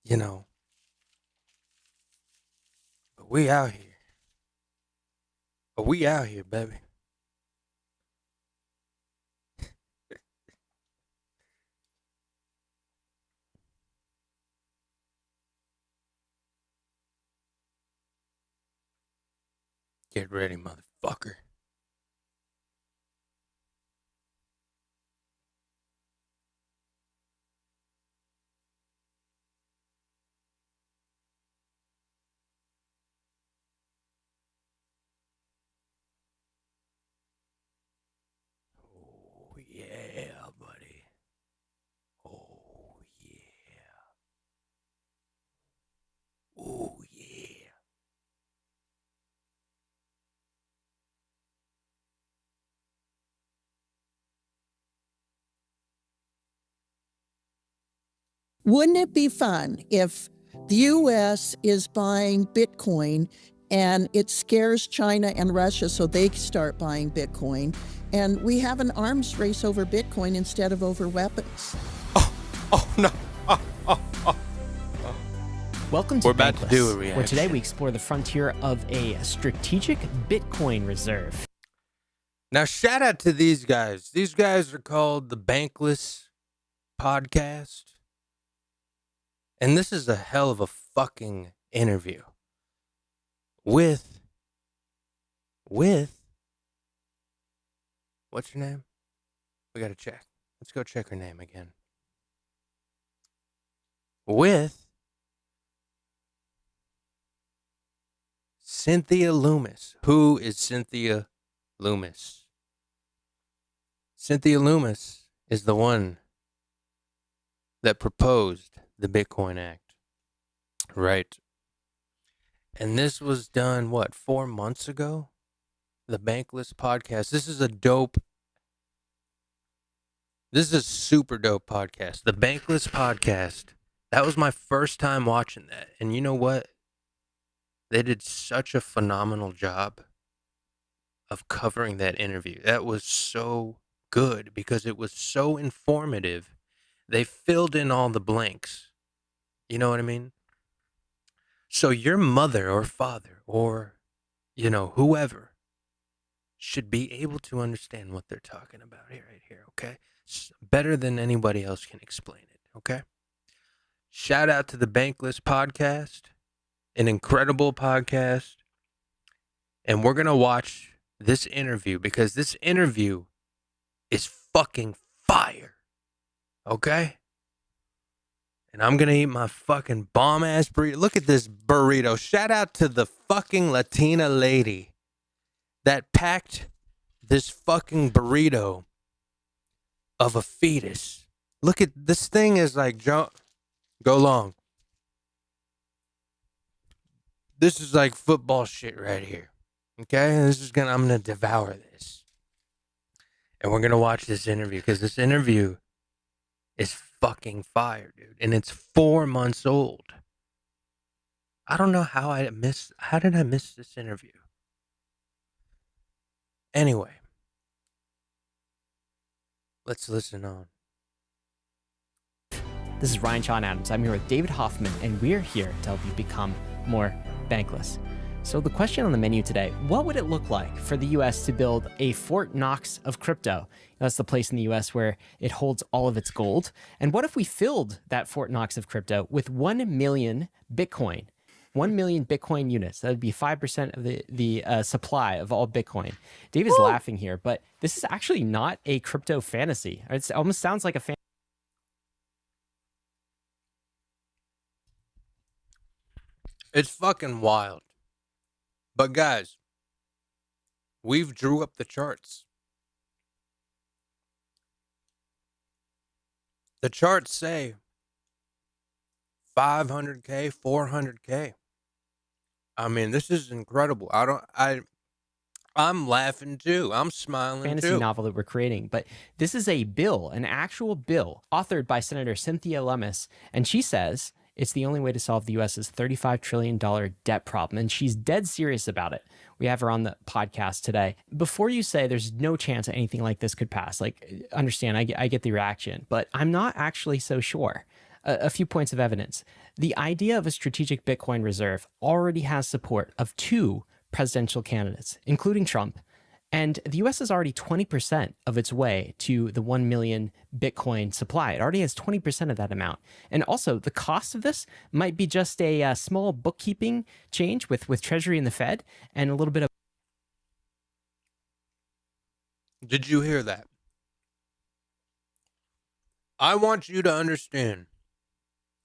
you know, but we out here. But we out here, baby. Get ready, motherfucker. Oh, yeah, buddy. Oh, yeah. Oh, yeah. Wouldn't it be fun if the U.S. is buying Bitcoin and it scares China and Russia so they start buying Bitcoin, and we have an arms race over Bitcoin instead of over weapons? Oh, no. Welcome to We're about to Bankless, do a where reaction. today we explore the frontier of a strategic Bitcoin reserve. Now, shout out to these guys. These guys are called the Bankless Podcast. And this is a hell of a fucking interview with what's her name? We got to check. Let's go check her name again. With Cynthia Lummis. Who is Cynthia Lummis? Cynthia Lummis is the one that proposed the Bitcoin Act. Right. And this was done, 4 months ago? The Bankless Podcast. This is a super dope podcast. The Bankless Podcast. That was my first time watching that. And you know what? They did such a phenomenal job of covering that interview. That was so good because it was so informative. They filled in all the blanks. You know what I mean? So your mother or father or, whoever should be able to understand what they're talking about right here, okay? It's better than anybody else can explain it, okay? Shout out to the Bankless Podcast, an incredible podcast. And we're going to watch this interview because this interview is fucking fire, okay? And I'm going to eat my fucking bomb-ass burrito. Look at this burrito. Shout out to the fucking Latina lady that packed this fucking burrito of a fetus. Look at this thing is like, go long. This is like football shit right here. Okay? I'm going to devour this. And we're going to watch this interview because this interview is fucking fire, dude. And it's 4 months old. I don't know how did I miss this interview? Anyway, let's listen on. This is Ryan Sean Adams. I'm here with David Hoffman, and we're here to help you become more bankless. So the question on the menu today, what would it look like for the U.S. to build a Fort Knox of crypto? That's the place in the U.S. where it holds all of its gold. And what if we filled that Fort Knox of crypto with 1 million Bitcoin? 1 million Bitcoin units. That would be 5% of the supply of all Bitcoin. Dave is laughing here, but this is actually not a crypto fantasy. It almost sounds like a fantasy. It's fucking wild. But guys, we've drew up the charts. The charts say 500K, 400K. I mean, this is incredible. I'm laughing too. I'm smiling fantasy too. Novel that we're creating. But this is a bill, an actual bill authored by Senator Cynthia Lummis. And she says it's the only way to solve the U.S.'s $35 trillion debt problem. And she's dead serious about it. We have her on the podcast today. Before you say there's no chance anything like this could pass, like, understand, I get the reaction, but I'm not actually so sure. a few points of evidence. The idea of a strategic Bitcoin reserve already has support of 2 presidential candidates, including Trump. And the US is already 20% of its way to the 1 million Bitcoin supply. It already has 20% of that amount. And also, the cost of this might be just a small bookkeeping change with Treasury and the Fed and a little bit of. Did you hear that? I want you to understand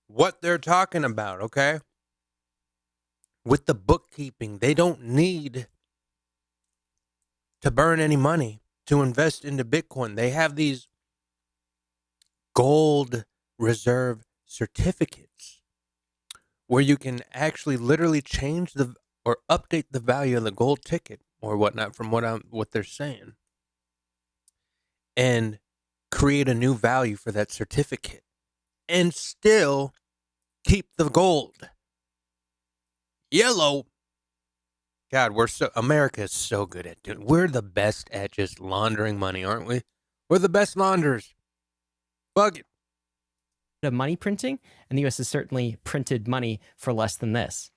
what they're talking about, okay? With the bookkeeping, they don't need to burn any money to invest into Bitcoin. They have these gold reserve certificates where you can actually literally change or update the value of the gold ticket or whatnot from what they're saying, and create a new value for that certificate and still keep the gold yellow. God, America is so good at doing. We're the best at just laundering money, aren't we? We're the best launderers. Fuck it. Of money printing, and the US has certainly printed money for less than this.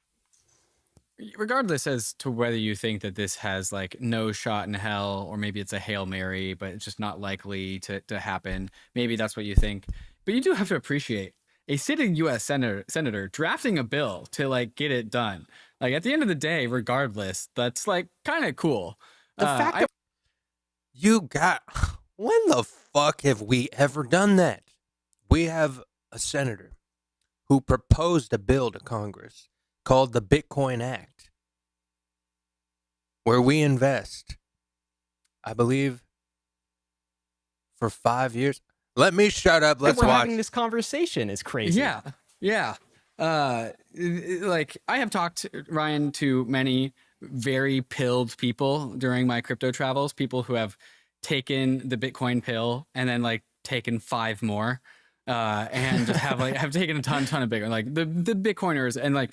Regardless as to whether you think that this has like no shot in hell, or maybe it's a Hail Mary, but it's just not likely to happen. Maybe that's what you think. But you do have to appreciate a sitting U.S. senator drafting a bill to like get it done. Like at the end of the day, regardless, that's like kind of cool. The fact that when the fuck have we ever done that? We have a senator who proposed a bill to Congress called the Bitcoin Act, where we invest, I believe, for 5 years. Let me shut up. Let's we're watch. having this conversation is crazy. Yeah. Like I have talked, Ryan, to many very pilled people during my crypto travels, people who have taken the Bitcoin pill and then like taken 5 more, and have taken a ton of Bitcoin, like the Bitcoiners, and like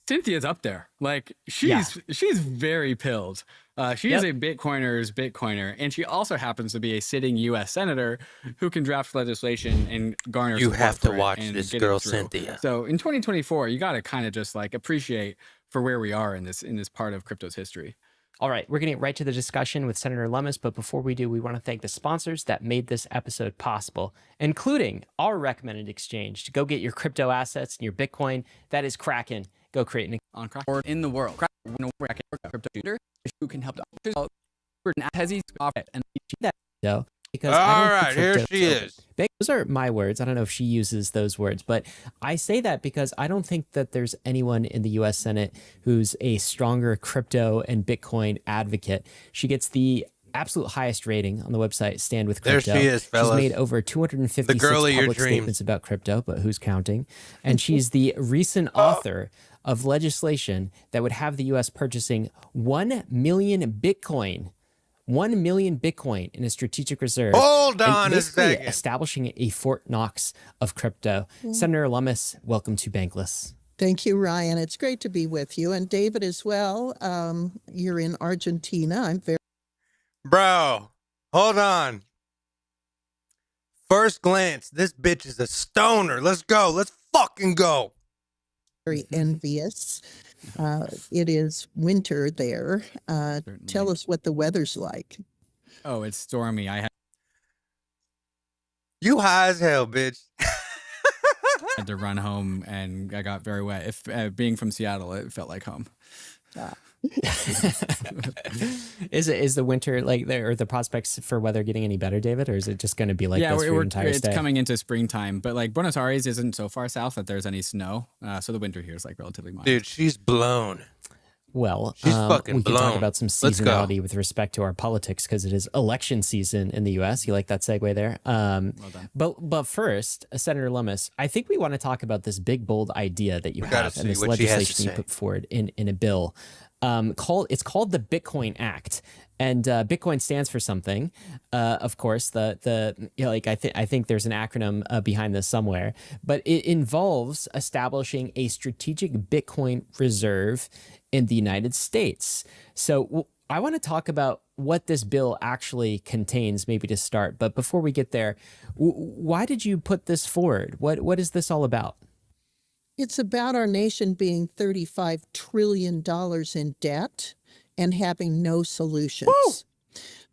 Cynthia's up there. Like she's very pilled. She is a Bitcoiner's Bitcoiner, and she also happens to be a sitting U.S. senator who can draft legislation and garner. You support have to for it watch and this get it girl, through. Cynthia. So in 2024, you got to kind of just like appreciate for where we are in this part of crypto's history. All right, we're getting right to the discussion with Senator Lummis, but before we do, we want to thank the sponsors that made this episode possible, including our recommended exchange to go get your crypto assets and your Bitcoin. That is Kraken. Go create an On Kraken in the world. Kraken, crypto shooter who can help and that though. Because all right, here she is. Those are my words. I don't know if she uses those words, but I say that because I don't think that there's anyone in the U.S. Senate who's a stronger crypto and Bitcoin advocate. She gets the absolute highest rating on the website Stand With Crypto. There she is, fellas. She's made over 256 public statements about crypto, but who's counting? And she's the recent author of legislation that would have the U.S. purchasing 1 million Bitcoin. 1 million Bitcoin in a strategic reserve. Hold on a second. Establishing a Fort Knox of crypto. Senator Lummis, welcome to Bankless. Thank you, Ryan. It's great to be with you. And David as well. You're in Argentina. I'm very... Bro, hold on. First glance, this bitch is a stoner. Let's go. Let's fucking go. Very envious. It is winter there. Tell us what the weather's like. Oh, it's stormy. You high as hell, bitch. Had to run home and I got very wet. If being from Seattle, it felt like home. Is the winter like there, or the prospects for weather getting any better, David, or is it just going to be like this for your entire stay? It's coming into springtime, but like Buenos Aires isn't so far south that there's any snow, so the winter here is like relatively mild. Dude, she's blown. Well, she's fucking we can blown. talk about some seasonality with respect to our politics because it is election season in the U.S. You like that segue there? Well done. But first, Senator Lummis, I think we want to talk about this big, bold idea that you have and this legislation you put forward in a bill. It's called the Bitcoin Act, and Bitcoin stands for something. Of course, I think there's an acronym behind this somewhere, but it involves establishing a strategic Bitcoin reserve in the United States. So I want to talk about what this bill actually contains, maybe to start. But before we get there, why did you put this forward? What is this all about? It's about our nation being $35 trillion in debt and having no solutions.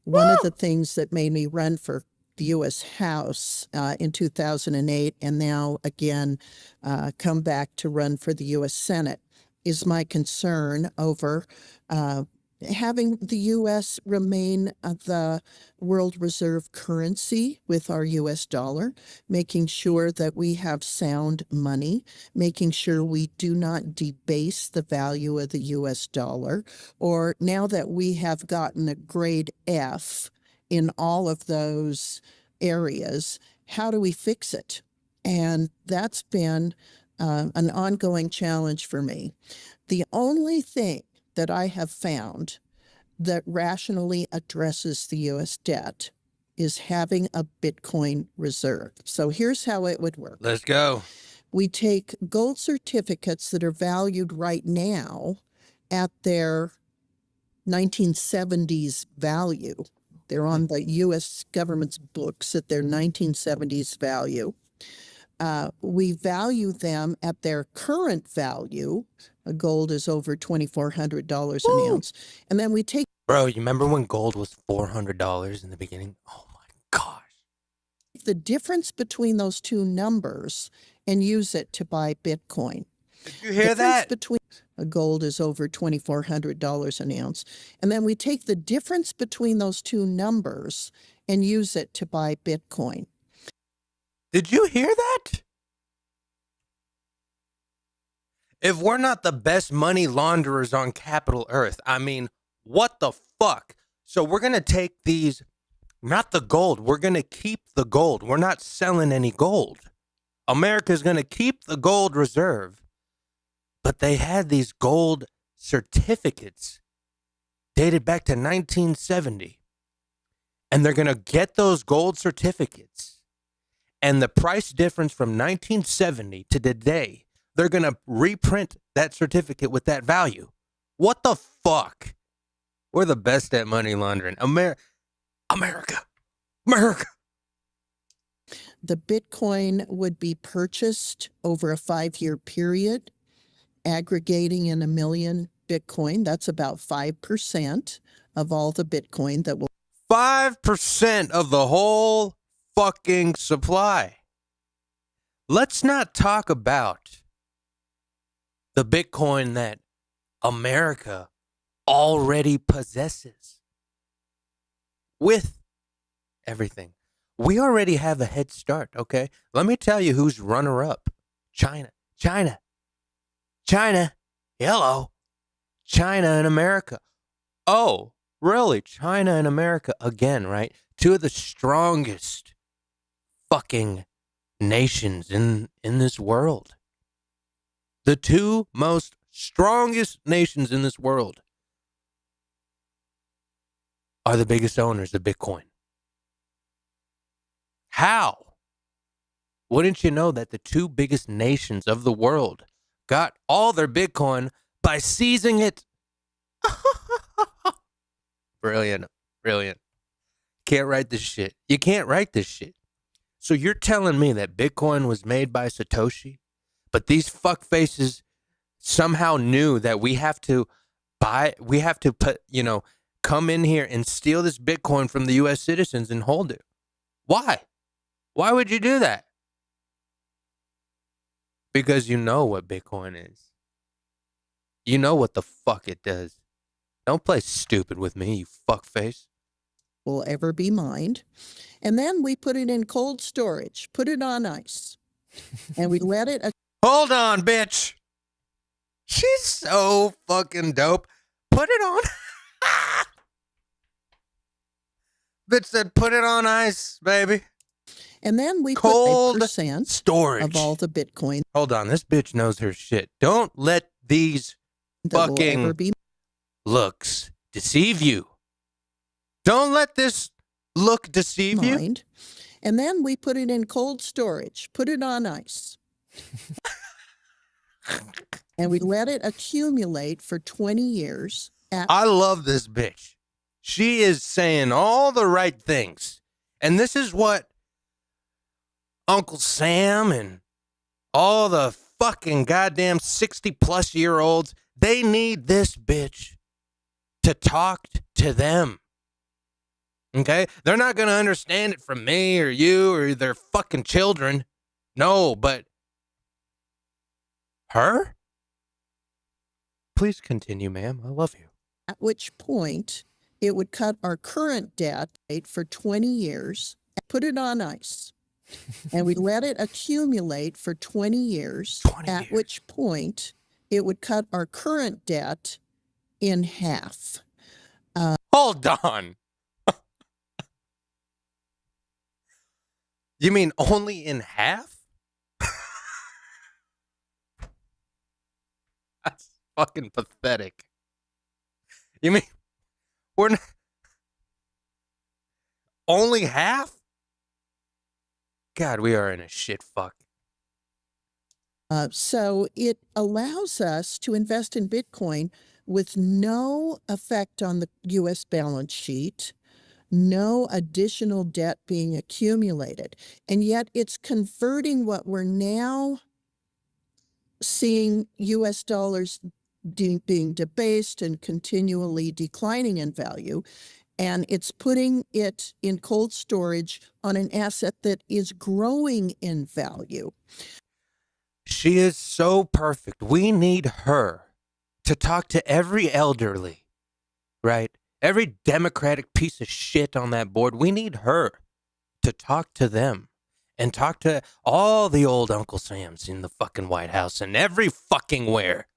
One of the things that made me run for the U.S. House in 2008 and now again come back to run for the U.S. Senate is my concern over having the U.S. remain the world reserve currency with our U.S. dollar, making sure that we have sound money, making sure we do not debase the value of the U.S. dollar, or now that we have gotten a grade F in all of those areas, how do we fix it? And that's been an ongoing challenge for me. The only thing that I have found that rationally addresses the U.S. debt is having a Bitcoin reserve. So here's how it would work. Let's go. We take gold certificates that are valued right now at their 1970s value. They're on the U.S. government's books at their 1970s value. We value them at their current value. Gold is over $2,400 an ounce. And then we take... Bro, you remember when gold was $400 in the beginning? Oh my gosh. the difference between those two numbers and use it to buy Bitcoin. Did you hear that? Between gold is over $2,400 an ounce. And then we take the difference between those two numbers and use it to buy Bitcoin. Did you hear that? If we're not the best money launderers on Capitol Earth, I mean, what the fuck? So we're going to take these, not the gold, we're going to keep the gold. We're not selling any gold. America's going to keep the gold reserve. But they had these gold certificates dated back to 1970. And they're going to get those gold certificates. And the price difference from 1970 to today, they're going to reprint that certificate with that value. What the fuck? We're the best at money laundering. America. The Bitcoin would be purchased over a 5-year period, aggregating in 1 million Bitcoin. That's about 5% of all the Bitcoin that will. 5% of the whole fucking supply. Let's not talk about the Bitcoin that America already possesses with everything. We already have a head start, okay? Let me tell you who's runner-up. China. Hello. China and America. Oh, really? China and America again, right? Two of the strongest fucking nations in this world. The two most strongest nations in this world are the biggest owners of Bitcoin. How? Wouldn't you know that the two biggest nations of the world got all their Bitcoin by seizing it? Brilliant. Can't write this shit. You can't write this shit. So you're telling me that Bitcoin was made by Satoshi, but these fuckfaces somehow knew that we have to put, come in here and steal this Bitcoin from the U.S. citizens and hold it. Why? Why would you do that? Because you know what Bitcoin is. You know what the fuck it does. Don't play stupid with me, you fuckface. Will ever be mined. And then we put it in cold storage, put it on ice, and we let it. Hold on, bitch. She's so fucking dope. Put it on. Bitch said, put it on ice, baby. And then we cold put 5% storage of all the Bitcoin. Hold on, this bitch knows her shit. Don't let these fucking looks deceive you. Don't let this look deceive you. And then we put it in cold storage, put it on ice. And we let it accumulate for 20 years. I love this bitch. She is saying all the right things. And this is what Uncle Sam and all the fucking goddamn 60-plus-year-olds, they need this bitch to talk to them. Okay? They're not going to understand it from me or you or their fucking children. No, but her? Please continue, ma'am. I love you. At which point it would cut our current debt rate for 20 years, put it on ice, and we'd let it accumulate for 20 years, 20 at years. which point it would cut our current debt in half. Hold on. You mean only in half? That's fucking pathetic. You mean we're not, only half? God, we are in a shit fuck. So it allows us to invest in Bitcoin with no effect on the U.S. balance sheet, no additional debt being accumulated. And yet it's converting what we're now seeing U.S. dollars being debased and continually declining in value. And it's putting it in cold storage on an asset that is growing in value. She is so perfect. We need her to talk to every elderly, right? Every Democratic piece of shit on that board. We need her to talk to them and talk to all the old Uncle Sams in the fucking White House and every fucking where.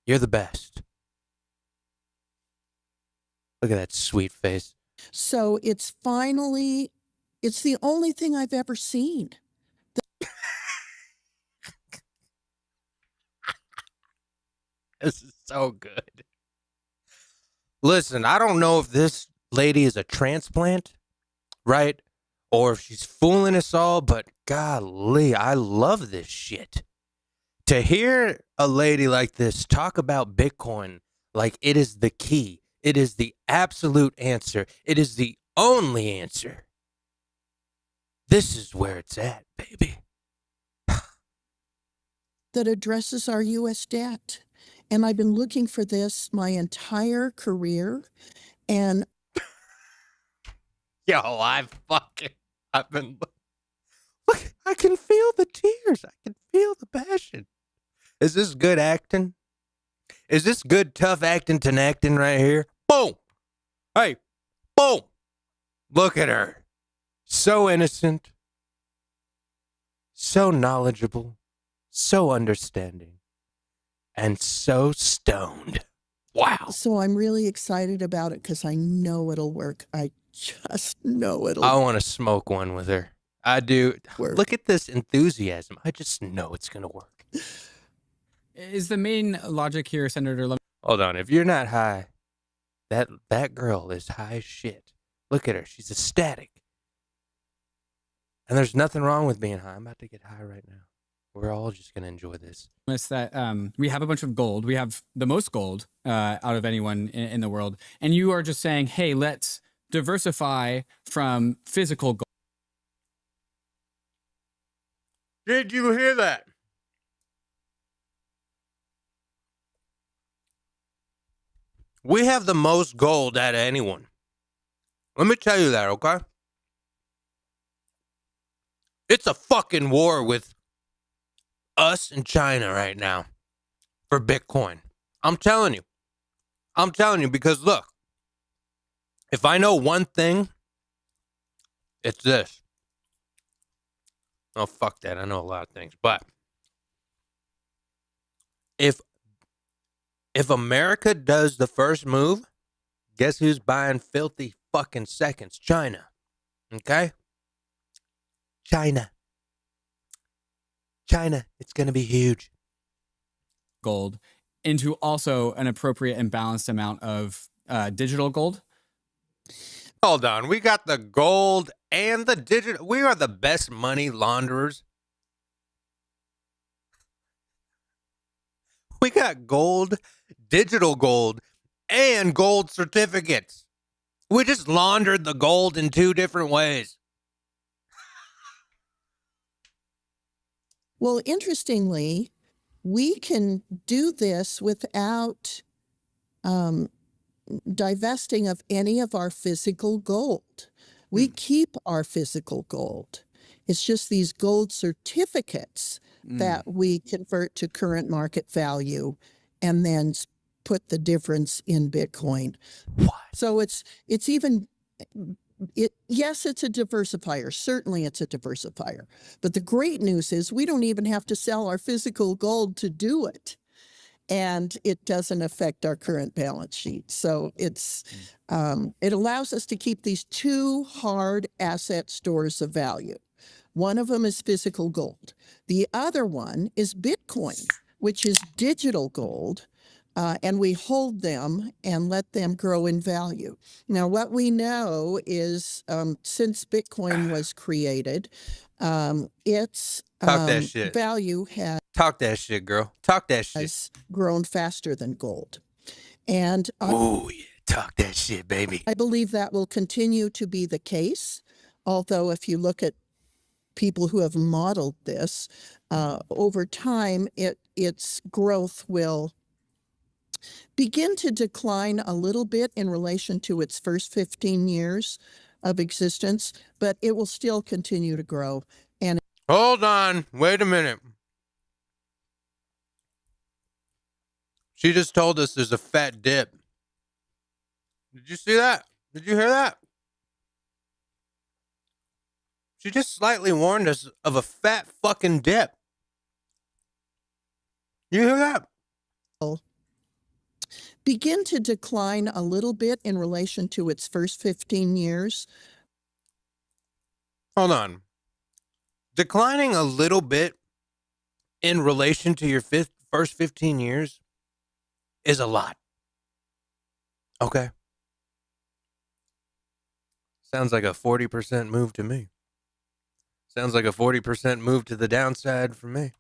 You're the best. Look at that sweet face. So it's the only thing I've ever seen. This is so good. Listen, I don't know if this lady is a transplant, right? Or if she's fooling us all, but golly, I love this shit. To hear a lady like this talk about Bitcoin like it is the key, it is the absolute answer, it is the only answer. This is where it's at, baby. That addresses our U.S. debt. And I've been looking for this my entire career. And Yo, I've been, look, I can feel the tears. I can feel the passion. Is this good acting? Is this good, tough acting to acting right here? Boom. Hey, boom. Look at her. So innocent. So knowledgeable. So understanding. And so stoned. Wow. so I'm really excited about it because I know it'll work. I just know it'll I want to smoke one with her. I do. work. Look at this enthusiasm. I just know it's going to work. Is the main logic here, Senator Lummis? Hold on. If you're not high, that girl is high as shit. Look at her. She's ecstatic. And there's nothing wrong with being high. I'm about to get high right now. We're all just going to enjoy this. That we have a bunch of gold. We have the most gold out of anyone in the world. And you are just saying, hey, let's diversify from physical gold. Did you hear that? We have the most gold out of anyone. Let me tell you that, okay? It's a fucking war with us and China right now for Bitcoin. I'm telling you. I'm telling you because look, if I know one thing, it's this. Oh, fuck that. I know a lot of things. But if America does the first move, guess who's buying filthy fucking seconds? China. Okay? China. It's going to be huge. Gold into also an appropriate and balanced amount of digital gold. Hold on. We got the gold and the digital. We are the best money launderers. We got gold, digital gold, and gold certificates. We just laundered the gold in 2 different ways. Well, interestingly, we can do this without divesting of any of our physical gold. We keep our physical gold. It's just these gold certificates that we convert to current market value and then put the difference in Bitcoin. What? So yes, it's a diversifier. Certainly it's a diversifier. But the great news is we don't even have to sell our physical gold to do it. And it doesn't affect our current balance sheet. So it allows us to keep these 2 hard asset stores of value. One of them is physical gold. The other one is Bitcoin, which is digital gold. And we hold them and let them grow in value. Now, what we know is since Bitcoin was created, its Talk that shit. value has Talk that shit, girl. Talk that shit. grown faster than gold. And Oh, yeah. Talk that shit, baby. I believe that will continue to be the case. Although if you look at people who have modeled this, over time, its growth will begin to decline a little bit in relation to its first 15 years of existence, but it will still continue to grow. And hold on. Wait a minute. She just told us there's a fat dip. Did you see that? Did you hear that? She just slightly warned us of a fat fucking dip. You hear that? begin to decline a little bit in relation to its first 15 years. Hold on. Declining a little bit in relation to your first 15 years is a lot. Okay. Sounds like a 40% move to me. Sounds like a 40% move to the downside for me.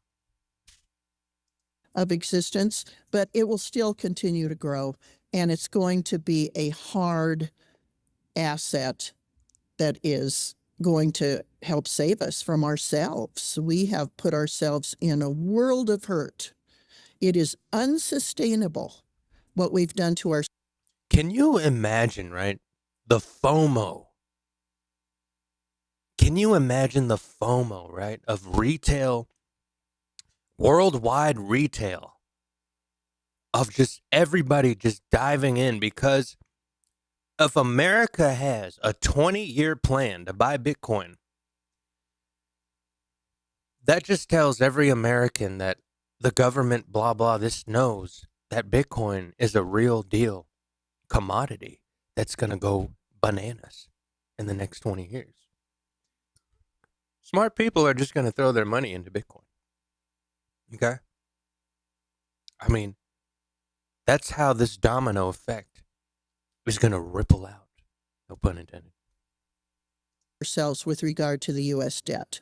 Of existence, but it will still continue to grow, and it's going to be a hard asset that is going to help save us from ourselves. We have put ourselves in a world of hurt. It is unsustainable what we've done to our. Can you imagine, right? The FOMO. Can you imagine the FOMO, right? Of retail, worldwide retail, of just everybody just diving in, because if America has a 20-year plan to buy Bitcoin, that just tells every American that the government, blah, blah, this knows that Bitcoin is a real deal commodity that's going to go bananas in the next 20 years. Smart people are just going to throw their money into Bitcoin. Okay? I mean, that's how this domino effect is going to ripple out. No pun intended. Ourselves with regard to the U.S. debt.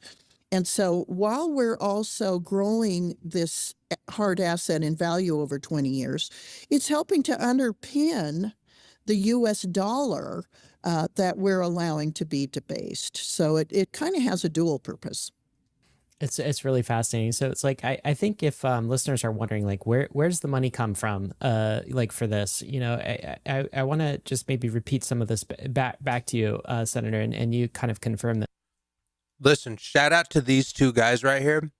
And so while we're also growing this hard asset in value over 20 years, it's helping to underpin the U.S. dollar that we're allowing to be debased. So it kind of has a dual purpose. It's really fascinating. So it's like I think if listeners are wondering like where's the money come from like for this, you know, I want to just maybe repeat some of this back to you, Senator, and you kind of confirm that. Listen, shout out to these two guys right here,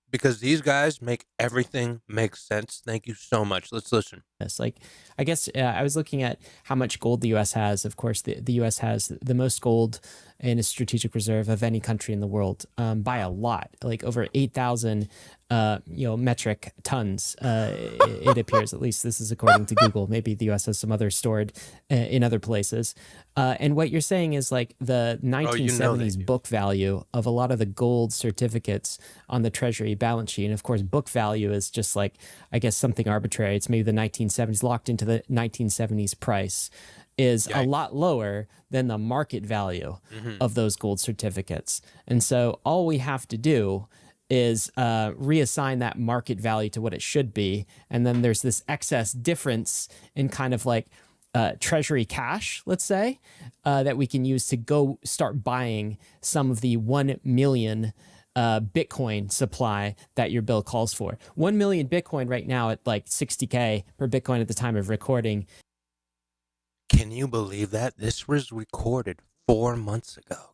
because these guys make everything make sense. Thank you so much. Let's listen. Like, I guess I was looking at how much gold the U.S. has. Of course, the U.S. has the most gold in its strategic reserve of any country in the world by a lot, like over 8,000 metric tons. It appears, at least this is according to Google. Maybe the U.S. has some other stored in other places. And what you're saying is like the 1970s book value of a lot of the gold certificates on the Treasury balance sheet. And of course, book value is just like, I guess, something arbitrary. It's maybe the 1970s locked into the 1970s price is a lot lower than the market value of those gold certificates. And so all we have to do is reassign that market value to what it should be. And then there's this excess difference in kind of like treasury cash, let's say, that we can use to go start buying some of the 1 million Bitcoin supply that your bill calls for. 1 million Bitcoin right now at like 60K per Bitcoin at the time of recording. Can you believe that? This was recorded 4 months ago, guys.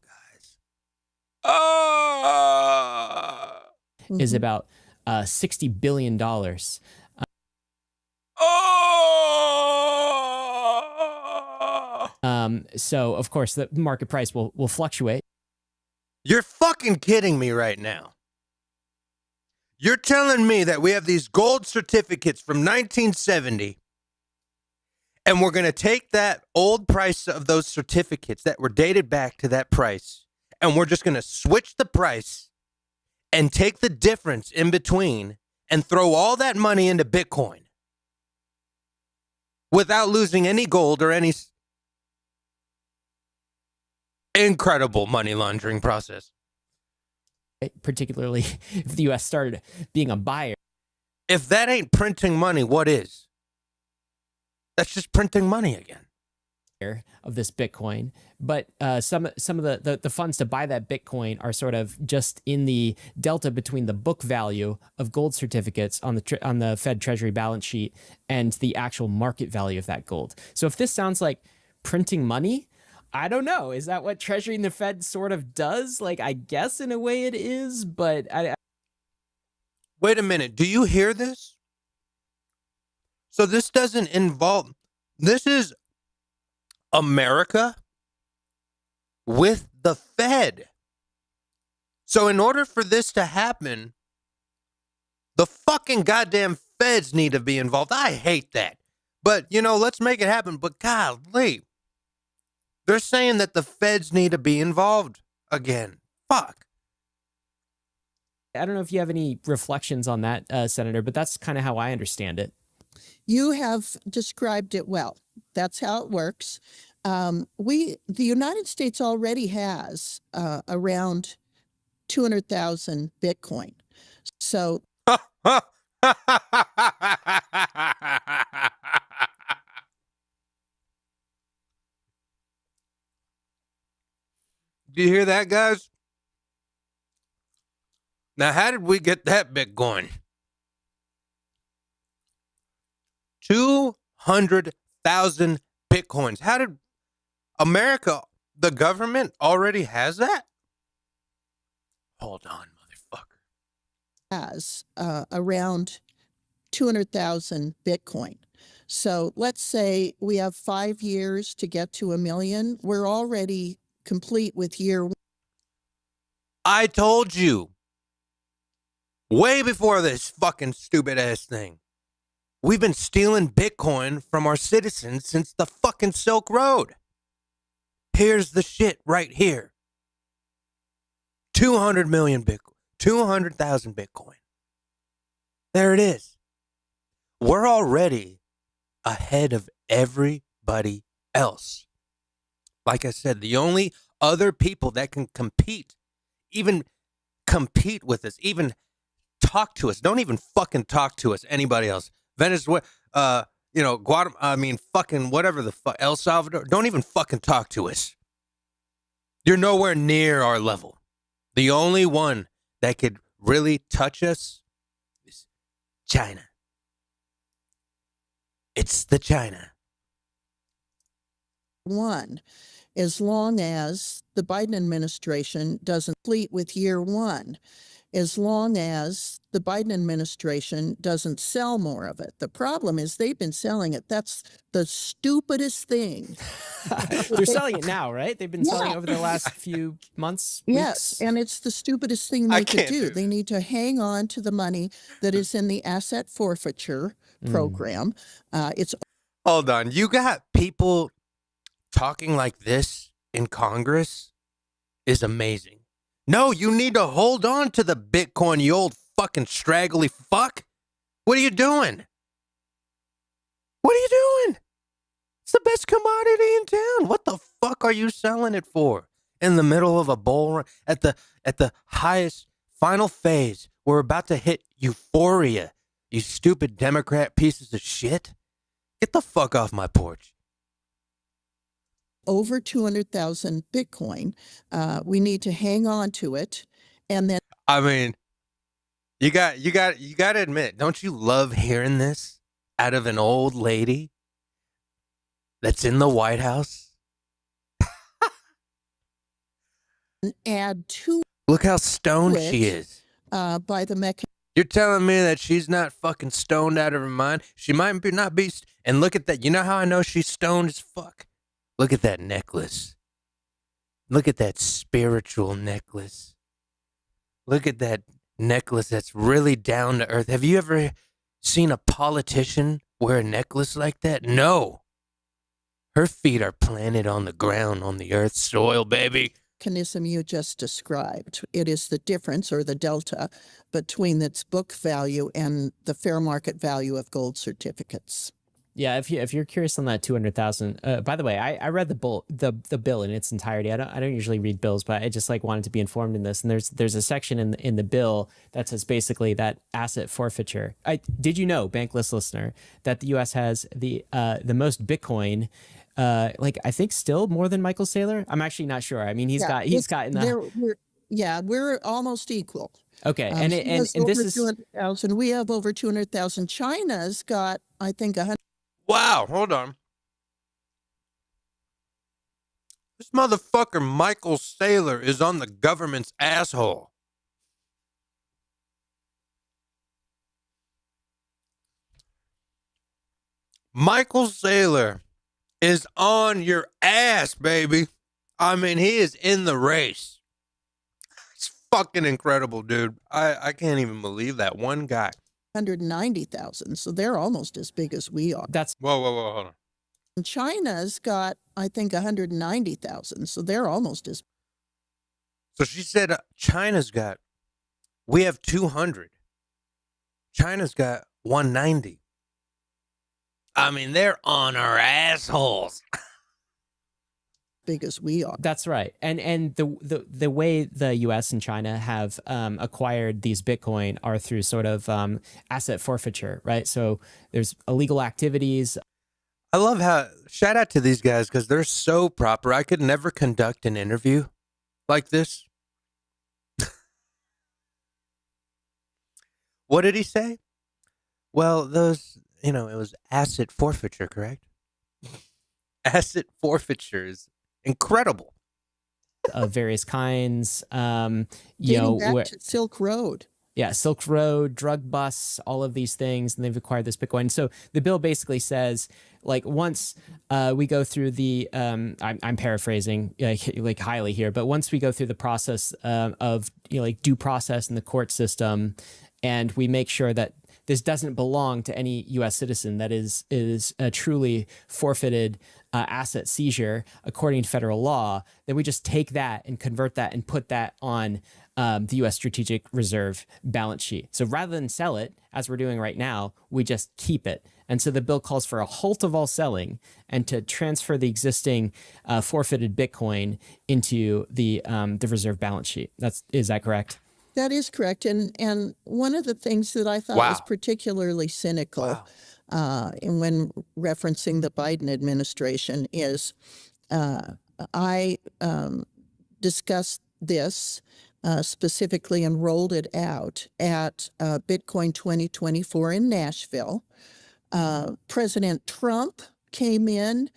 Is about $60 billion. So, of course, the market price will fluctuate. You're fucking kidding me right now. You're telling me that we have these gold certificates from 1970, and we're going to take that old price of those certificates that were dated back to that price, and we're just going to switch the price and take the difference in between and throw all that money into Bitcoin without losing any gold or any incredible money laundering process. Particularly if the U.S. started being a buyer. If that ain't printing money, what is? That's just printing money again. Of this Bitcoin, but some of the funds to buy that Bitcoin are sort of just in the delta between the book value of gold certificates on the Fed Treasury balance sheet and the actual market value of that gold. So if this sounds like printing money, I don't know. Is that what Treasury and the Fed sort of does? Like, I guess in a way it is, but Wait a minute. Do you hear this? So this doesn't involve, this is America with the Fed. So in order for this to happen, the fucking goddamn feds need to be involved. I hate that. But, you know, let's make it happen. But golly, they're saying that the feds need to be involved again. Fuck. I don't know if you have any reflections on that, Senator, but that's kind of how I understand it. You have described it well. That's how it works. The United States already has around 200,000 Bitcoin. So do you hear that, guys? Now, how did we get that Bitcoin? 200,000 Bitcoins. How did America, the government, already has that? Hold on, motherfucker. has around 200,000 Bitcoin. So let's say we have 5 years to get to 1 million. We're already complete with year one. I told you. Way before this fucking stupid ass thing. We've been stealing Bitcoin from our citizens since the fucking Silk Road. Here's the shit right here. 200 million Bitcoin. 200,000 Bitcoin. There it is. We're already ahead of everybody else. Like I said, the only other people that can compete, even compete with us, even talk to us, don't even fucking talk to us, anybody else. Venezuela, Guatemala, I mean, fucking whatever the fuck, El Salvador, don't even fucking talk to us. You're nowhere near our level. The only one that could really touch us is China. It's the China. One, as long as the Biden administration doesn't complete with year one, as long as the Biden administration doesn't sell more of it. The problem is they've been selling it. That's the stupidest thing. They're selling it now, right? They've been selling it over the last few months, Yes, weeks. and it's the stupidest thing they could do. They need to hang on to the money that is in the asset forfeiture program. It's Hold on. You got people talking like this in Congress is amazing. No, you need to hold on to the Bitcoin, you old fucking straggly fuck. What are you doing? What are you doing? It's the best commodity in town. What the fuck are you selling it for? In the middle of a bull run at the highest Final phase. We're about to hit euphoria. You stupid Democrat pieces of shit. Get the fuck off my porch. Over 200,000 Bitcoin. We need to hang on to it. And then I mean, you got to admit, don't you love hearing this out of an old lady that's in the White House? add to Look how stoned it, she is. by the mechanism. You're telling me that she's not fucking stoned out of her mind? She might be not be. And look at that. You know how I know she's stoned as fuck? Look at that necklace. Look at that spiritual necklace. Look at that necklace that's really down to earth. Have you ever seen a politician wear a necklace like that? No. Her feet are planted on the ground, on the earth's soil, baby. Mechanism you just described. It is the difference or the delta between its book value and the fair market value of gold certificates. Yeah, if you're curious on that 200,000, by the way, I read the bill in its entirety. I don't usually read bills, but I just like wanted to be informed in this. And there's a section in the bill that says basically that asset forfeiture. Did you know, Bankless listener, that the U.S. has the most Bitcoin? I think still more than Michael Saylor. I'm actually not sure. I mean, he's got in the. We're almost equal. Okay, and this is 200,000. We have over 200,000. China's got, I think, 100. Wow, hold on. This motherfucker Michael Saylor is on the government's asshole. Michael Saylor is on your ass, baby. I mean, he is in the race. It's fucking incredible, dude. I can't even believe that one guy. 190,000, so they're almost as big as we are. That's Whoa, hold on. And China's got, I think, 190,000, so they're almost as. So she said China's got, we have 200. China's got 190. I mean, they're on our assholes. Big as we are. That's right. And the way the US and China have acquired these Bitcoin are through sort of asset forfeiture, right? So there's illegal activities. I love how, shout out to these guys because they're so proper. I could never conduct an interview like this. What did he say? Well, those, it was asset forfeiture, correct? Asset forfeiture is incredible. Of various kinds, Getting back to Silk Road. Yeah, Silk Road, drug busts, all of these things, and they've acquired this Bitcoin. So the bill basically says, once we go through the, I'm paraphrasing highly here, but once we go through the process of due process in the court system, and we make sure that this doesn't belong to any U.S. citizen, that is a truly forfeited asset seizure according to federal law, then we just take that and convert that and put that on the U.S. Strategic Reserve balance sheet. So rather than sell it, as we're doing right now, we just keep it. And so the bill calls for a halt of all selling and to transfer the existing forfeited Bitcoin into the reserve balance sheet. Is that correct? That is correct. And one of the things that I thought was particularly cynical and when referencing the Biden administration is I discussed this specifically and rolled it out at Bitcoin 2024 in Nashville. President Trump came in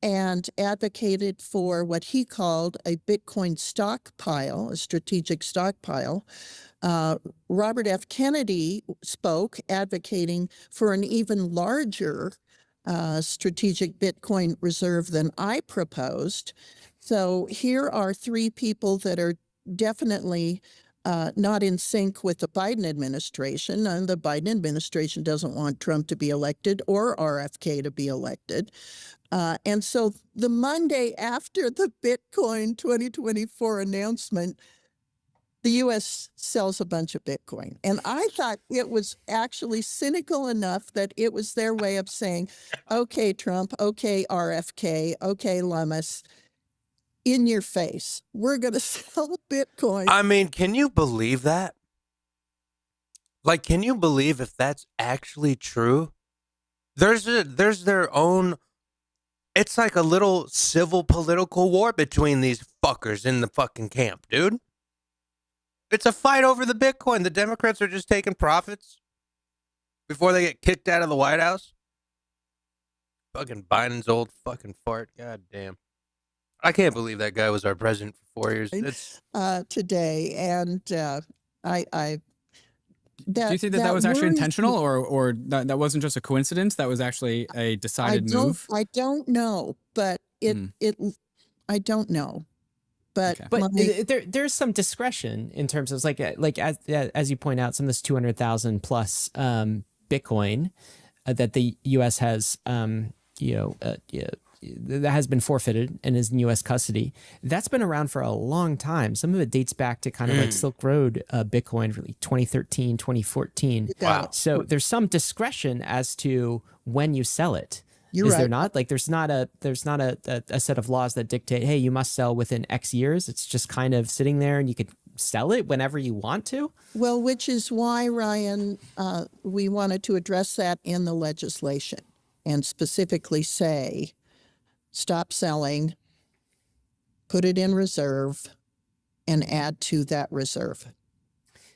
and advocated for what he called a Bitcoin stockpile, a strategic stockpile. Robert F. Kennedy spoke advocating for an even larger strategic Bitcoin reserve than I proposed. So here are three people that are definitely not in sync with the Biden administration. And the Biden administration doesn't want Trump to be elected or RFK to be elected. And so the Monday after the Bitcoin 2024 announcement, the U.S. sells a bunch of Bitcoin. And I thought it was actually cynical enough that it was their way of saying, okay, Trump, okay, RFK, okay, Lummis, in your face, we're going to sell Bitcoin. I mean, can you believe that? Like, can you believe if that's actually true? There's their own. It's like a little civil political war between these fuckers in the fucking camp, dude. It's a fight over the Bitcoin. The Democrats are just taking profits before they get kicked out of the White House. Fucking Biden's old fucking fart. God damn. I can't believe that guy was our president for 4 years. It's today, and I Do you think that was actually intentional, or that wasn't just a coincidence? That was actually a decided move? I don't know, but I don't know. But, okay. There's some discretion in terms of like as you point out, some of this 200,000 plus Bitcoin that the U.S. has that has been forfeited and is in U.S. custody. That's been around for a long time. Some of it dates back to kind of like Silk Road Bitcoin, really 2013, 2014. Wow. So there's some discretion as to when you sell it. You're Is right. there not? Like there's not a set of laws that dictate, hey, you must sell within X years. It's just kind of sitting there and you could sell it whenever you want to. Well, which is why, Ryan, we wanted to address that in the legislation and specifically say, stop selling, put it in reserve, and add to that reserve.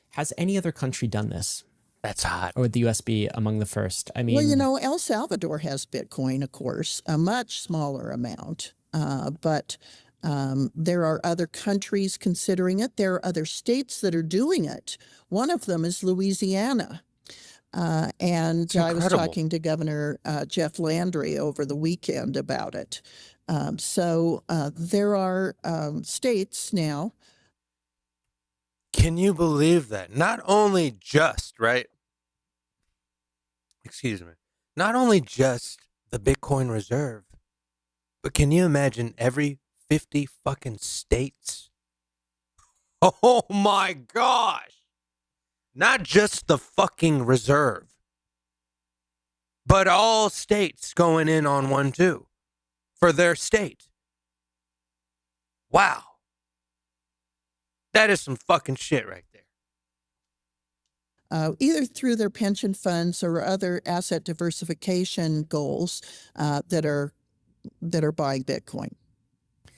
Has any other country done this? That's hot. Or would the US be among the first? I mean, well, you know, El Salvador has Bitcoin, of course, a much smaller amount, but there are other countries considering it. There are other states that are doing it. One of them is Louisiana. And I was talking to Governor Jeff Landry over the weekend about it. So there are states now. Can you believe that? Not only just, right? Excuse me. Not only just the Bitcoin reserve, but can you imagine every 50 fucking states? Oh my gosh. Not just the fucking reserve, but all states going in on one too for their state. Wow. That is some fucking shit right there. Either through their pension funds or other asset diversification goals that are buying Bitcoin.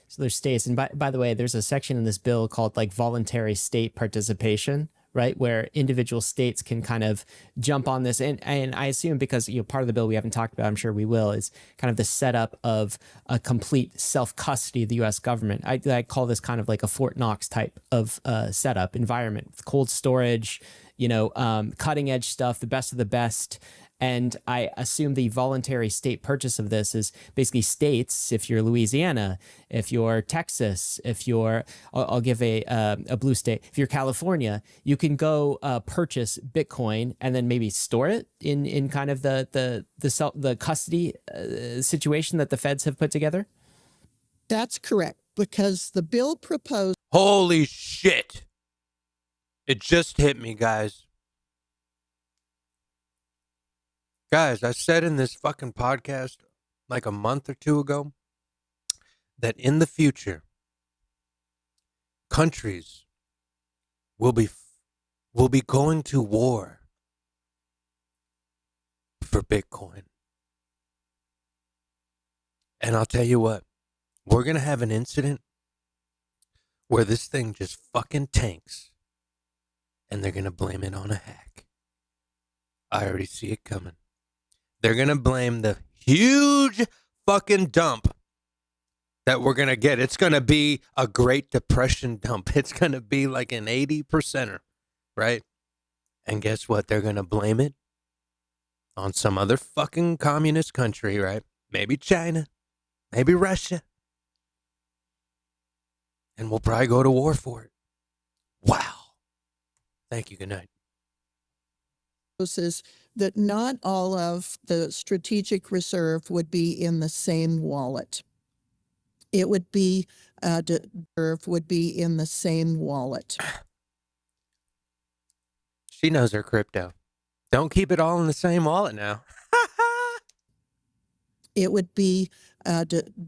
So there's states, and by the way, there's a section in this bill called like voluntary state participation, right, where individual states can kind of jump on this, and I assume because part of the bill we haven't talked about, I'm sure we will, is kind of the setup of a complete self-custody of the U.S. government. I call this kind of like a Fort Knox type of setup environment with cold storage, cutting edge stuff, the best of the best. And I assume the voluntary state purchase of this is basically states, if you're Louisiana, if you're Texas, if you're, I'll give a blue state, if you're California, you can go purchase Bitcoin and then maybe store it in kind of the custody situation that the feds have put together? That's correct, because the bill proposed... Holy shit. It just hit me, guys. Guys, I said in this fucking podcast like a month or two ago that in the future, countries will be going to war for Bitcoin. And I'll tell you what, we're going to have an incident where this thing just fucking tanks and they're going to blame it on a hack. I already see it coming. They're going to blame the huge fucking dump that we're going to get. It's going to be a Great Depression dump. It's going to be like an 80%er, right? And guess what? They're going to blame it on some other fucking communist country, right? Maybe China, maybe Russia. And we'll probably go to war for it. Wow. Thank you. Good night. Is that not all of the strategic reserve would be in the same wallet. It would be in the same wallet. She knows her crypto. Don't keep it all in the same wallet now. It would be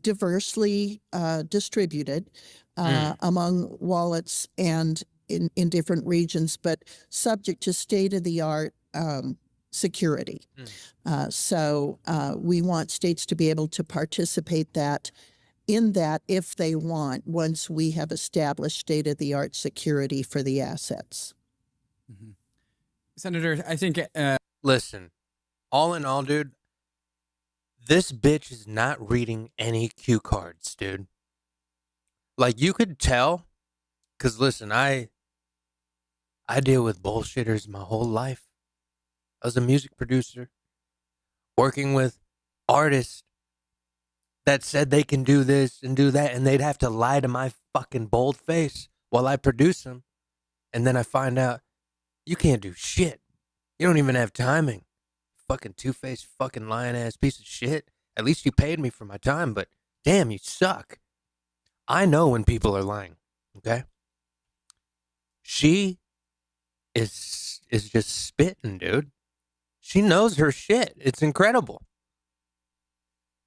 diversely distributed among wallets, and in different regions, but subject to state-of-the-art security. So we want states to be able to participate in that if they want, once we have established state-of-the-art security for the assets. Mm-hmm. Senator, I think... Listen, all in all, dude, this bitch is not reading any cue cards, dude. Like, you could tell, because listen, I deal with bullshitters my whole life. I was a music producer, working with artists that said they can do this and do that, and they'd have to lie to my fucking bold face while I produce them. And then I find out, you can't do shit. You don't even have timing. Fucking two-faced fucking lying-ass piece of shit. At least you paid me for my time, but damn, you suck. I know when people are lying, okay? She is just spitting, dude. She knows her shit. It's incredible.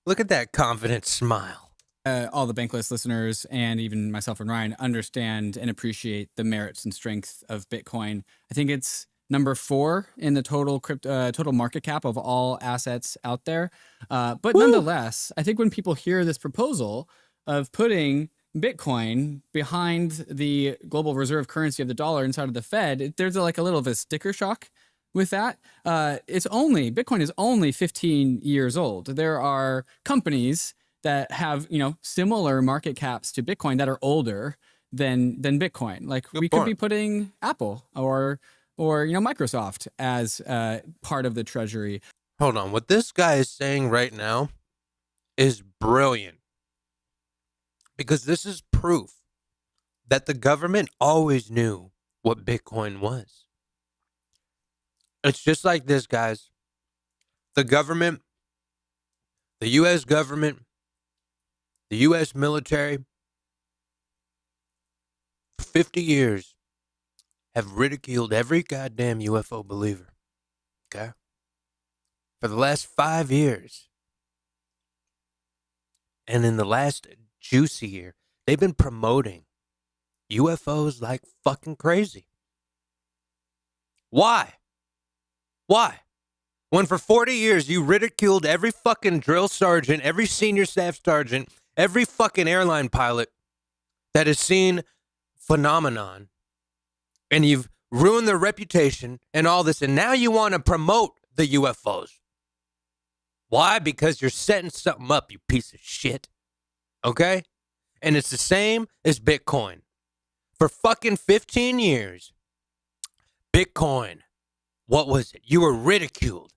Look at that confident smile. All the Bankless listeners and even myself and Ryan understand and appreciate the merits and strength of Bitcoin. I think it's number 4 in the total market cap of all assets out there. But nonetheless, I think when people hear this proposal of putting Bitcoin behind the global reserve currency of the dollar inside of the Fed, there's like a little of a sticker shock with that. Bitcoin is only 15 years old. There are companies that have, similar market caps to Bitcoin that are older than Bitcoin. Like we could be putting Apple or Microsoft as part of the treasury. Hold on. What this guy is saying right now is brilliant. Because this is proof that the government always knew what Bitcoin was. It's just like this, guys. The government, the U.S. government, the U.S. military, for 50 years, have ridiculed every goddamn UFO believer. Okay? For the last 5 years. And in the last juicy year, they've been promoting UFOs like fucking crazy. Why? Why? When for 40 years you ridiculed every fucking drill sergeant, every senior staff sergeant, every fucking airline pilot that has seen phenomenon, and you've ruined their reputation and all this, and now you want to promote the UFOs. Why? Because you're setting something up, you piece of shit. Okay? And it's the same as Bitcoin. For fucking 15 years, Bitcoin, what was it? You were ridiculed.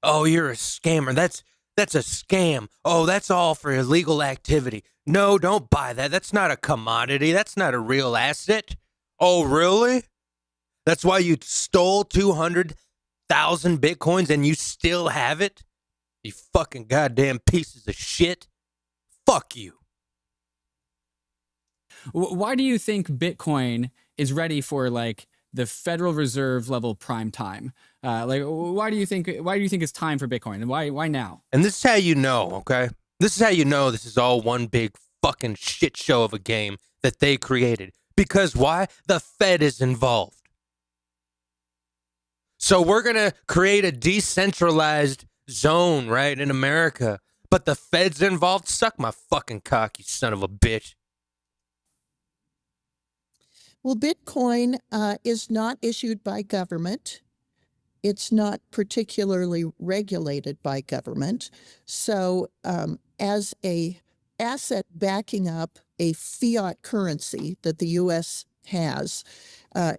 Oh, you're a scammer. That's a scam. Oh, that's all for illegal activity. No, don't buy that. That's not a commodity. That's not a real asset. Oh, really? That's why you stole 200,000 Bitcoins and you still have it? You fucking goddamn pieces of shit. Fuck you. Why do you think Bitcoin is ready for like the Federal Reserve level prime time? Why do you think it's time for Bitcoin? And why now? And this is how you know, okay? This is how you know this is all one big fucking shit show of a game that they created. Because why? The Fed is involved. So we're going to create a decentralized zone, right, in America. But the Fed's involved? Suck my fucking cock, you son of a bitch. Well, Bitcoin is not issued by government. It's not particularly regulated by government. So as a asset backing up a fiat currency that the U.S. has,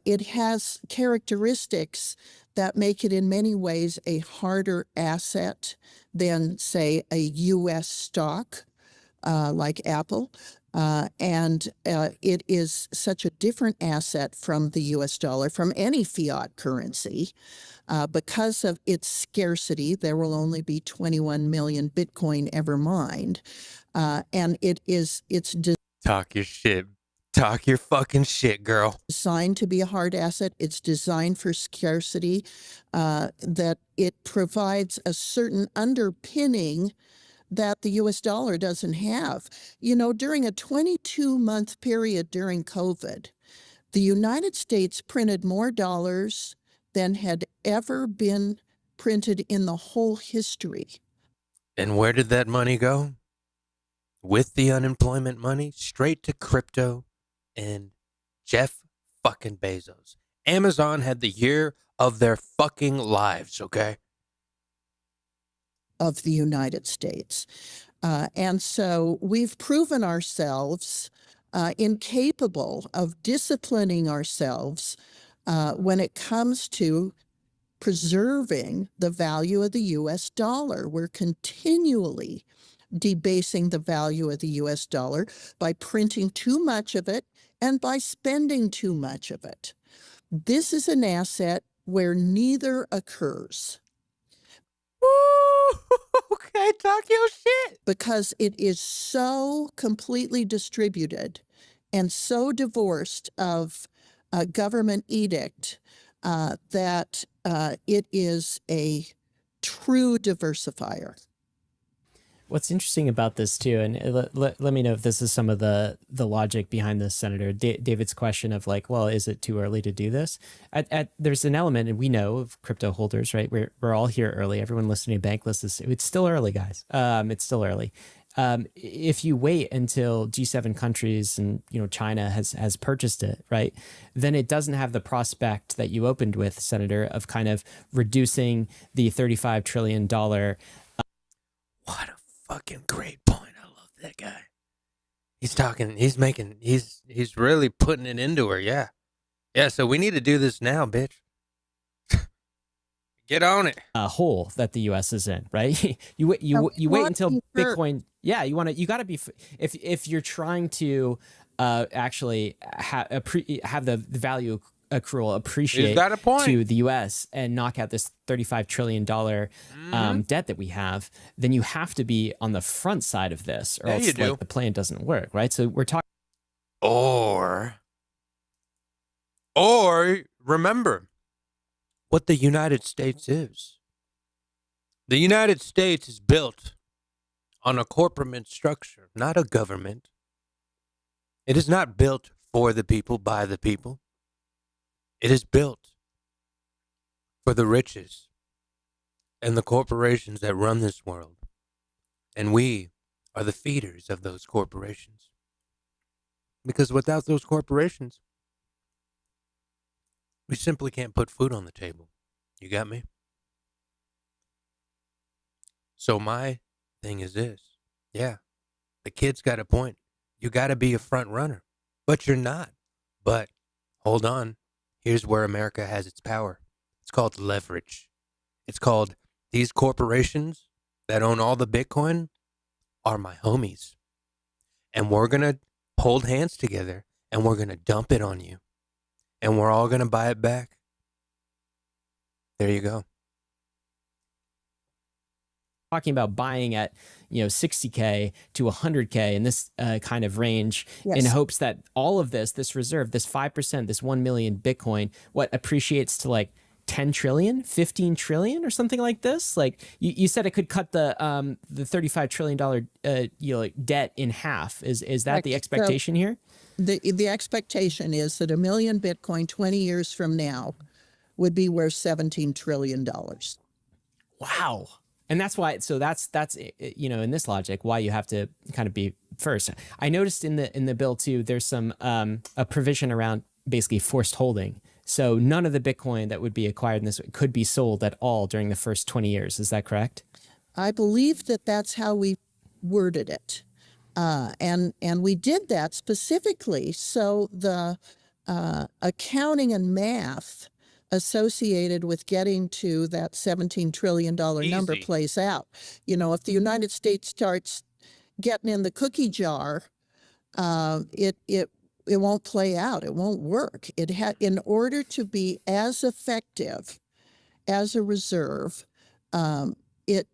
it has characteristics that make it in many ways a harder asset than, say, a U.S. stock like Apple. And it is such a different asset from the U.S. dollar, from any fiat currency. Because of its scarcity, there will only be 21 million Bitcoin ever mined. And it's Talk your shit. Talk your fucking shit, girl. Designed to be a hard asset. It's designed for scarcity, that it provides a certain underpinning that the U.S. dollar doesn't have. During a 22-month period during COVID, The United States printed more dollars than had ever been printed in the whole history. And where did that money go? With the unemployment money, straight to crypto and Jeff fucking Bezos. Amazon had the year of their fucking lives, okay? Of the United States. And so we've proven ourselves incapable of disciplining ourselves when it comes to preserving the value of the US dollar. We're continually debasing the value of the US dollar by printing too much of it and by spending too much of it. This is an asset where neither occurs. Woo! Okay, talk your shit. Because it is so completely distributed and so divorced of a government edict that it is a true diversifier. What's interesting about this too, and let me know if this is some of the logic behind this, Senator David's question of like, well, is it too early to do this? There's an element, and we know of crypto holders, right? We're all here early. Everyone listening to Bankless it's still early, guys. It's still early. If you wait until G7 countries and China has purchased it, right, then it doesn't have the prospect that you opened with, Senator, of kind of reducing the $35 trillion. What a fucking great point. I love that guy. He's really putting it into her. Yeah. Yeah. So we need to do this now, bitch. Get on it. Hole that the U.S. is in, right? you wait until Bitcoin. Yeah, you got to be, if you're trying to actually have the value accrual appreciate to the U.S. and knock out this $35 trillion debt that we have, then you have to be on the front side of this, or else like the plan doesn't work, right? So we're talking. Or remember what the United States is. The United States is built on a corporate structure, not a government. It is not built for the people, by the people. It is built for the riches and the corporations that run this world. And we are the feeders of those corporations. Because without those corporations, we simply can't put food on the table. You got me? So my thing is this. Yeah, the kid's got a point. You got to be a front runner, but you're not. But hold on. Here's where America has its power. It's called leverage. It's called these corporations that own all the Bitcoin are my homies. And we're going to hold hands together and we're going to dump it on you. And we're all going to buy it back. There you go. Talking about buying at 60K to 100K in this kind of range, yes, in hopes that all of this reserve, this 5%, this 1 million Bitcoin, appreciates to like 10 trillion, 15 trillion or something like this. Like you said, it could cut the $35 trillion debt in half. Is that the expectation here? The expectation is that 1 million Bitcoin 20 years from now would be worth $17 trillion. Wow. And that's why, so that's in this logic, why you have to kind of be first. I noticed in the bill too, there's some a provision around basically forced holding. So none of the Bitcoin that would be acquired in this could be sold at all during the first 20 years. Is that correct? I believe that that's how we worded it. And we did that specifically so the accounting and math associated with getting to that $17 trillion number plays out. If the United States starts getting in the cookie jar, it won't play out. It won't work. In order to be as effective as a reserve, it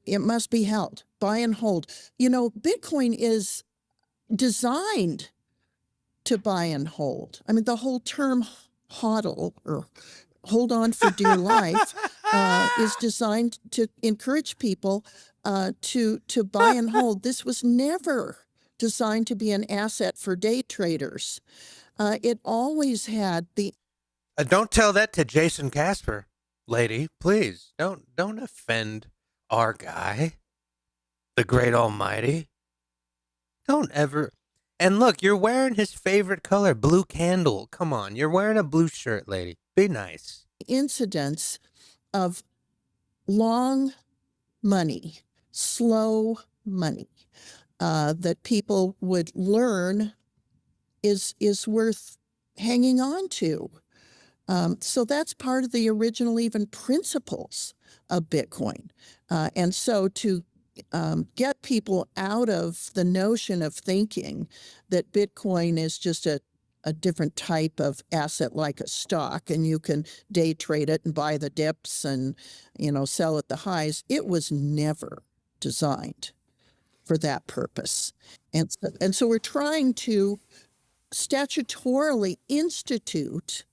must be held. Buy and hold. Bitcoin is designed to buy and hold. I mean, the whole term HODL, or hold on for dear life, is designed to encourage people to buy and hold. This was never designed to be an asset for day traders. it always had the Don't tell that to Jason Casper, lady. Please don't offend our guy, the great almighty. Don't ever. And look, you're wearing his favorite color, blue candle. Come on, you're wearing a blue shirt, lady. Be nice. incidence of long money, slow money that people would learn is worth hanging on to. So that's part of the original even principles of Bitcoin. And so to get people out of the notion of thinking that Bitcoin is just a different type of asset like a stock and you can day trade it and buy the dips and, sell at the highs. It was never designed for that purpose. And so we're trying to statutorily institute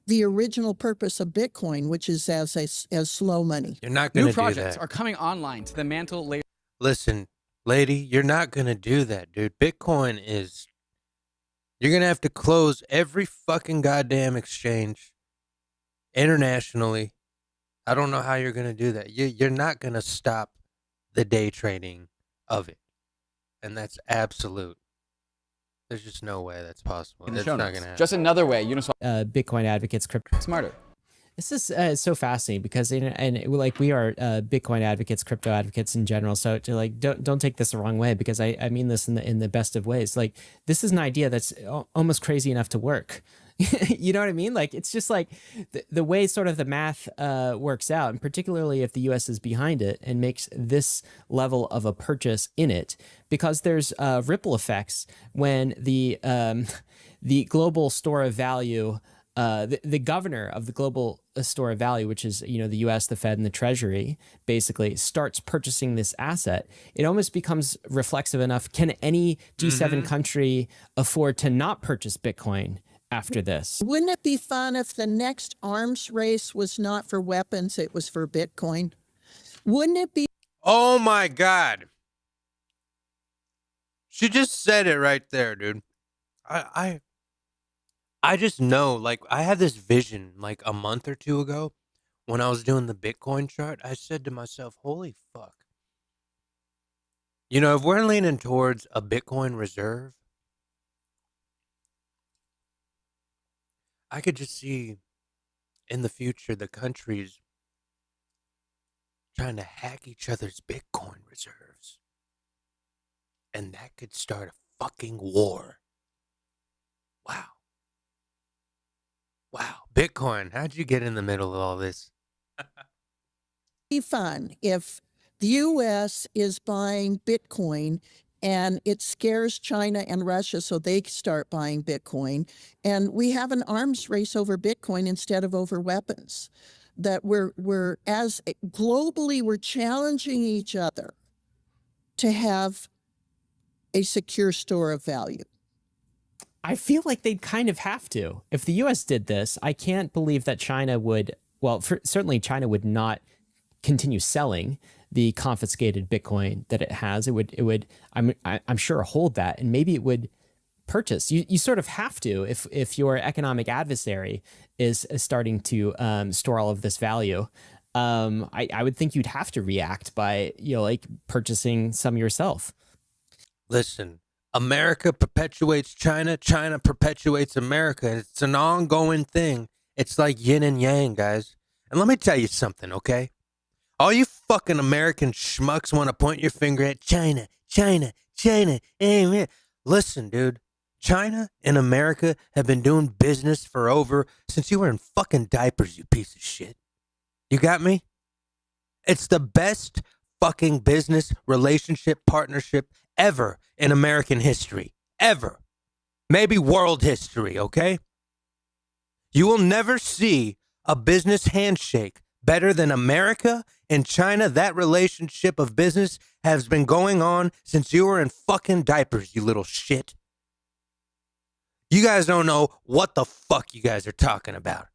the original purpose of Bitcoin, which is as slow money. You're not going to New do projects that. are coming online to the mantle layer. Listen, lady, you're not going to do that, dude. Bitcoin is... You're going to have to close every fucking goddamn exchange internationally. I don't know how you're going to do that. You're not going to stop the day trading of it. And that's absolute. There's just no way that's possible. In the It's show not notes. going to happen. Just another way Uniswap Bitcoin advocates, crypto. smarter. This is so fascinating because we are Bitcoin advocates, crypto advocates in general. So to don't take this the wrong way, because I mean this in the best of ways. Like, this is an idea that's almost crazy enough to work. You know what I mean? Like, it's just like the way sort of the math works out, and particularly if the U.S. is behind it and makes this level of a purchase in it, because there's ripple effects when the global store of value. The governor of the global store of value, which is, the U.S., the Fed, and the Treasury, basically starts purchasing this asset. It almost becomes reflexive enough. Can any G7 country afford to not purchase Bitcoin after this? Wouldn't it be fun if the next arms race was not for weapons, it was for Bitcoin? Wouldn't it be? Oh my God. She just said it right there, dude. I just know, like, I had this vision like a month or two ago when I was doing the Bitcoin chart. I said to myself, holy fuck. If we're leaning towards a Bitcoin reserve, I could just see in the future the countries trying to hack each other's Bitcoin reserves. And that could start a fucking war. Wow. Wow. Bitcoin, how'd you get in the middle of all this? Be fun if the U.S. is buying Bitcoin and it scares China and Russia, so they start buying Bitcoin, and we have an arms race over Bitcoin instead of over weapons. That we're as globally we're challenging each other to have a secure store of value. I feel like they'd kind of have to. If the U.S. did this, I can't believe that China would. Well, certainly China would not continue selling the confiscated Bitcoin that it has. It would. I'm sure hold that, and maybe it would purchase. You sort of have to if your economic adversary is starting to store all of this value. I would think you'd have to react by purchasing some yourself. Listen. America perpetuates China, China perpetuates America. It's an ongoing thing. It's like yin and yang, guys. And let me tell you something, okay? All you fucking American schmucks want to point your finger at China, China, China. Amen. Listen, dude. China and America have been doing business since you were in fucking diapers, you piece of shit. You got me? It's the best fucking business relationship partnership ever in American history. Ever. Maybe world history, okay? You will never see a business handshake better than America and China. That relationship of business has been going on since you were in fucking diapers, you little shit. You guys don't know what the fuck you guys are talking about.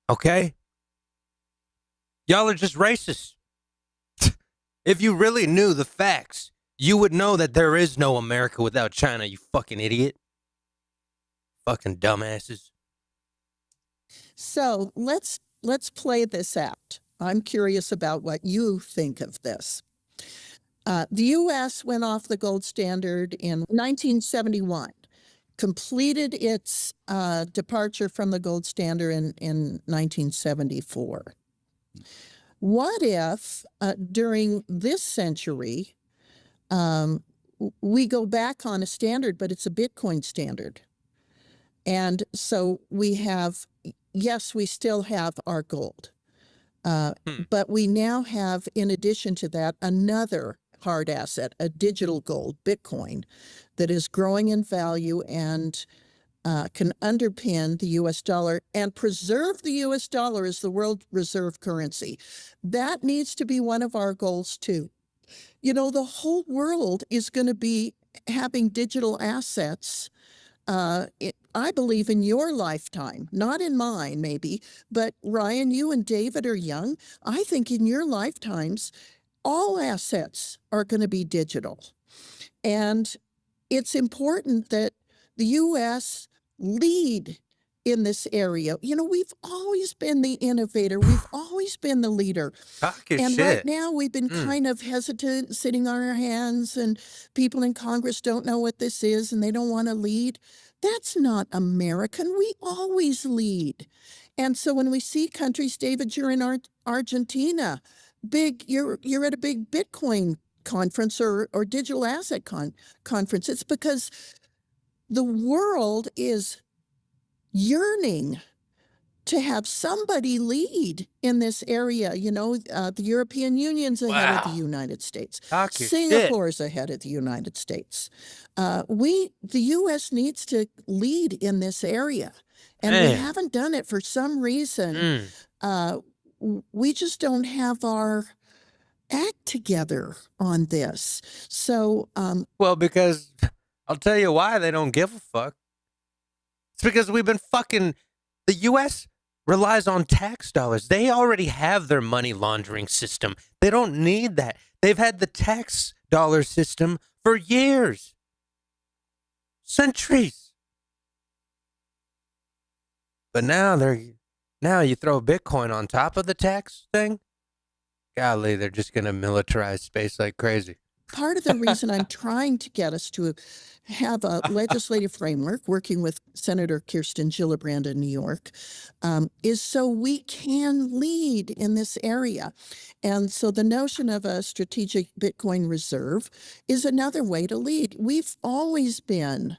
Okay? Y'all are just racist. If you really knew the facts, you would know that there is no America without China, you fucking idiot. Fucking dumbasses. So let's play this out. I'm curious about what you think of this. The U.S. went off the gold standard in 1971, completed its departure from the gold standard in 1974. What if during this century we go back on a standard, but it's a Bitcoin standard? And so we have, yes, we still have our gold, but we now have, in addition to that, another hard asset, a digital gold, Bitcoin, that is growing in value and can underpin the U.S. dollar and preserve the U.S. dollar as the world reserve currency. That needs to be one of our goals too. You know, the whole world is going to be having digital assets. I believe in your lifetime, not in mine maybe, but Ryan, you and David are young. I think in your lifetimes, all assets are going to be digital. And it's important that the U.S. lead in this area. You know, we've always been the innovator. We've always been the leader. And right now we've been kind of hesitant, sitting on our hands, and people in Congress don't know what this is and they don't want to lead. That's not American. We always lead. And so when we see countries, David, you're in Argentina, you're at a big Bitcoin conference or digital asset conference. It's because the world is yearning to have somebody lead in this area. You know, the European Union's ahead of the United States. Singapore's ahead of the United States. The U.S. needs to lead in this area, and we haven't done it for some reason. We just don't have our act together on this. So, well, because I'll tell you why they don't give a fuck. It's because we've been fucking. The U.S. relies on tax dollars. They already have their money laundering system. They don't need that. They've had the tax dollar system for years, centuries. But now you throw Bitcoin on top of the tax thing. Golly, they're just gonna militarize space like crazy. Part of the reason I'm trying to get us to have a legislative framework, working with Senator Kirsten Gillibrand in New York, is so we can lead in this area. And so the notion of a strategic Bitcoin reserve is another way to lead. We've always been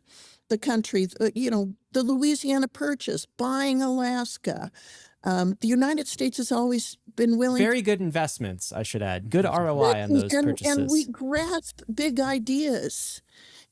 the country, the Louisiana Purchase, buying Alaska. The United States has always been willing. Very good investments, I should add. Good ROI on those purchases. And we grasp big ideas.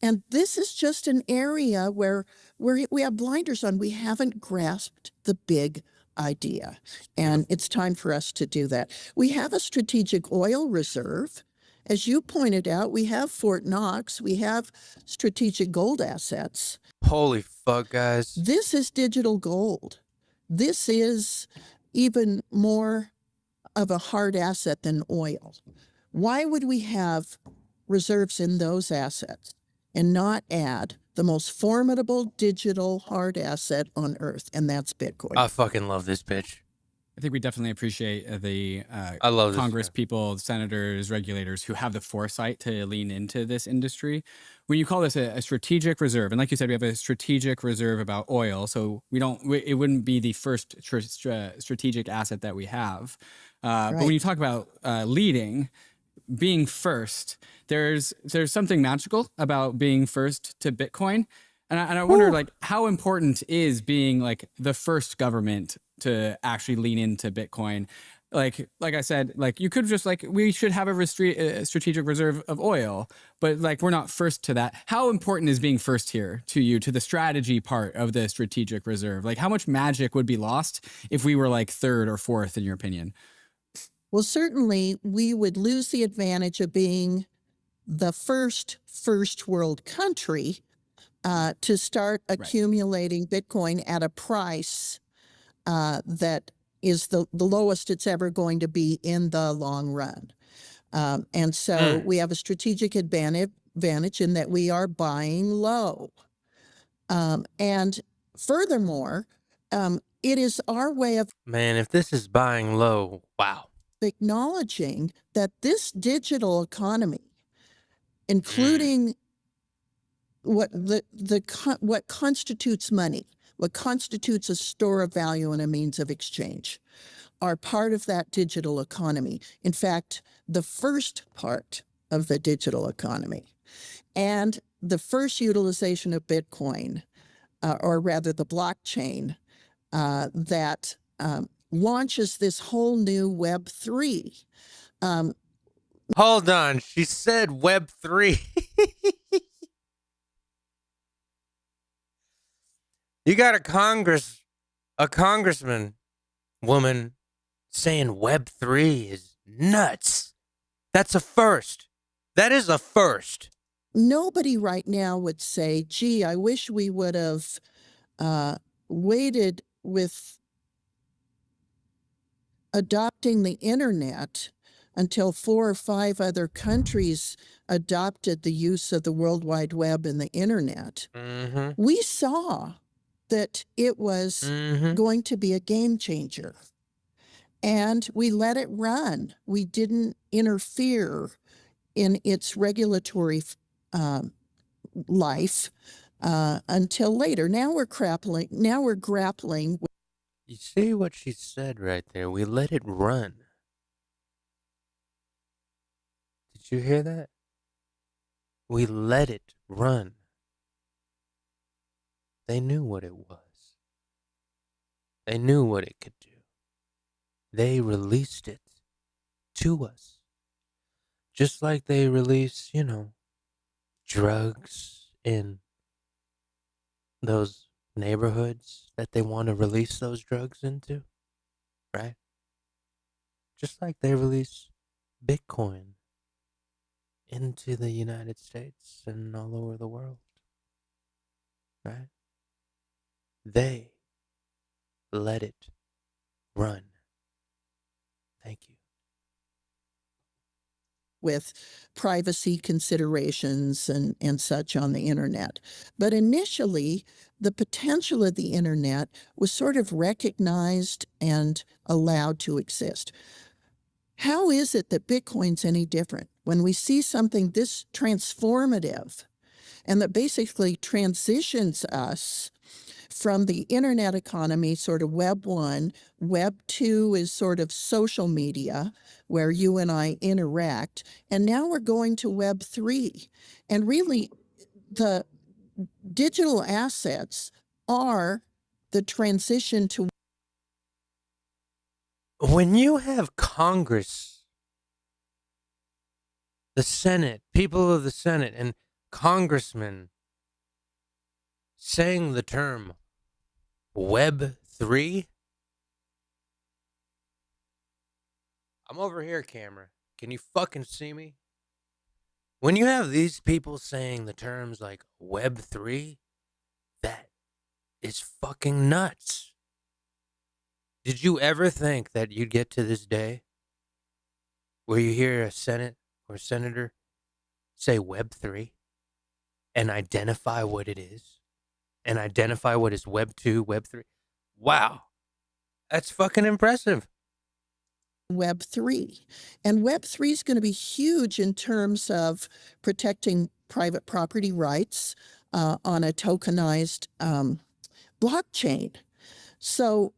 And this is just an area where we have blinders on. We haven't grasped the big idea. And it's time for us to do that. We have a strategic oil reserve. As you pointed out, we have Fort Knox. We have strategic gold assets. Holy fuck, guys. This is digital gold. This is even more of a hard asset than oil. Why would we have reserves in those assets and not add the most formidable digital hard asset on earth? And that's Bitcoin. I fucking love this bitch. I think we definitely appreciate the I love Congress people, senators, regulators who have the foresight to lean into this industry. When you call this a strategic reserve, and like you said, we have a strategic reserve about oil, so it wouldn't be the first strategic asset that we have. Right. But when you talk about leading, being first, there's something magical about being first to Bitcoin. And I wonder, like, how important is being like the first government to actually lean into Bitcoin? Like I said, like you could just we should have a strategic reserve of oil, but like we're not first to that. How important is being first here to you, to the strategy part of the strategic reserve? Like how much magic would be lost if we were like third or fourth, in your opinion? Well, certainly we would lose the advantage of being the first world country to start accumulating Bitcoin at a price that is the lowest it's ever going to be in the long run. And so we have a strategic advantage in that we are buying low. And Furthermore, it is our way of Man, if this is buying low, wow. acknowledging that this digital economy, including what what constitutes money, what constitutes a store of value and a means of exchange, are part of that digital economy. In fact, the first part of the digital economy. And the first utilization of Bitcoin, or rather the blockchain, that launches this whole new Web3. Hold on, she said Web3. You got a congressman woman saying Web3 is nuts. That's a first. That is a first. Nobody right now would say, gee, I wish we would have waited with adopting the internet until 4 or 5 other countries adopted the use of the World Wide Web and the internet. We saw that it was going to be a game changer. And we let it run. We didn't interfere in its regulatory life until later. Now we're grappling. You see what she said right there? We let it run. Did you hear that? We let it run. They knew what it was. They knew what it could do. They released it to us. Just like they release, drugs in those neighborhoods that they want to release those drugs into, right? Just like they release Bitcoin into the United States and all over the world, right? They let it run. Thank you. With privacy considerations and such on the internet. But initially, the potential of the internet was sort of recognized and allowed to exist. How is it that Bitcoin's any different? When we see something this transformative and that basically transitions us from the internet economy, sort of Web 1, Web 2 is sort of social media where you and I interact, and now we're going to Web 3. And really, the digital assets are the transition to. When you have Congress, the Senate, people of the Senate, and congressmen saying the term Web 3, I'm over here, camera. Can you fucking see me? When you have these people saying the terms like Web 3, that is fucking nuts. Did you ever think that you'd get to this day where you hear a Senate or senator say Web 3 and identify what it is and identify what is Web 2, Web 3? Wow. That's fucking impressive. Web 3. And Web 3 is going to be huge in terms of protecting private property rights on a tokenized blockchain. So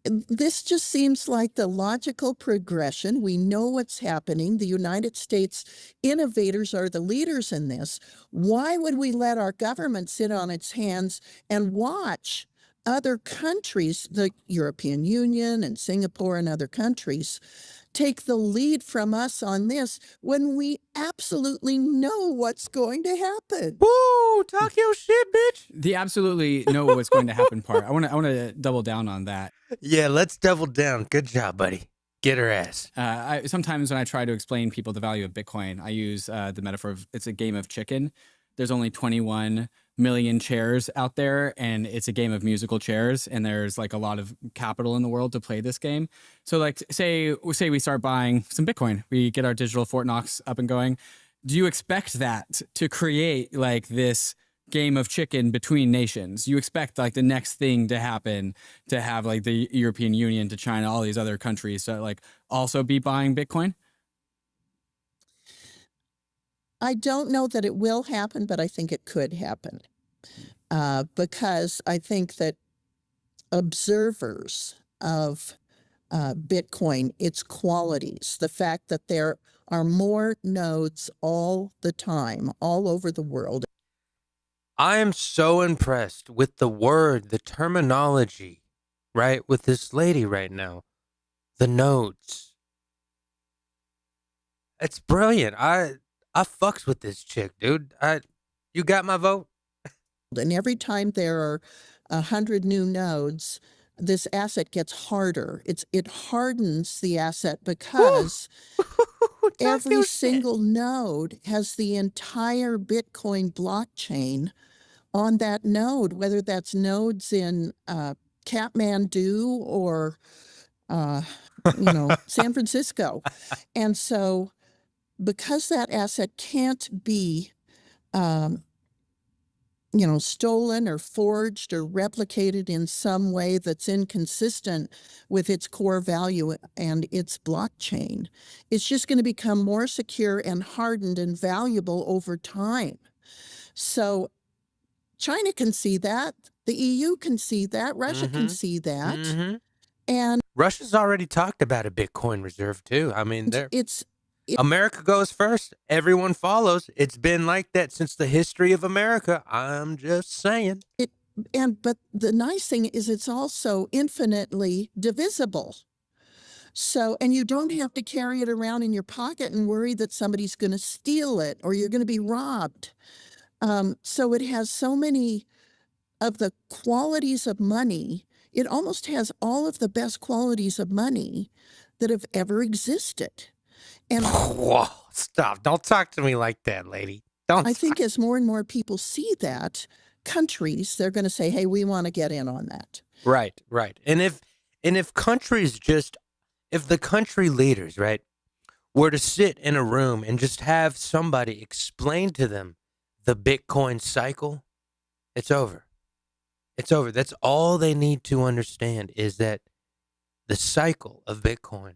this just seems like the logical progression. We know what's happening. The United States innovators are the leaders in this. Why would we let our government sit on its hands and watch other countries, the European Union and Singapore and other countries, take the lead from us on this when we absolutely know what's going to happen? Woo! Talk your shit, bitch. The absolutely know what's going to happen part. I want to double down on that. Yeah, let's double down. Good job, buddy. Get her ass. Sometimes when I try to explain people the value of Bitcoin, I use the metaphor of it's a game of chicken. There's only 21 million chairs out there, and it's a game of musical chairs, and there's like a lot of capital in the world to play this game. So like say we start buying some Bitcoin, we get our digital Fort Knox up and going. Do you expect that to create like this game of chicken between nations. You expect like the next thing to happen to have like the European Union to China, all these other countries to like also be buying Bitcoin? I don't know that it will happen, but I think it could happen because I think that observers of Bitcoin, its qualities, the fact that there are more nodes all the time, all over the world. I am so impressed with the terminology, right? With this lady right now, the nodes. It's brilliant. I fucks with this chick, dude. You got my vote. And every time there are 100 new nodes, this asset gets harder. It hardens the asset because every single node has the entire Bitcoin blockchain on that node, whether that's nodes in Kathmandu or San Francisco. And so because that asset can't be stolen or forged or replicated in some way that's inconsistent with its core value and its blockchain, it's just going to become more secure and hardened and valuable over time. So China can see that, the EU can see that, Russia can see that, and Russia's already talked about a Bitcoin reserve too. I mean, it's America goes first. Everyone follows. It's been like that since the history of America. I'm just saying. But the nice thing is it's also infinitely divisible. So, and you don't have to carry it around in your pocket and worry that somebody's going to steal it or you're going to be robbed. So it has so many of the qualities of money. It almost has all of the best qualities of money that have ever existed. And whoa, stop. Don't talk to me like that, lady. I think as more and more people see that, countries, they're going to say, hey, we want to get in on that. Right. And if the country leaders, right, were to sit in a room and just have somebody explain to them the Bitcoin cycle, it's over. It's over. That's all they need to understand is that the cycle of Bitcoin,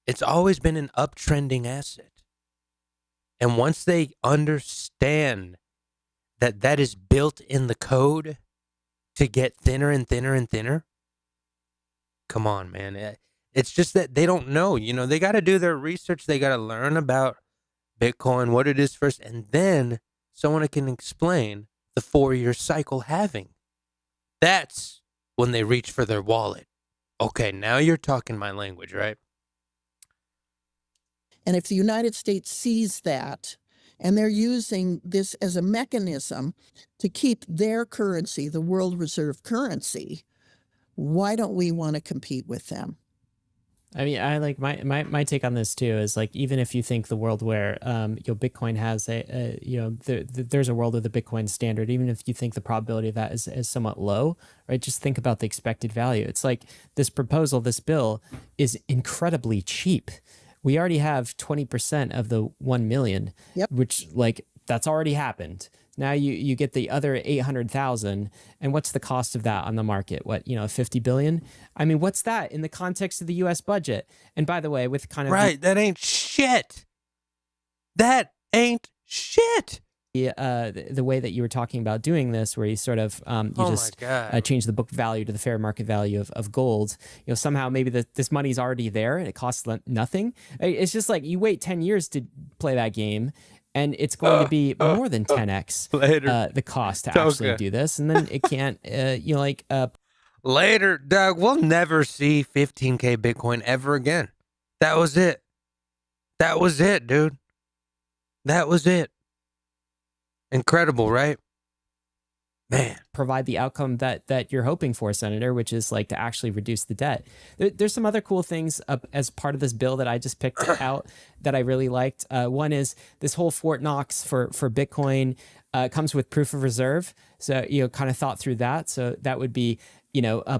it's always been an uptrending asset. And once they understand that that is built in the code to get thinner and thinner and thinner, come on, man. It's just that they don't know. They got to do their research. They got to learn about Bitcoin, what it is first, and then someone can explain the 4-year cycle halving. That's when they reach for their wallet. Okay, now you're talking my language, right? And if the United States sees that, and they're using this as a mechanism to keep their currency, the world reserve currency, why don't we want to compete with them? I mean, I like my take on this too is like, even if you think the world where Bitcoin has there's a world with a Bitcoin standard, even if you think the probability of that is somewhat low, right? Just think about the expected value. It's like this bill is incredibly cheap. We already have 20% of the 1 million, which like that's already happened. Now you get the other 800,000, and what's the cost of that on the market? 50 billion? I mean, what's that in the context of the U.S. budget? And by the way, with kind of that ain't shit. That ain't shit. The way that you were talking about doing this, where you sort of change the book value to the fair market value of gold. Somehow maybe this money's already there and it costs nothing. It's just like you wait 10 years to play that game, and it's going to be more than 10x the cost to actually do this, and then it can't. Later, Doug. We'll never see 15K Bitcoin ever again. That was it. That was it, dude. That was it. Incredible, right? Man. Provide the outcome that you're hoping for, Senator, which is like to actually reduce the debt. There's some other cool things as part of this bill that I just picked out that I really liked. One is this whole Fort Knox for Bitcoin comes with proof of reserve. So, kind of thought through that. So that would be,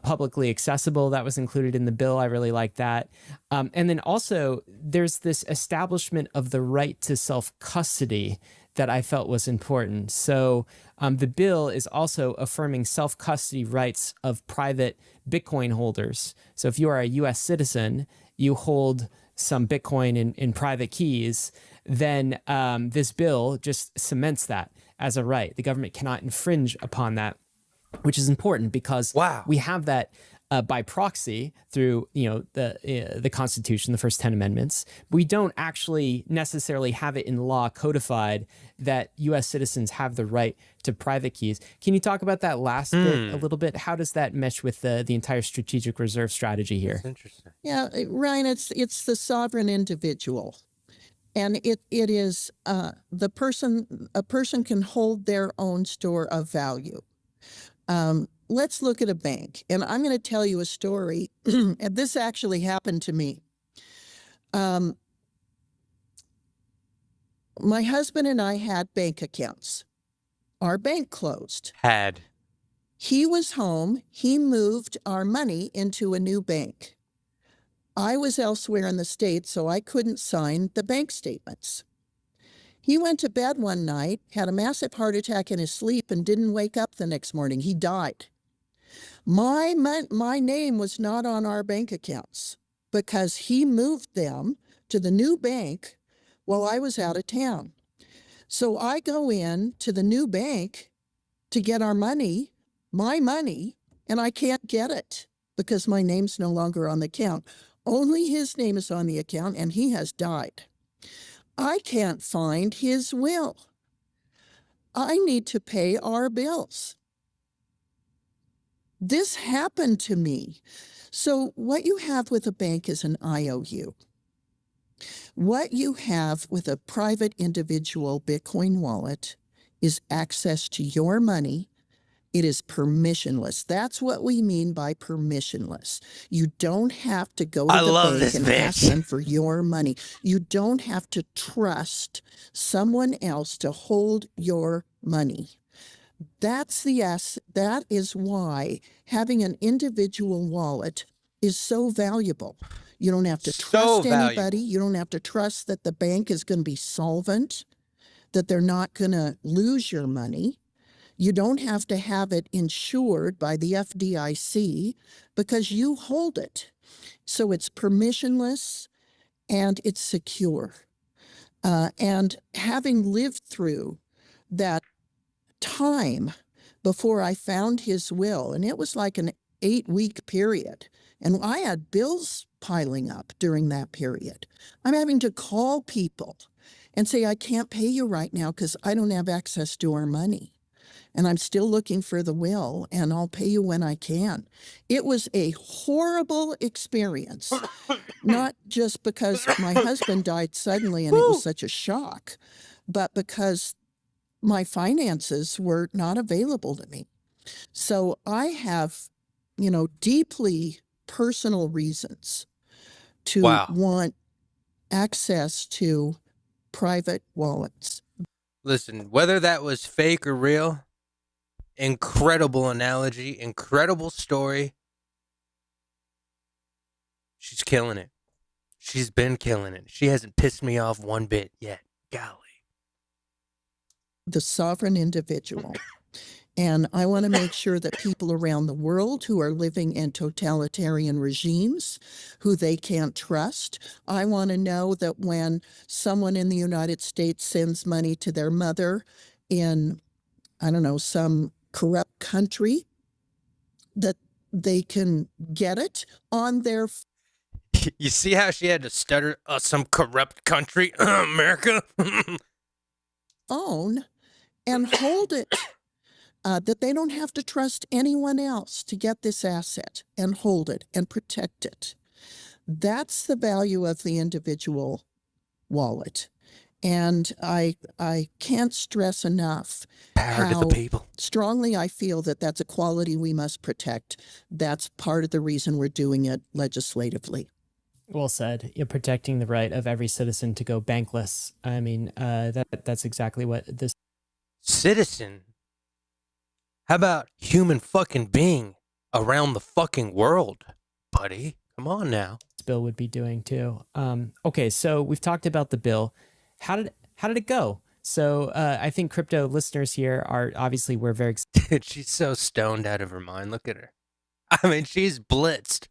publicly accessible. That was included in the bill. I really like that. And then also there's this establishment of the right to self-custody that I felt was important. So the bill is also affirming self-custody rights of private Bitcoin holders. So if you are a U.S. citizen, you hold some Bitcoin in private keys, then this bill just cements that as a right. The government cannot infringe upon that, which is important because we have that by proxy through the Constitution, the first 10 amendments. We don't actually necessarily have it in law codified that U.S. citizens have the right to private keys. Can you talk about that last bit a little bit? How does that mesh with the entire strategic reserve strategy here? That's interesting. Yeah, Ryan, it's the sovereign individual. And it is a person can hold their own store of value. Let's look at a bank. And I'm going to tell you a story. And this actually happened to me. My husband and I had bank accounts. Our bank closed. He was home. He moved our money into a new bank. I was elsewhere in the States, so I couldn't sign the bank statements. He went to bed one night, had a massive heart attack in his sleep, and didn't wake up the next morning. He died. My name was not on our bank accounts because he moved them to the new bank while I was out of town. So I go in to the new bank to get our money, my money, and I can't get it because my name's no longer on the account. Only his name is on the account, and he has died. I can't find his will. I need to pay our bills. This happened to me. So what you have with a bank is an IOU. What you have with a private individual Bitcoin wallet is access to your money. It is permissionless. That's what we mean by permissionless. You don't have to go to the bank and ask them for your money. You don't have to trust someone else to hold your money. That is why having an individual wallet is so valuable. You don't have to trust anybody. You don't have to trust that the bank is going to be solvent, that they're not going to lose your money. You don't have to have it insured by the FDIC because you hold it. So it's permissionless and it's secure. And having lived through that time before I found his will, and it was like an 8-week period, and I had bills piling up during that period. I'm having to call people and say, I can't pay you right now because I don't have access to our money. And I'm still looking for the will, and I'll pay you when I can. It was a horrible experience, not just because my husband died suddenly and it was such a shock, but because my finances were not available to me. So I have, deeply personal reasons to want access to private wallets. Listen, whether that was fake or real, incredible analogy, incredible story. She's killing it. She's been killing it. She hasn't pissed me off one bit yet. Golly. The sovereign individual. And I want to make sure that people around the world who are living in totalitarian regimes, who they can't trust, I want to know that when someone in the United States sends money to their mother in, some corrupt country, that they can get it on their You see how she had to stutter, some corrupt country, America? phone and hold it. That they don't have to trust anyone else to get this asset and hold it and protect it. That's the value of the individual wallet. And I can't stress enough how strongly I feel that that's a quality we must protect. That's part of the reason we're doing it legislatively. Well said. You're protecting the right of every citizen to go bankless. I mean, that's exactly what this citizen. How about human fucking being around the fucking world, buddy? Come on now. bill would be doing too. Okay, so we've talked about the bill. How did it go? So I think crypto listeners here are obviously we're very Dude, she's so stoned out of her mind. Look at her. I mean, she's blitzed.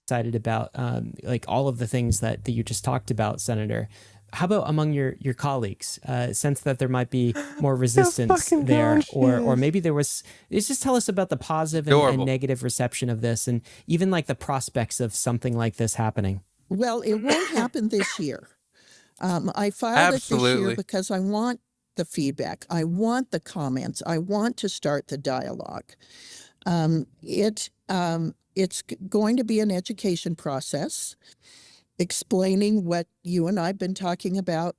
excited about like all of the things that you just talked about, Senator. How about among your colleagues? Sense that there might be more resistance fucking there, gosh, or yes. maybe there was. Just tell us about the positive and Adorable. negative reception of this, and even like the prospects of something like this happening. Well, it won't happen this year. I filed it this year Absolutely. because I want the feedback. I want the comments. I want to start the dialogue. It's going to be an education process, explaining what you and I have been talking about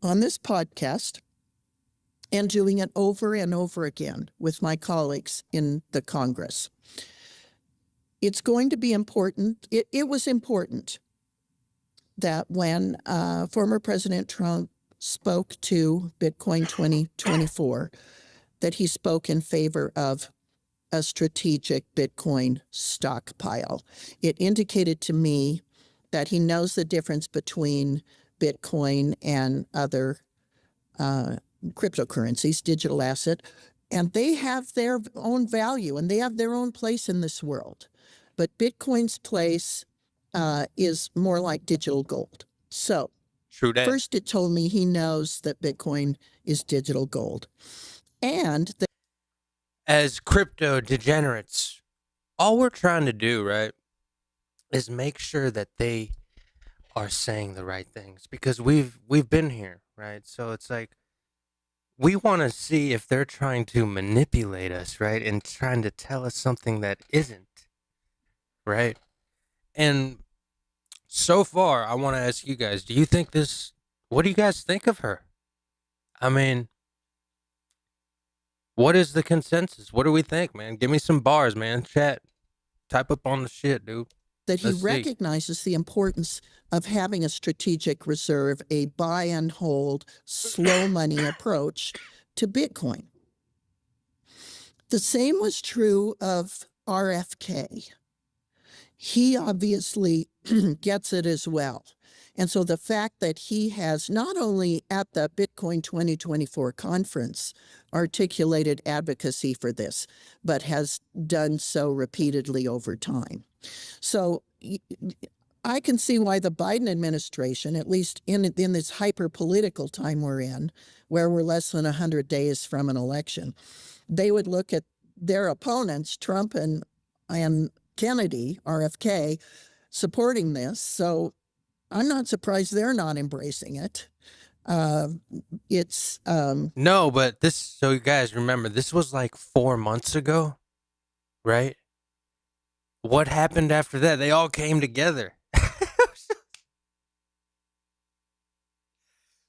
on this podcast and doing it over and over again with my colleagues in the Congress. It's going to be important. It was important that when former President Trump spoke to Bitcoin 2024, that he spoke in favor of a strategic Bitcoin stockpile. It indicated to me that he knows the difference between Bitcoin and other cryptocurrencies, digital asset, and they have their own value and they have their own place in this world. But Bitcoin's place is more like digital gold. So True that. first it told me he knows that Bitcoin is digital gold. And As crypto degenerates, all we're trying to do, right, is make sure that they are saying the right things, because we've been here, right? So it's like we want to see if they're trying to manipulate us, right, and trying to tell us something that isn't, right? And so far, I want to ask you guys, do you think this, what do you guys think of her? I mean, what is the consensus? What do we think, man? Give me some bars, man. Chat. Type up on the shit, dude. that he Let's see. recognizes the importance of having a strategic reserve, a buy and hold, slow money approach to Bitcoin. The same was true of RFK. He obviously gets it as well. And so the fact that he has not only at the Bitcoin 2024 conference articulated advocacy for this, but has done so repeatedly over time. So I can see why the Biden administration, at least in this hyper-political time we're in, where we're less than 100 days from an election, they would look at their opponents, Trump and Kennedy, RFK, supporting this. So I'm not surprised they're not embracing it. No, but this, so you guys remember, this was like 4 months ago, right? What happened after that? They all came together.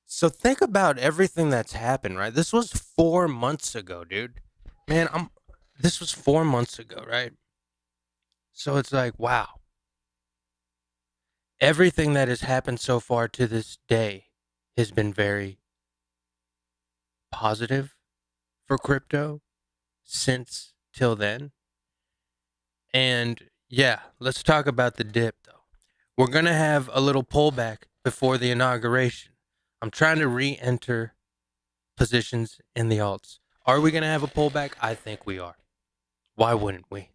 So think about everything that's happened, right? This was 4 months ago, dude. Man, this was 4 months ago, right? So it's like, wow. Everything that has happened so far to this day has been very positive for crypto since till then. And yeah, let's talk about the dip though. We're going to have a little pullback before the inauguration. I'm trying to re-enter positions in the alts. Are we going to have a pullback? I think we are. Why wouldn't we?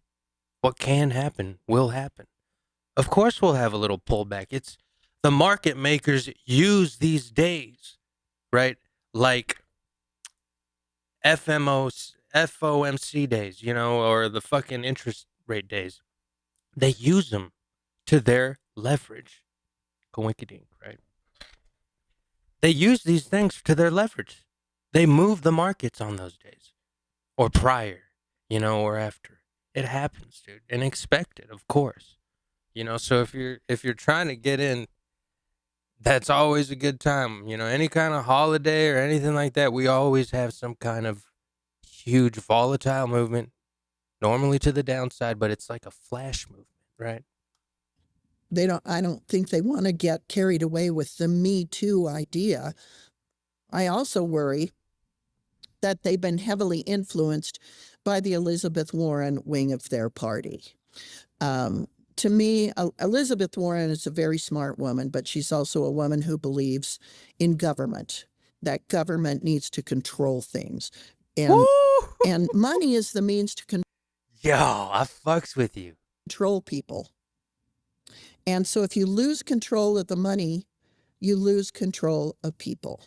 What can happen will happen. Of course we'll have a little pullback. It's the market makers use these days, right? Like FOMC days, you know, or the fucking interest rate days. They use them to their leverage. Coinkydink, right? They use these things to their leverage. They move the markets on those days or prior, you know, or after. It happens, dude, and expect it, of course. You know, so if you're trying to get in, that's always a good time. You know, any kind of holiday or anything like that, we always have some kind of huge volatile movement, normally to the downside, but it's like a flash movement, right? I don't think they want to get carried away with the Me Too idea. I also worry that they've been heavily influenced by the Elizabeth Warren wing of their party to to me, Elizabeth Warren is a very smart woman, but she's also a woman who believes in government, that government needs to control things. And money is the means to Yo, I fucks with you. control people. And so if you lose control of the money, you lose control of people.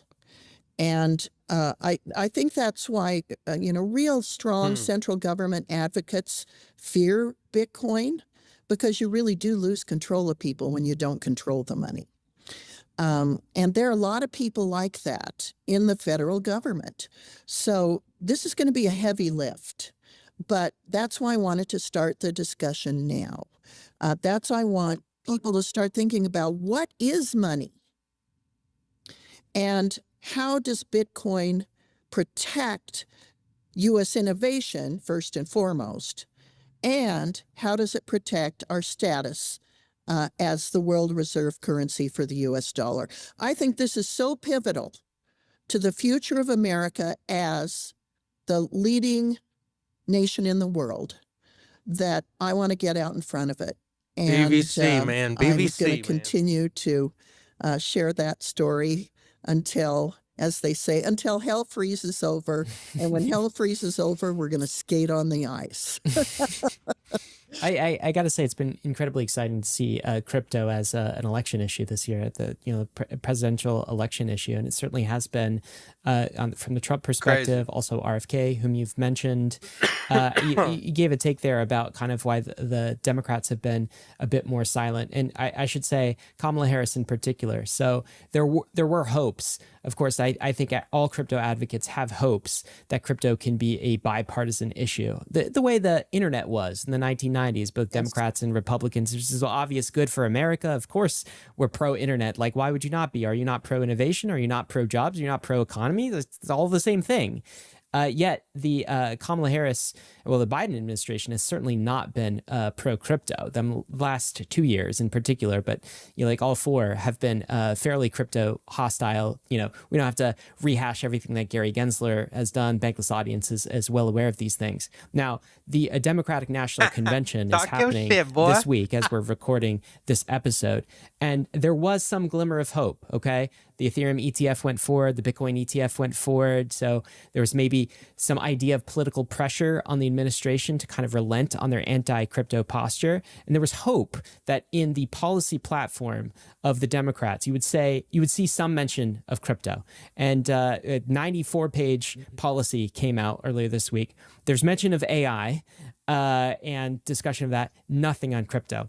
And I think that's why, real strong central government advocates fear Bitcoin, because you really do lose control of people when you don't control the money. And there are a lot of people like that in the federal government. So this is going to be a heavy lift. But that's why I wanted to start the discussion now. That's why I want people to start thinking about what is money? And how does Bitcoin protect U.S. innovation, first and foremost? And how does it protect our status as the world reserve currency for the U.S. dollar? I think this is so pivotal to the future of America as the leading nation in the world that I want to get out in front of it. And BBC, man. BBC, I'm going to continue to share that story until, as they say, until hell freezes over. And when hell freezes over, we're going to skate on the ice. I got to say, it's been incredibly exciting to see crypto as an election issue this year, the presidential election issue, and it certainly has been from the Trump perspective. Crazy. Also, RFK, whom you've mentioned, you gave a take there about kind of why the Democrats have been a bit more silent, and I should say Kamala Harris in particular. So there were hopes. Of course, I think all crypto advocates have hopes that crypto can be a bipartisan issue, the way the internet was in the 1990s, both Democrats and Republicans. This is obvious good for America. Of course, we're pro-internet. Like, why would you not be? Are you not pro-innovation? Are you not pro-jobs? Are you not pro-economy? It's all the same thing. Yet the Kamala Harris, the Biden administration has certainly not been pro-crypto. The last 2 years in particular, but like all four have been fairly crypto hostile. We don't have to rehash everything that Gary Gensler has done. Bankless audiences is well aware of these things. Now, the Democratic National Convention is happening this week as we're recording this episode, and there was some glimmer of hope. Okay. The Ethereum ETF went forward, the Bitcoin ETF went forward. So there was maybe some idea of political pressure on the administration to kind of relent on their anti-crypto posture. And there was hope that in the policy platform of the Democrats, you would see some mention of crypto. And a 94-page policy came out earlier this week. There's mention of AI and discussion of that, nothing on crypto.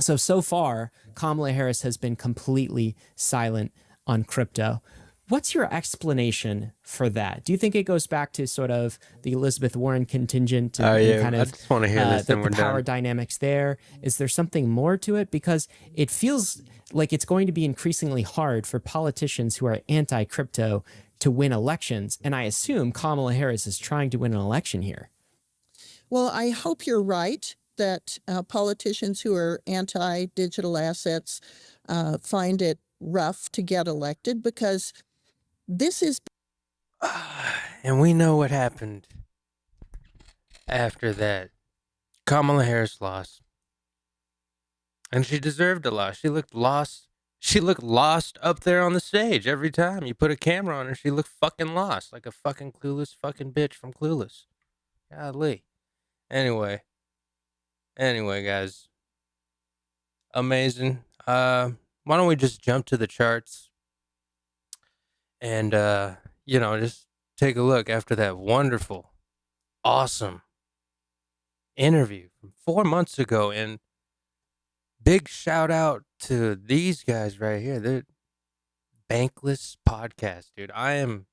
So far, Kamala Harris has been completely silent on crypto. What's your explanation for that? Do you think it goes back to sort of the Elizabeth Warren contingent and kind of I just want to hear this, the power dynamics there? Is there something more to it? Because it feels like it's going to be increasingly hard for politicians who are anti-crypto to win elections. And I assume Kamala Harris is trying to win an election here. Well, I hope you're right that politicians who are anti-digital assets find it rough to get elected, because this is and we know what happened after that. Kamala Harris lost, and she deserved a loss. She looked lost. She looked lost up there on the stage. Every time you put a camera on her, she looked fucking lost, like a fucking clueless fucking bitch from Clueless. Golly. Anyway, guys, amazing. Why don't we just jump to the charts and, just take a look after that wonderful, awesome interview from 4 months ago. And big shout out to these guys right here. They're Bankless Podcast, dude. I am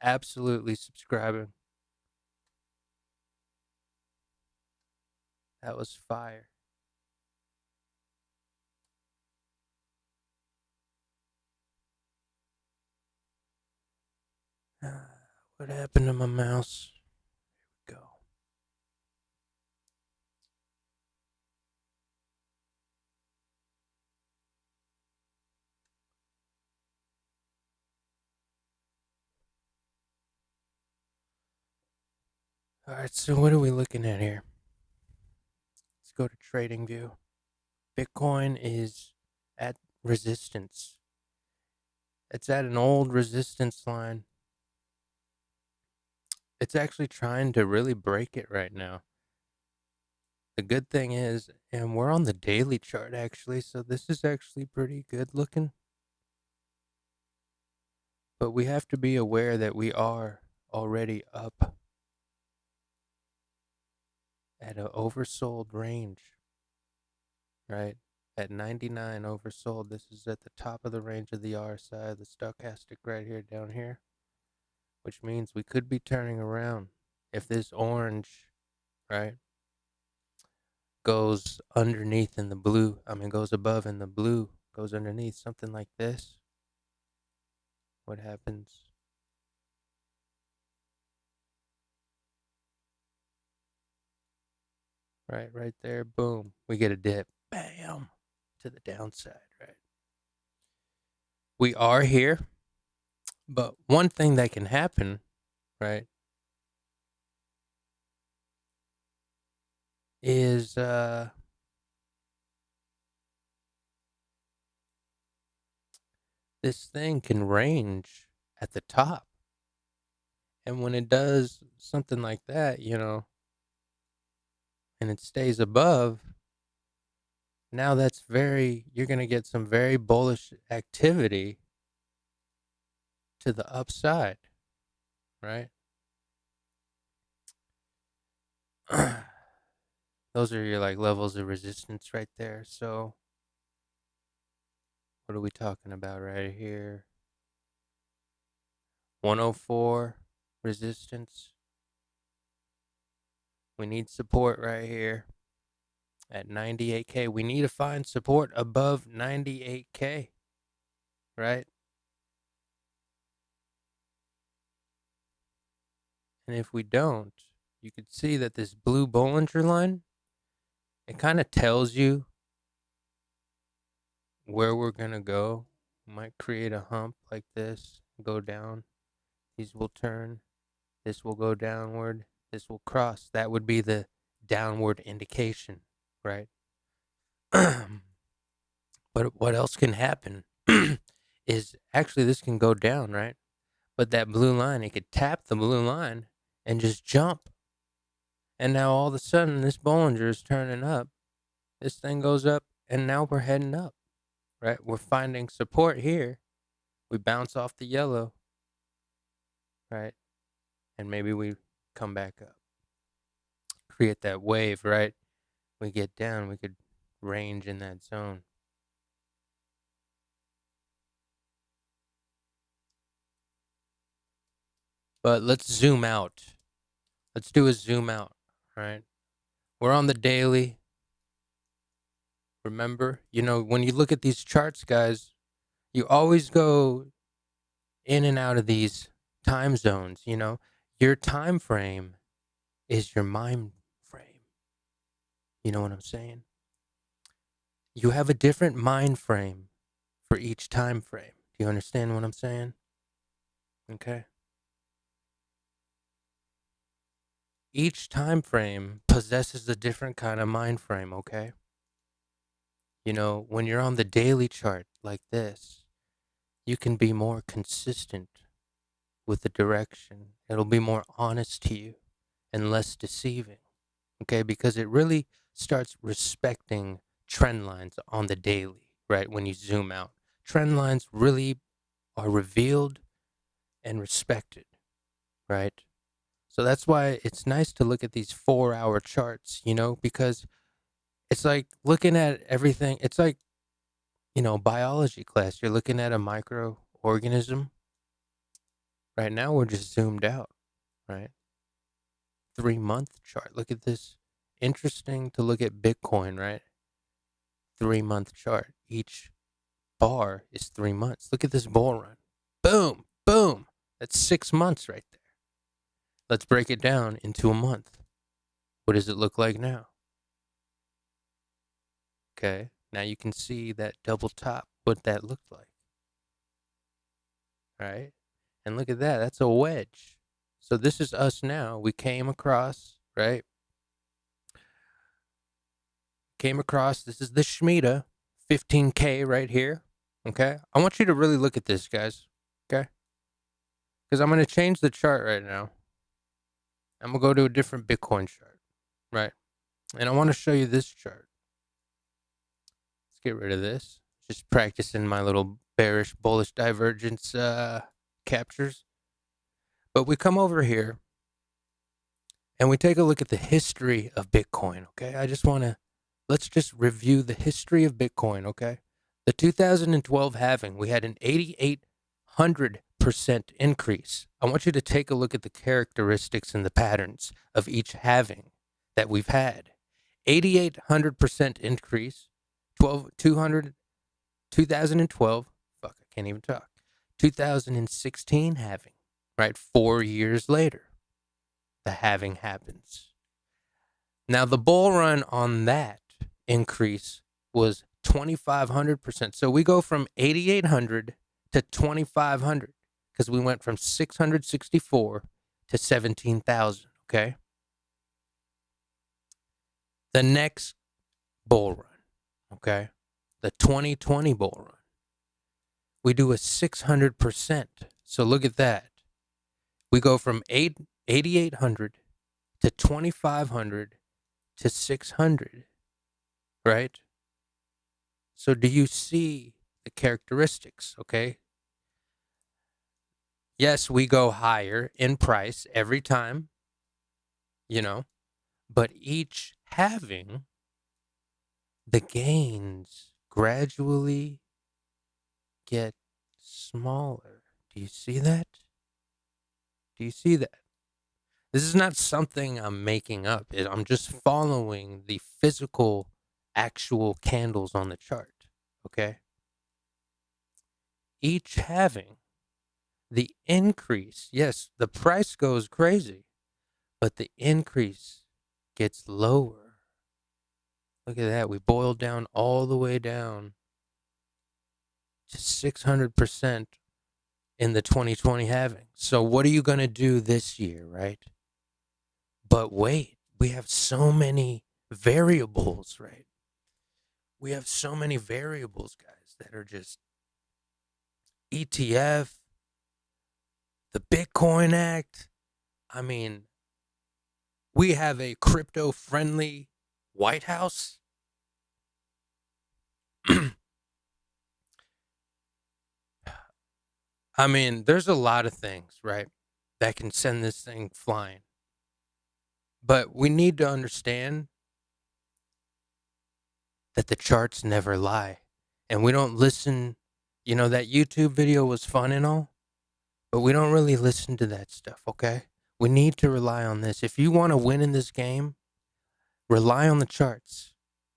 absolutely subscribing. That was fire. What happened to my mouse? Here we go. All right, so what are we looking at here? Let's go to Trading View. Bitcoin is at resistance. It's at an old resistance line. It's actually trying to really break it right now. The good thing is, and we're on the daily chart actually, so this is actually pretty good looking. But we have to be aware that we are already up at an oversold range, right? At 99 oversold. This is at the top of the range of the RSI, the stochastic right here down here, which means we could be turning around if this orange, right, goes underneath in the blue. Goes above in the blue, goes underneath, something like this. What happens? Right there, boom. We get a dip, bam, to the downside, right? We are here, but one thing that can happen, right, is this thing can range at the top. And when it does something like that, and it stays above, now you're going to get some very bullish activity to the upside, right? Those are your like levels of resistance right there. So what are we talking about right here? 104 resistance. We need support right here at 98K. We need to find support above 98K, right? And if we don't, you could see that this blue Bollinger line, it kind of tells you where we're going to go. We might create a hump like this, go down. These will turn. This will go downward. This will cross. That would be the downward indication, right? But what else can happen is actually this can go down, right? But that blue line, it could tap the blue line and just jump. And now all of a sudden, this Bollinger is turning up. This thing goes up, and now we're heading up, right? We're finding support here. We bounce off the yellow, right? And maybe we come back up. Create that wave, right? We get down, we could range in that zone. But let's zoom out. Let's do a zoom out, right? We're on the daily. Remember, when you look at these charts, guys, you always go in and out of these time zones, Your time frame is your mind frame. You know what I'm saying? You have a different mind frame for each time frame. Do you understand what I'm saying? Okay. Each time frame possesses a different kind of mind frame, okay? When you're on the daily chart like this, you can be more consistent with the direction. It'll be more honest to you and less deceiving, okay? Because it really starts respecting trend lines on the daily, right? When you zoom out, trend lines really are revealed and respected, right? So that's why it's nice to look at these 4-hour charts, because it's like looking at everything. It's like, biology class. You're looking at a microorganism. Right now, we're just zoomed out, right? 3-month chart. Look at this. Interesting to look at Bitcoin, right? 3-month chart. Each bar is 3 months. Look at this bull run. Boom, boom. That's 6 months right there. Let's break it down into a month. What does it look like now? Okay, now you can see that double top, what that looked like. Right? And look at that. That's a wedge. So this is us now. We came across, right? came across, this is the Shmita 15K right here. Okay. I want you to really look at this, guys. Okay. Because I'm going to change the chart right now. I'm going to go to a different Bitcoin chart. Right. And I want to show you this chart. Let's get rid of this. Just practicing my little bearish, bullish divergence captures. But we come over here and we take a look at the history of Bitcoin. Okay. Let's just review the history of Bitcoin. Okay. The 2012 halving, we had an 8,800% increase. I want you to take a look at the characteristics and the patterns of each halving that we've had. 8,800% increase, 2012, fuck, I can't even talk. 2016 halving, right? 4 years later, the halving happens. Now, the bull run on that increase was 2,500%. So we go from 8,800 to 2,500 because we went from 664 to 17,000. Okay. The next bull run, okay, the 2020 bull run, we do a 600%. So look at that. We go from 8,800 to 2,500 to 600, right? So do you see the characteristics, okay? Yes, we go higher in price every time, but each halving, the gains gradually get smaller. Do you see that? Do you see that? This is not something I'm making up. I'm just following the physical, actual candles on the chart, okay? Each halving, the increase, yes, the price goes crazy, but the increase gets lower. Look at that. We boiled down all the way down to 600% in the 2020 halving. So what are you going to do this year, right? But wait, we have so many variables, right? We have so many variables, guys, that are just ETF, the Bitcoin Act. I mean, we have a crypto-friendly White House. I mean, there's a lot of things, right, that can send this thing flying. But we need to understand that the charts never lie. And we don't listen, that YouTube video was fun and all, but we don't really listen to that stuff, okay? We need to rely on this. If you want to win in this game, rely on the charts,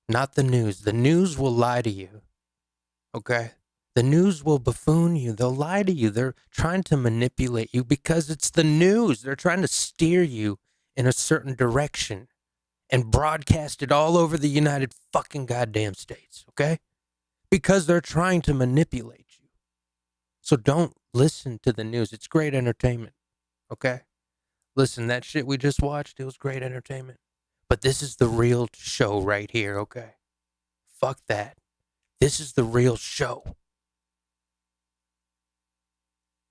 not the news. The news will lie to you, okay? The news will buffoon you. They'll lie to you. They're trying to manipulate you because it's the news. They're trying to steer you in a certain direction and broadcast it all over the United fucking goddamn States, okay? Because they're trying to manipulate you. So don't listen to the news. It's great entertainment, okay? Listen, that shit we just watched, it was great entertainment. But this is the real show right here, okay? Fuck that. This is the real show.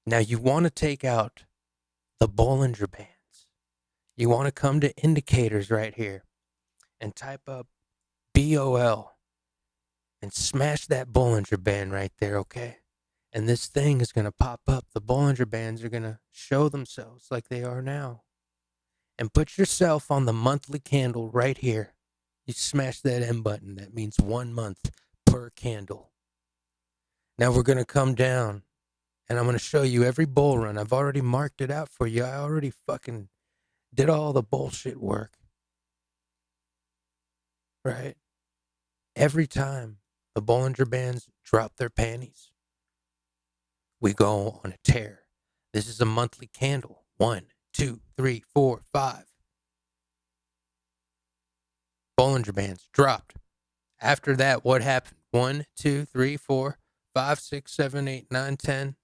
Now, you want to take out the Bollinger Bands. You want to come to indicators right here and type up BOL and smash that Bollinger Band right there, okay? And this thing is going to pop up. The Bollinger Bands are going to show themselves like they are now. And put yourself on the monthly candle right here. You smash that M button. That means 1 month per candle. Now we're going to come down and I'm going to show you every bull run. I've already marked it out for you. I already fucking did all the bullshit work. Right? Every time the Bollinger Bands drop their panties, we go on a tear. This is a monthly candle. 1, 2, 3, 4, 5. Bollinger Bands dropped. After that, what happened? 1, 2, 3, 4, 5, 6, 7, 8, 9, 10,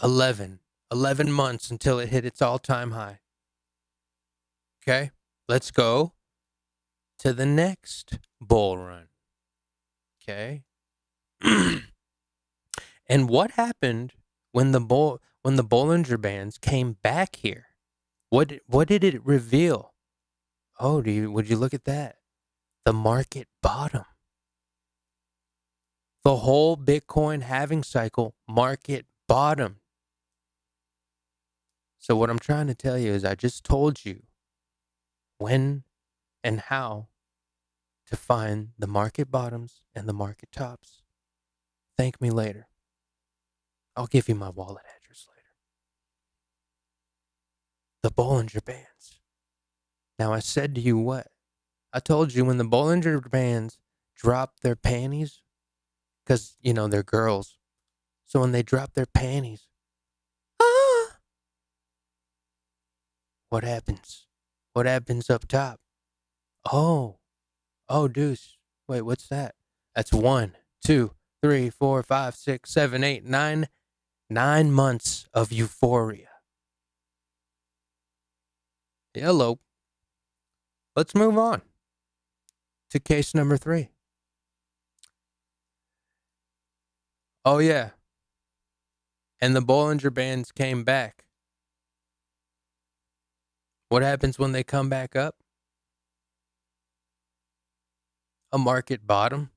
11. 11 months until it hit its all-time high. Okay, let's go to the next bull run. Okay. And what happened when the Bollinger Bands came back here? What did it reveal? Oh, would you look at that? The market bottom. The whole Bitcoin halving cycle market bottom. So what I'm trying to tell you is I just told you when and how to find the market bottoms and the market tops. Thank me later. I'll give you my wallet address later. The Bollinger Bands. Now I said to you what? I told you when the Bollinger Bands drop their panties, because, they're girls. So when they drop their panties, what happens? What happens up top? Oh, deuce. Wait, what's that? That's 1, 2, 3, 4, 5, 6, 7, 8, 9. 9 months of euphoria. Hello. Let's move on to case number 3. Oh, yeah. And the Bollinger Bands came back. What happens when they come back up? A market bottom.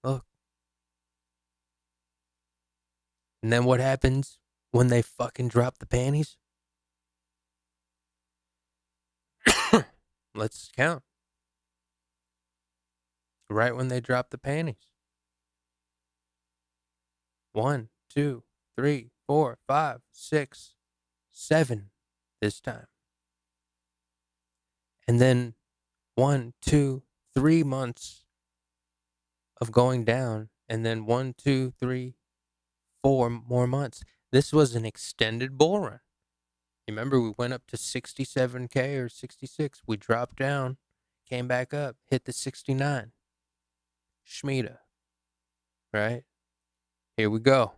Look. And then what happens when they fucking drop the panties? Let's count. Right when they drop the panties. 1, 2, 3, 4, 5, 6, 7 this time. And then 1, 2, 3 months of going down, and then 1, 2, 3, 4 more months. This was an extended bull run. Remember, we went up to 67K or 66. We dropped down, came back up, hit the 69. Shmita. Right? Here we go.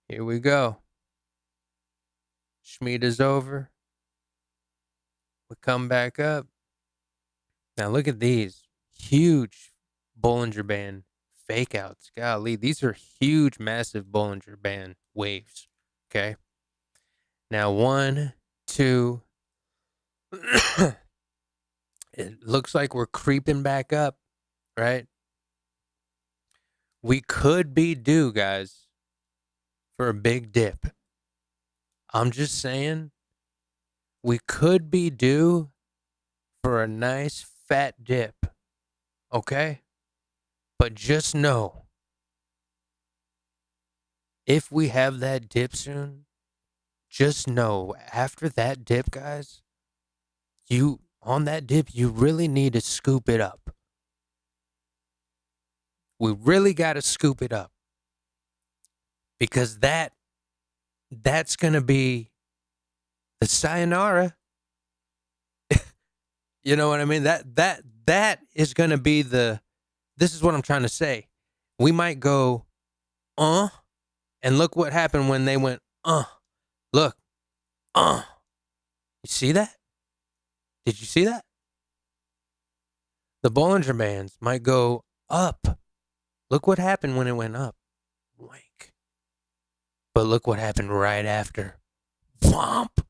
Here we go. Shmita's over. We come back up. Now look at these huge Bollinger Band fake outs. Golly, these are huge, massive Bollinger Band waves. Okay. Now 1, 2. It looks like we're creeping back up, right? We could be due, guys, for a big dip. I'm just saying, we could be due for a nice fat dip. Okay? But just know, if we have that dip soon, just know after that dip, guys, on that dip, you really need to scoop it up. We really got to scoop it up. Because that's going to be the sayonara. You know what I mean? That is going to be this is what I'm trying to say. We might go, and look what happened when they went, look, You see that? Did you see that? The Bollinger Bands might go up. Look what happened when it went up. Wank. But look what happened right after. Whomp.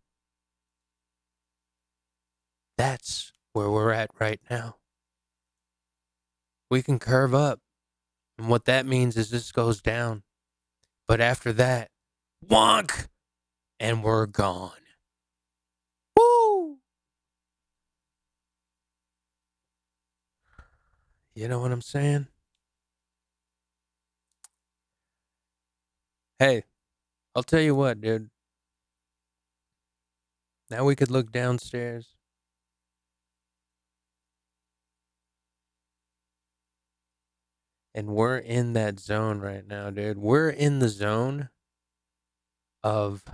That's where we're at right now. We can curve up. And what that means is this goes down. But after that, wonk. And we're gone. Woo! You know what I'm saying? Hey, I'll tell you what, dude. Now we could look downstairs. And we're in that zone right now, dude. We're in the zone of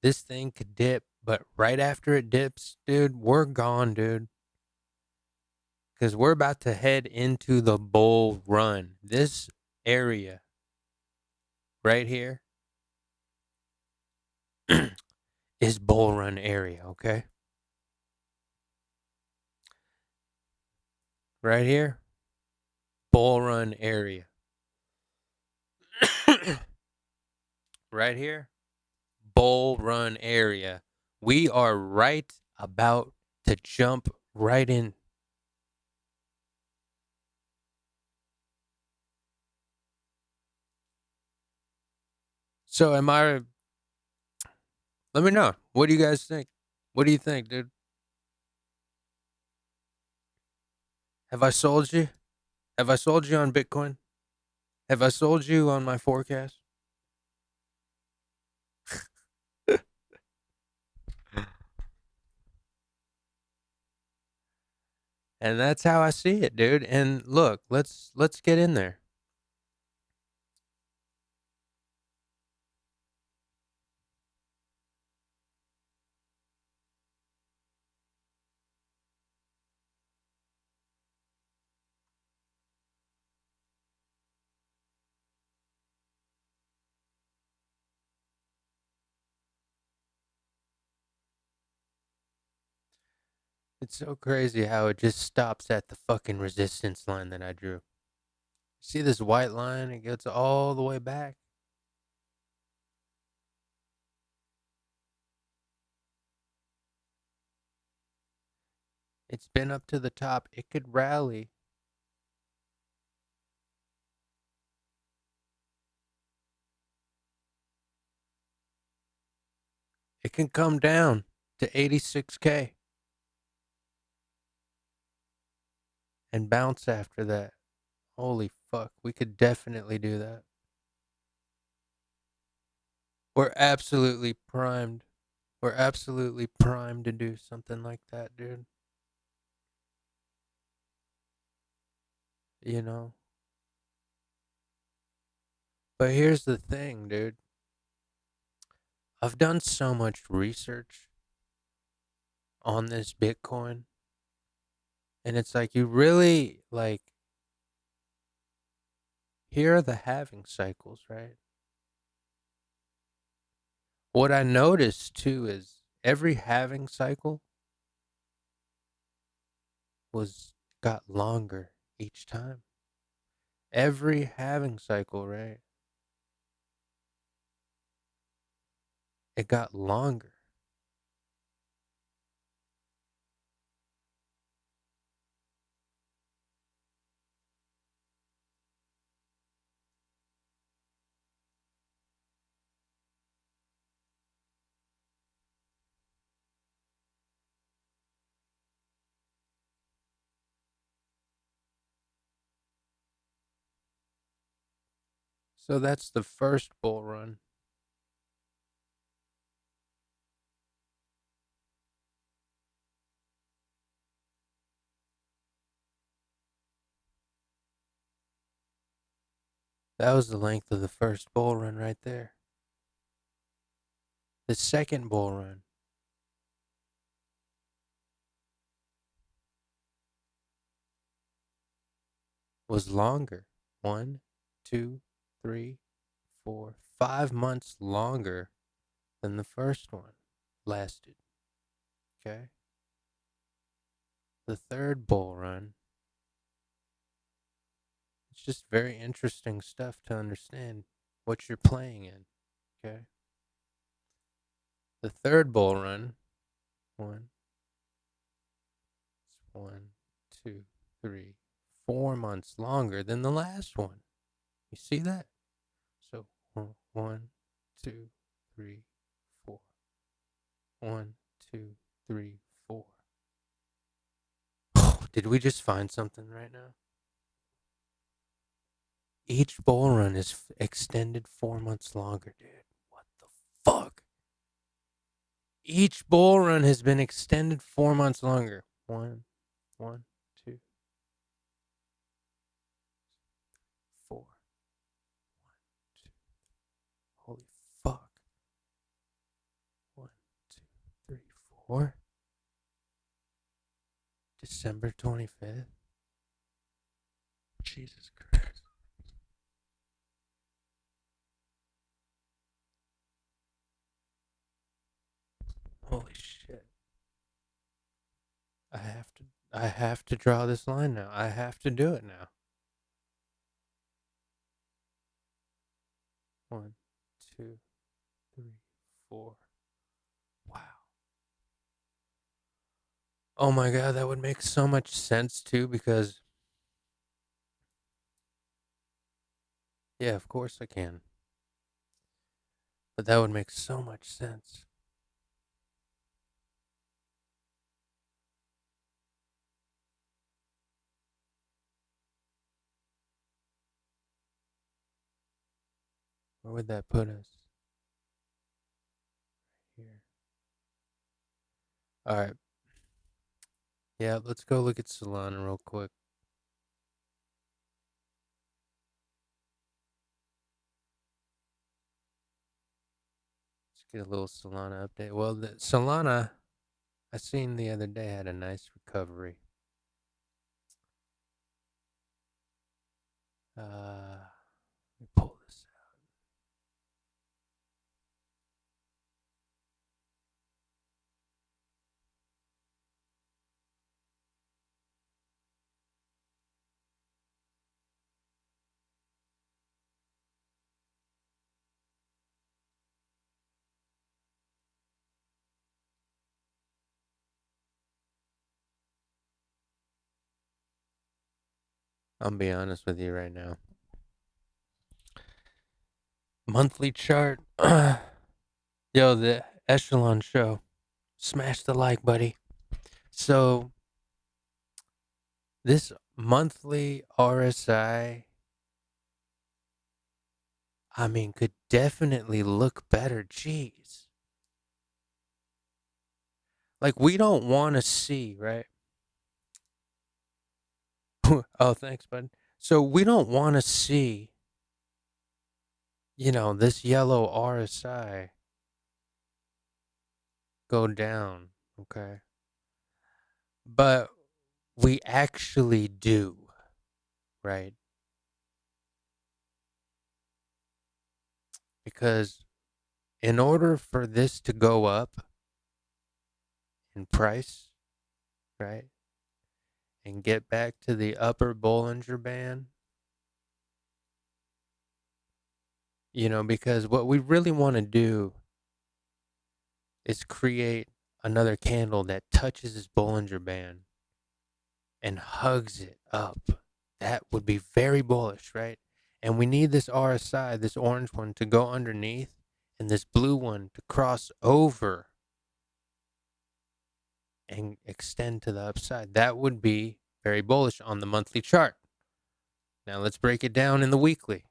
this thing could dip, but right after it dips, dude, we're gone, dude. Because we're about to head into the bull run. This area right here is bull run area, okay? right here, bull run area. Right here, bull run area. We are right about to jump right in. So am I? Let me know. What do you guys think? What do you think, dude? Have I sold you? Have I sold you on Bitcoin? Have I sold you on my forecast? And that's how I see it, dude. And look, let's get in there. It's so crazy how it just stops at the fucking resistance line that I drew. See this white line? It gets all the way back. It's been up to the top. It could rally. It can come down to 86K and bounce after that. Holy fuck. We could definitely do that. We're absolutely primed. We're absolutely primed to do something like that, dude. You know? But here's the thing, dude. I've done so much research on this Bitcoin. And it's like you really like here are the halving cycles, right? What I noticed too is every halving cycle was got longer each time. Every halving cycle, right? It got longer. So that's the first bull run. That was the length of the first bull run right there. The second bull run was longer. 1, 2, 3, 4, 5 months longer than the first one lasted. Okay? The third bull run, it's just very interesting stuff to understand what you're playing in. Okay? The third bull run, one, 2, 3, 4 months longer than the last one. You see that? So 1, 2, 3, 4. 1, 2, 3, 4. Did we just find something right now? Each bull run is extended 4 months longer, dude. What the fuck? Each bull run has been extended 4 months longer. 1, 2, 4. 1, 2. Holy fuck. 1, 2, 3, 4. December 25th. Jesus Christ. Holy shit. I have to draw this line now. I have to do it now. 1, 2, 3, 4. Wow. Oh my God, that would make so much sense too, because yeah, of course I can. But that would make so much sense. Where would that put us? Here. All right. Yeah, let's go look at Solana real quick. Let's get a little Solana update. Well, the Solana, I seen the other day, had a nice recovery. Let me pull this out. I'll be honest with you right now. Monthly chart. Yo, the Echelon show. Smash the like, buddy. So, this monthly RSI, I mean, could definitely look better. Jeez. Like, we don't want to see, right? Oh, thanks, bud. So, we don't want to see, this yellow RSI go down, okay? But we actually do, right? Because in order for this to go up in price, right, and get back to the upper Bollinger Band, because what we really want to do is create another candle that touches this Bollinger Band and hugs it up. That would be very bullish, right? And we need this RSI, this orange one, to go underneath and this blue one to cross over and extend to the upside. That would be very bullish on the monthly chart. Now let's break it down in the weekly.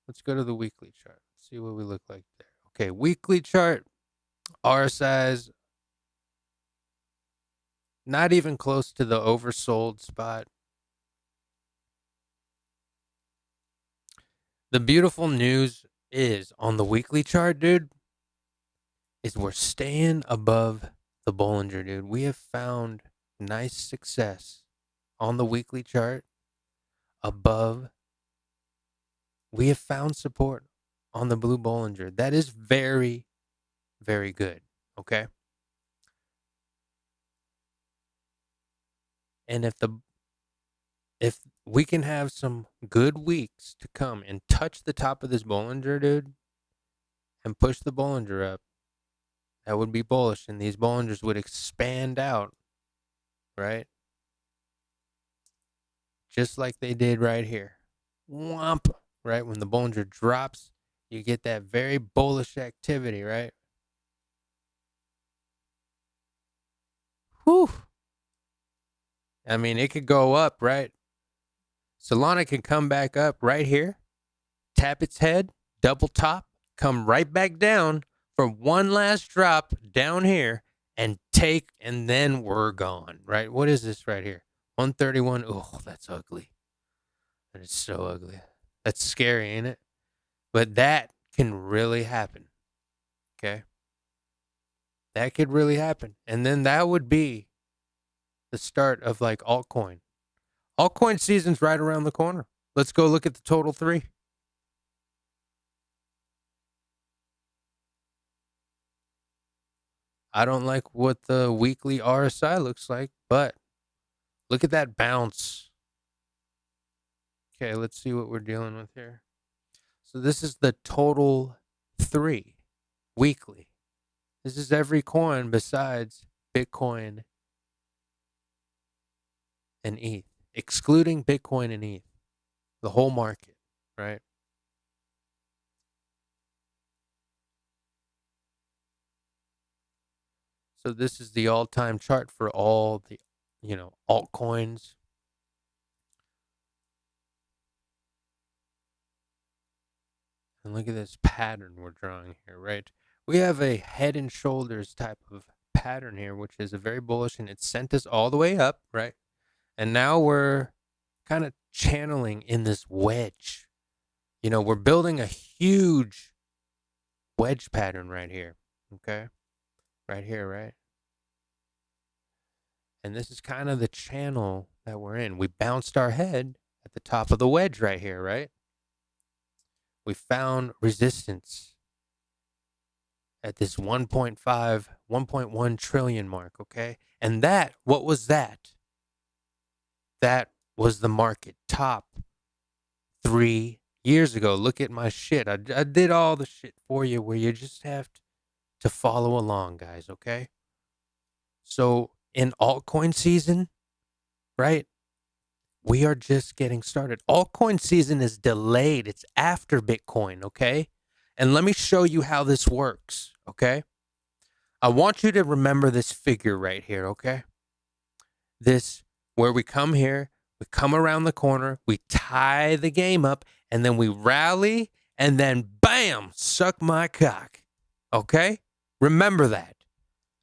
Let's go to the weekly chart. See what we look like there. Okay, weekly chart. RSI's not even close to the oversold spot. The beautiful news is on the weekly chart, dude, is we're staying above the Bollinger, dude. We have found nice success on the weekly chart above. We have found support on the blue Bollinger. That is very, very good. Okay. And if we can have some good weeks to come and touch the top of this Bollinger, dude, and push the Bollinger up, that would be bullish. And these Bollingers would expand out, right? Just like they did right here. Whomp, right? When the Bollinger drops, you get that very bullish activity, right? Whew. I mean, it could go up, right? Solana can come back up right here, tap its head, double top, come right back down for one last drop down here and then we're gone, right? What is this right here? 131. Oh, that's ugly. That is so ugly. That's scary, ain't it? But that can really happen. Okay? That could really happen. And then that would be the start of like altcoin. Altcoin season's right around the corner. Let's go look at the total 3. I don't like what the weekly RSI looks like, but look at that bounce. Okay, let's see what we're dealing with here. So this is the total 3 weekly. This is every coin besides Bitcoin and ETH, excluding Bitcoin and ETH, the whole market, right? So this is the all-time chart for all the, altcoins. And look at this pattern we're drawing here, right? We have a head and shoulders type of pattern here, which is a very bullish, and it sent us all the way up, right? And now we're kind of channeling in this wedge. We're building a huge wedge pattern right here, okay? Right here, right? And this is kind of the channel that we're in. We bounced our head at the top of the wedge right here, right? We found resistance at this 1.5, 1.1 trillion mark, okay? And what was that? That was the market top 3 years ago. Look at my shit. I did all the shit for you where you just have to follow along, guys, okay? So in altcoin season, right? We are just getting started. Altcoin season is delayed. It's after Bitcoin, okay? And let me show you how this works, okay? I want you to remember this figure right here, okay? This, where we come here, we come around the corner, we tie the game up, and then we rally, and then bam, suck my cock, okay? Remember that.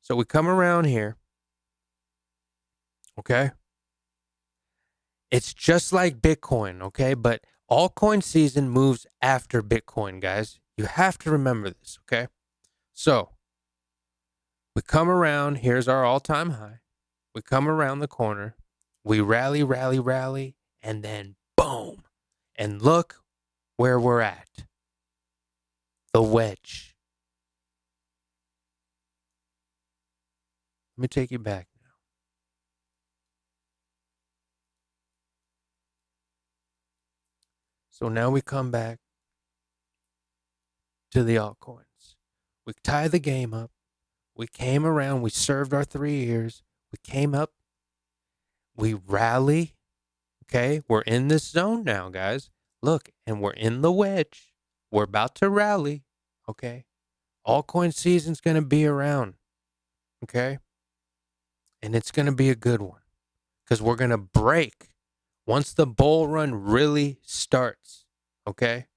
So we come around here, okay? It's just like Bitcoin, okay? But altcoin season moves after Bitcoin, guys. You have to remember this, okay? So we come around. Here's our all-time high. We come around the corner. We rally, rally, rally, and then boom. And look where we're at. The wedge. Let me take you back. So now we come back to the altcoins. We tie the game up. We came around. We served our 3 years. We came up. We rally. Okay. We're in this zone now, guys. Look, and we're in the wedge. We're about to rally. Okay. Altcoin season's going to be around. Okay. And it's going to be a good one because we're going to break once the bull run really starts, okay,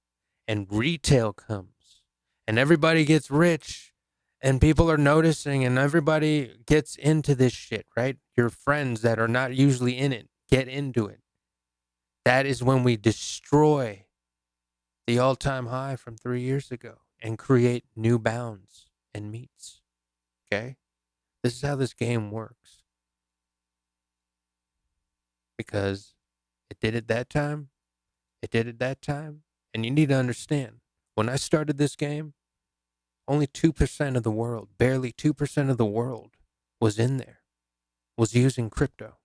and retail comes and everybody gets rich and people are noticing and everybody gets into this shit, right? Your friends that are not usually in it get into it. That is when we destroy the all-time high from 3 years ago and create new bounds and meets, okay? This is how this game works. Because it did it that time. It did it that time. And you need to understand, when I started this game, only 2% of the world, barely 2% of the world was in there, was using crypto.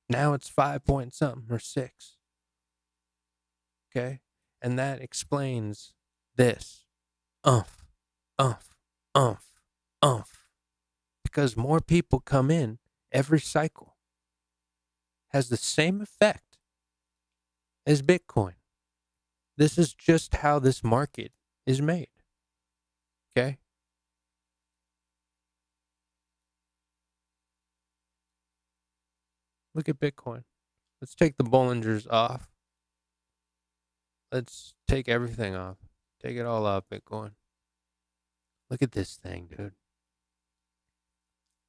Now it's 5 point something or 6. Okay? And that explains this. Umph, umph, umph, umph. Because more people come in every cycle. Has the same effect as Bitcoin. This is just how this market is made. Okay? Look at Bitcoin. Let's take the Bollingers off. Let's take everything off. Take it all off, Bitcoin. Look at this thing, dude.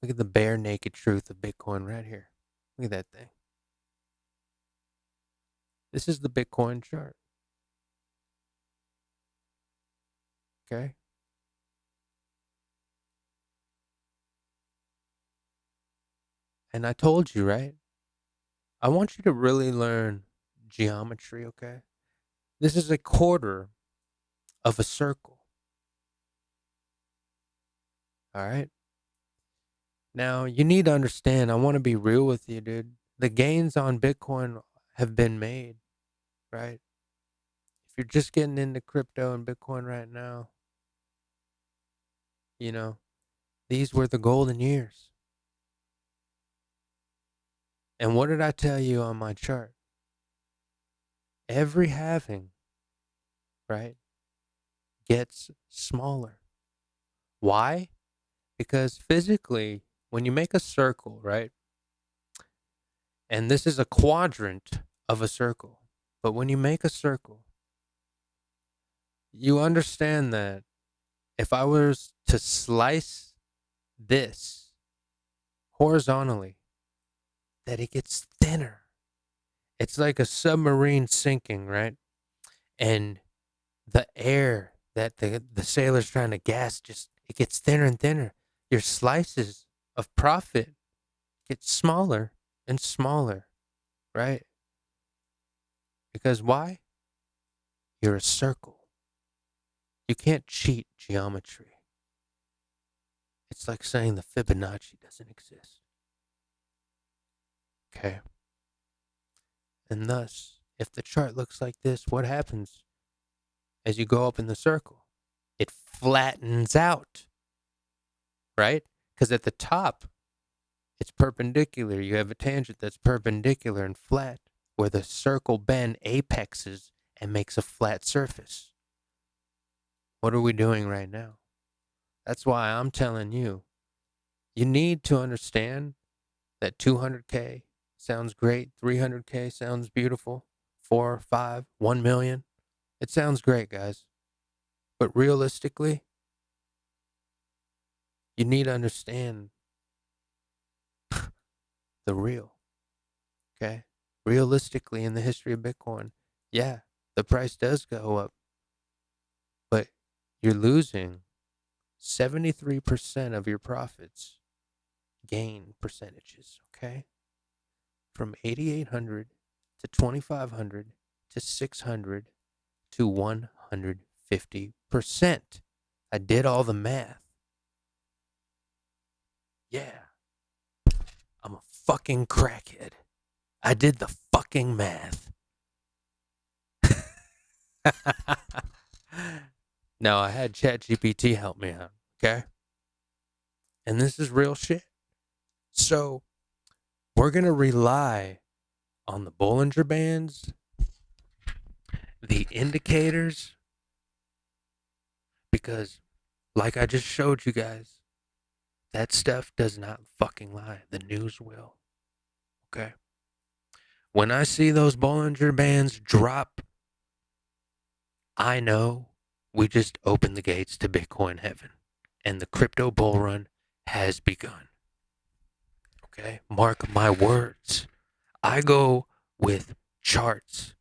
Look at the bare naked truth of Bitcoin right here. Look at that thing. This is the Bitcoin chart. Okay? And I told you, right? I want you to really learn geometry, okay? This is a quarter of a circle. All right. Now, you need to understand, I want to be real with you, dude. The gains on Bitcoin have been made, right? If you're just getting into crypto and Bitcoin right now, you know, these were the golden years. And what did I tell you on my chart? Every halving, right, gets smaller. Why? Because physically, when you make a circle, right, and this is a quadrant of a circle, but when you make a circle, you understand that if I was to slice this horizontally, that it gets thinner. It's like a submarine sinking, right? And the air that the sailor's trying to gas, just it gets thinner and thinner. Your slices of profit get smaller and smaller, right? Because why? You're a circle. You can't cheat geometry. It's like saying the Fibonacci doesn't exist. Okay? And thus, if the chart looks like this, what happens as you go up in the circle? It flattens out, right? Because at the top, it's perpendicular. You have a tangent that's perpendicular and flat, where the circle bend apexes and makes a flat surface. What are we doing right now? That's why I'm telling you, you need to understand that 200K sounds great, 300K sounds beautiful, 4, 5, 1 million. It sounds great, guys. But realistically, you need to understand the real, okay? Realistically, in the history of Bitcoin, yeah, the price does go up, but you're losing 73% of your profits gain percentages, okay? From 8,800 to 2,500 to 600 to 150%. I did all the math. Yeah. I'm a fucking crackhead. I did the fucking math. No, I had ChatGPT help me out, okay? And this is real shit. So, we're going to rely on the Bollinger Bands, the indicators, because, like I just showed you guys, that stuff does not fucking lie. The news will. Okay? When I see those Bollinger Bands drop, I know we just opened the gates to Bitcoin heaven, and the crypto bull run has begun. Okay? Mark my words. I go with charts,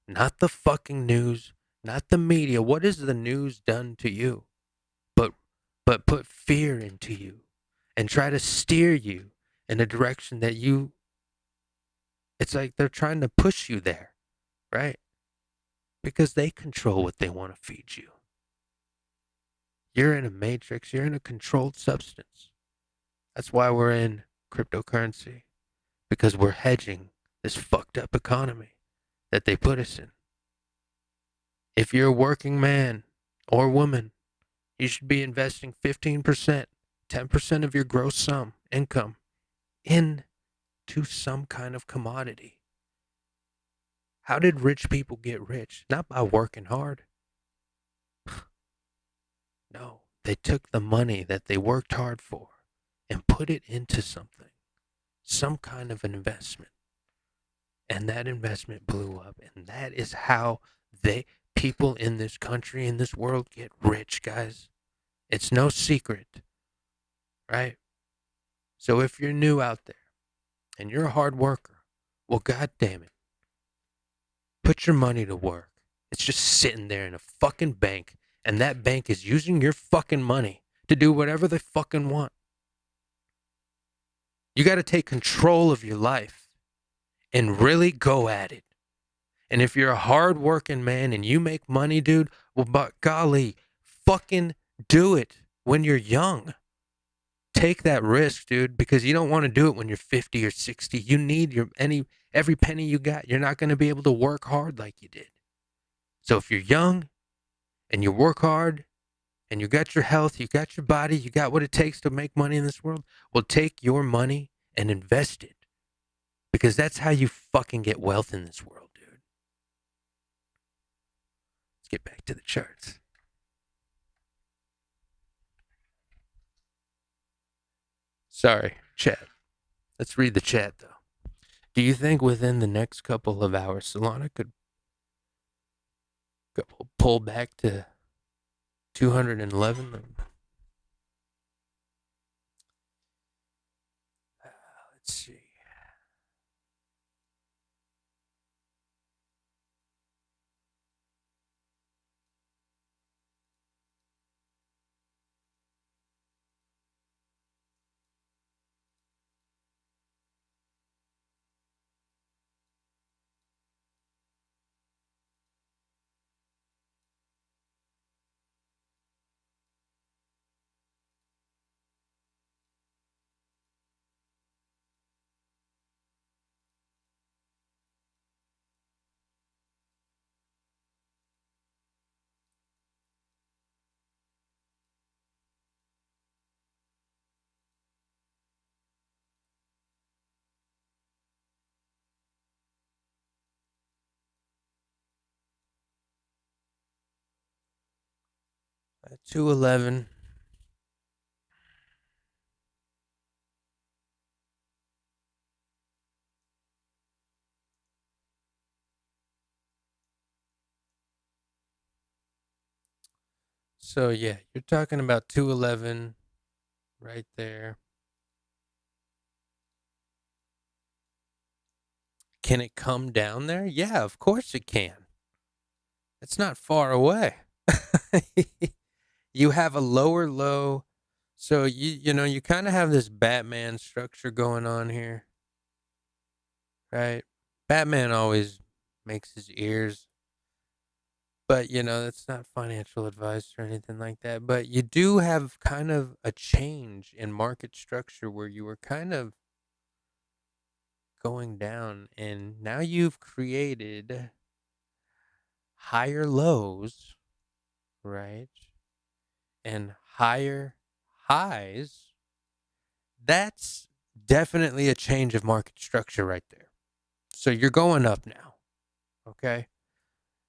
not the fucking news, not the media. What has the news done to you? But put fear into you and try to steer you in a direction that you, it's like they're trying to push you there, right? Because they control what they want to feed you. You're in a matrix, you're in a controlled substance. That's why we're in cryptocurrency, because we're hedging this fucked up economy that they put us in. If you're a working man or woman, you should be investing 15%, 10% of your gross income into some kind of commodity. How did rich people get rich? Not by working hard. No, they took the money that they worked hard for and put it into something, some kind of an investment. And that investment blew up. And that is how people in this country, in this world, get rich, guys. It's no secret, right? So if you're new out there and you're a hard worker, well, God damn it, put your money to work. It's just sitting there in a fucking bank, and that bank is using your fucking money to do whatever they fucking want. You got to take control of your life and really go at it. And if you're a hard-working man and you make money, dude, well, but golly, fucking do it when you're young. take that risk, dude, because you don't want to do it when you're 50 or 60. You need every penny you got. You're not going to be able to work hard like you did. So if you're young and you work hard and you got your health, you got your body, you got what it takes to make money in this world, well, take your money and invest it. Because that's how you fucking get wealth in this world, dude. Let's get back to the charts. Sorry, chat. Let's read the chat, though. Do you think within the next couple of hours, Solana could pull back to 211? Let's see. At 211. So yeah, you're talking about 211 right there. Can it come down there? Yeah, of course it can. It's not far away. You have a lower low. So you kind of have this Batman structure going on here. Right? Batman always makes his ears. But that's not financial advice or anything like that. But you do have kind of a change in market structure where you were kind of going down, and now you've created higher lows, right? And higher highs. That's definitely a change of market structure right there. So you're going up now. Okay.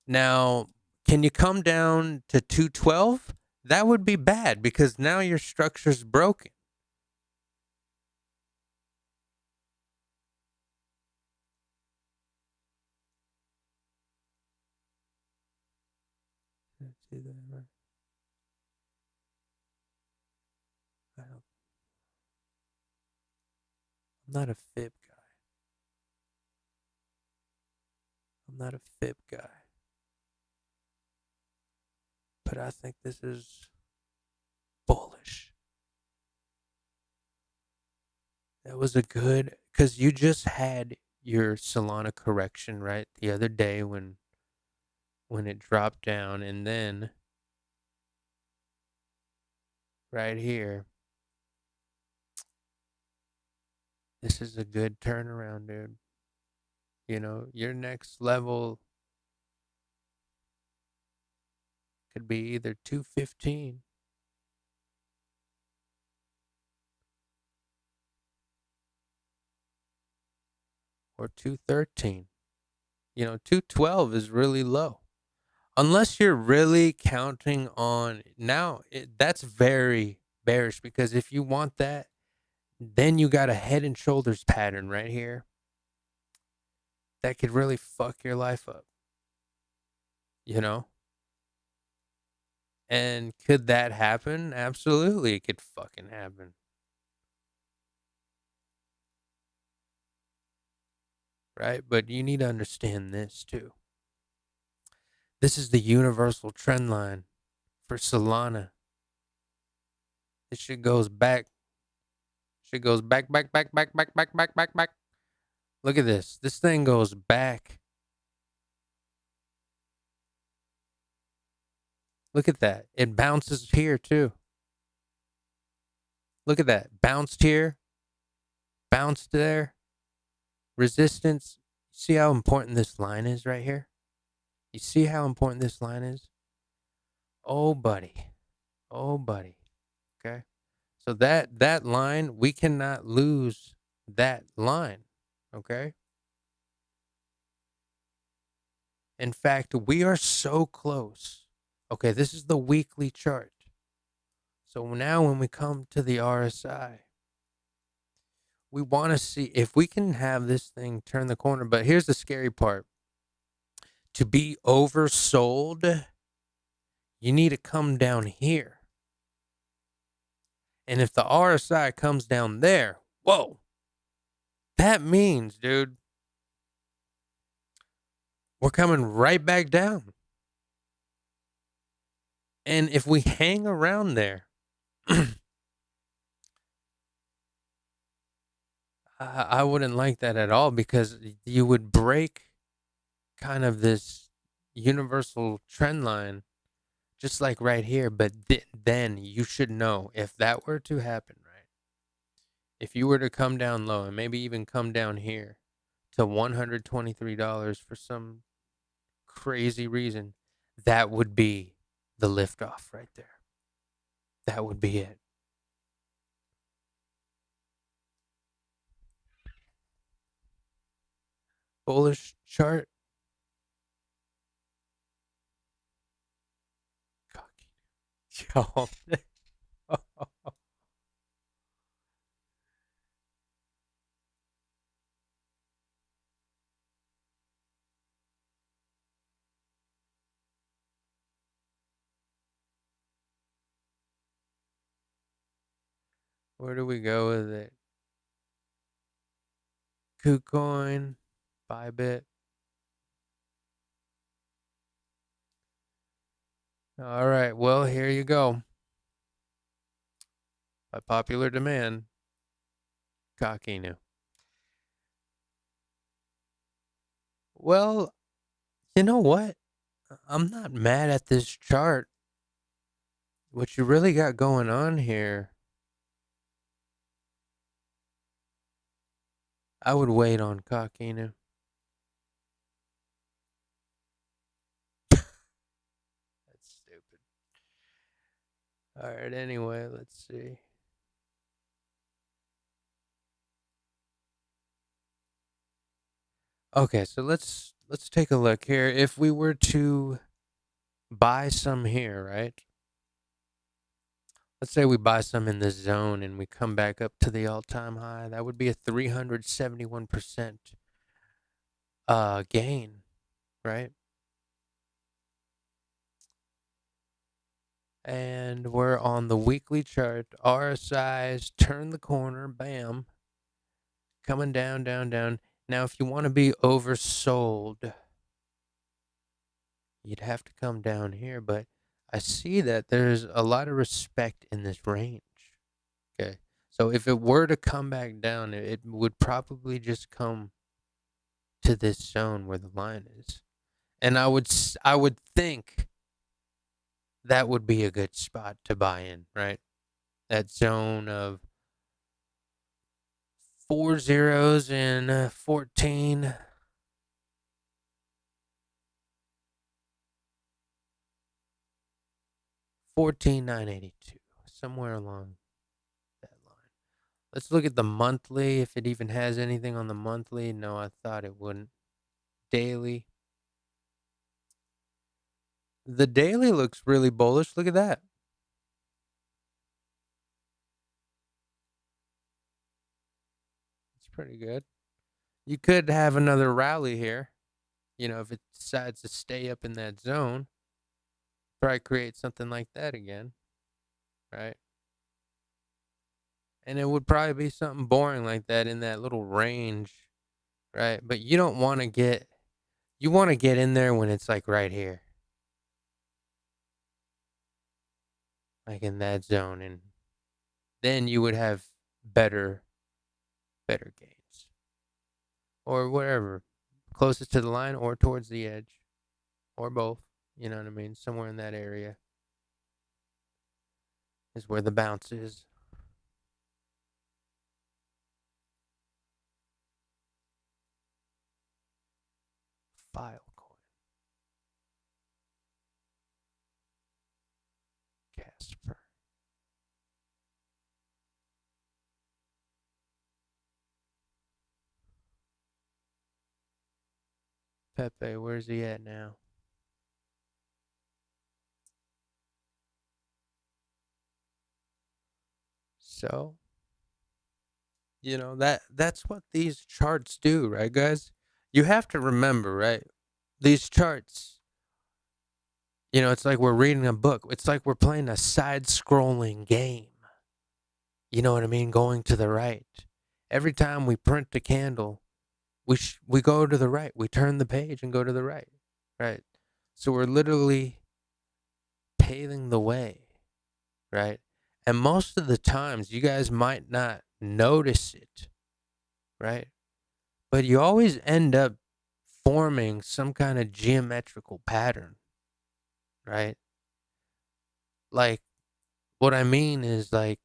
Now, can you come down to 212? That would be bad because now your structure's broken. See that right? I'm not a fib guy. I'm not a fib guy. But I think this is bullish. That was a good, because you just had your Solana correction, right? The other day when it dropped down, and then right here, this is a good turnaround, dude. Your next level could be either 215 or 213. 212 is really low. Unless you're really counting on now, that's very bearish because if you want that, then you got a head and shoulders pattern right here that could really fuck your life up. And could that happen? Absolutely, it could fucking happen. Right? But you need to understand this too. This is the universal trend line for Solana. This shit goes back. Shit goes back, back, back, back, back, back, back, back, back. Look at this. This thing goes back. Look at that. It bounces here too. Look at that. Bounced here, bounced there. Resistance. See how important this line is right here? You see how important this line is? Oh, buddy. Oh, buddy. Okay. So that line, we cannot lose that line. Okay. In fact, we are so close. Okay, this is the weekly chart. So now when we come to the RSI, we want to see if we can have this thing turn the corner. But here's the scary part. To be oversold, you need to come down here. And if the RSI comes down there, whoa, that means, dude, we're coming right back down. And if we hang around there, I wouldn't like that at all, because you would break kind of this universal trend line, just like right here. But then you should know, if that were to happen, right? If you were to come down low and maybe even come down here to $123 for some crazy reason, that would be the liftoff right there. That would be it. Bullish chart. Yo. Where do we go with it? KuCoin, Bybit. All right, well, here you go. By popular demand, Kakinu. Well, you know what? I'm not mad at this chart. What you really got going on here, I would wait on Kakinu. That's stupid. All right, anyway, let's see. Okay, so let's take a look here. If we were to buy some here, right? Let's say we buy some in this zone and we come back up to the all-time high. That would be a 371% gain, right? And we're on the weekly chart. RSI's turn the corner, bam. Coming down, down, down. Now, if you want to be oversold, you'd have to come down here, but I see that there's a lot of respect in this range. Okay. So if it were to come back down, it would probably just come to this zone where the line is. And I would think that would be a good spot to buy in, right? That zone of 4 zeros and 14. 14,982, somewhere along that line. Let's look at the monthly, if it even has anything on the monthly. No, I thought it wouldn't. Daily. The daily looks really bullish. Look at that. It's pretty good. You could have another rally here. You know, if it decides to stay up in that zone, probably create something like that again, right? And it would probably be something boring like that in that little range, right? But you don't want to get, you want to get in there when it's like right here, like in that zone, and then you would have better gains, or whatever, closest to the line or towards the edge, or both. You know what I mean? Somewhere in that area is where the bounce is. Bile coin. Casper. Pepe, where's he at now? So, that's what these charts do, right, guys? You have to remember, right? These charts, it's like we're reading a book. It's like we're playing a side-scrolling game. You know what I mean? Going to the right. Every time we print a candle, we go to the right. We turn the page and go to the right, right? So we're literally paving the way, right? And most of the times, you guys might not notice it, right? But you always end up forming some kind of geometrical pattern, right? Like, what I mean is, like,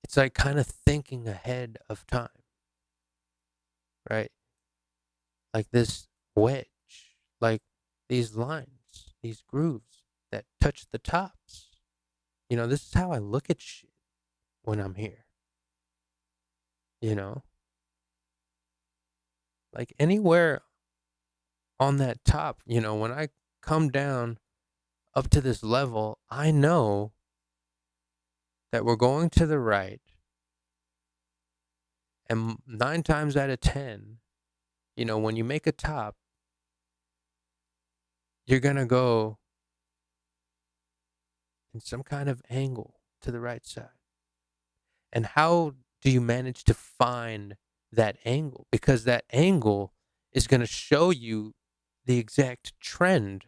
it's like kind of thinking ahead of time, right? Like this wedge, like these lines, these grooves that touch the tops. This is how I look at shit when I'm here. Like anywhere on that top, when I come down up to this level, I know that we're going to the right. And 9 times out of 10, when you make a top, you're going to go in some kind of angle to the right side. And how do you manage to find that angle? Because that angle is going to show you the exact trend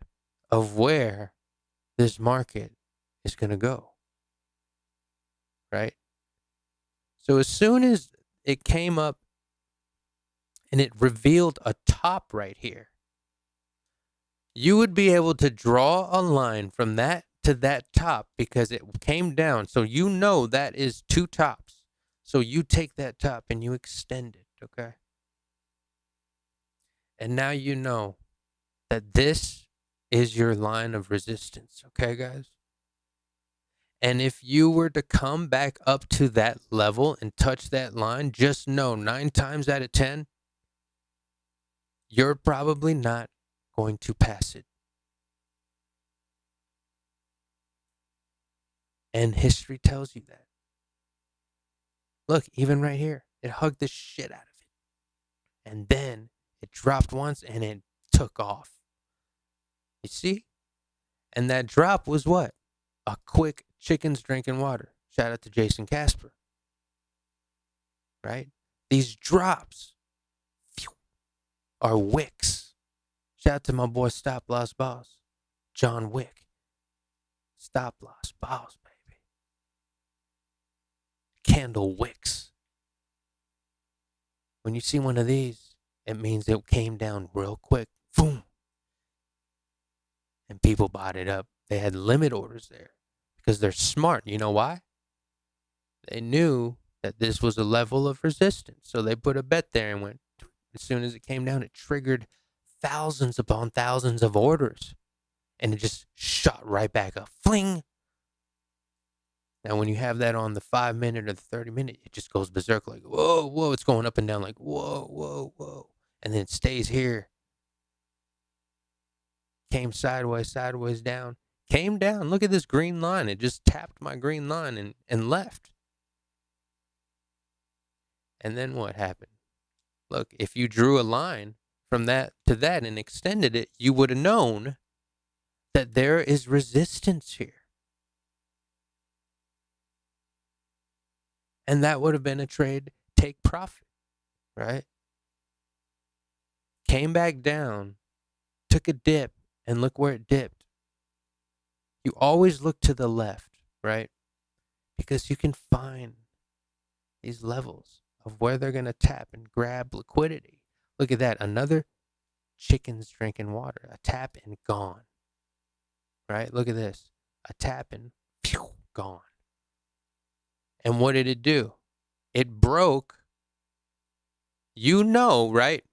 of where this market is going to go. Right? So as soon as it came up and it revealed a top right here, you would be able to draw a line from that to that top because it came down. So that is 2 tops. So you take that top and you extend it, okay? And now you know that this is your line of resistance, okay, guys? And if you were to come back up to that level and touch that line, just know 9 times out of 10, you're probably not going to pass it. And history tells you that. Look, even right here, it hugged the shit out of it. And then it dropped once and it took off. You see? And that drop was what? A quick chickens drinking water. Shout out to Jason Casper. Right? These drops are wicks. Shout out to my boy Stop Loss Boss, John Wick. Stop Loss Boss, baby. Candle wicks. When you see one of these, it means it came down real quick. Boom. And people bought it up. They had limit orders there because they're smart. You know why? They knew that this was a level of resistance. So they put a bet there and went, as soon as it came down, it triggered thousands upon thousands of orders. And it just shot right back up. Fling. Now, when you have that on the 5-minute or the 30-minute, it just goes berserk like, whoa, whoa. It's going up and down like, whoa, whoa, whoa. And then it stays here. Came sideways down. Came down. Look at this green line. It just tapped my green line and left. And then what happened? Look, if you drew a line from that to that and extended it, you would have known that there is resistance here. And that would have been a trade, take profit, right? Came back down, took a dip, and look where it dipped. You always look to the left, right? Because you can find these levels of where they're going to tap and grab liquidity. Look at that. Another chickens drinking water. A tap and gone. Right? Look at this. A tap and phew, gone. And what did it do? It broke. Right?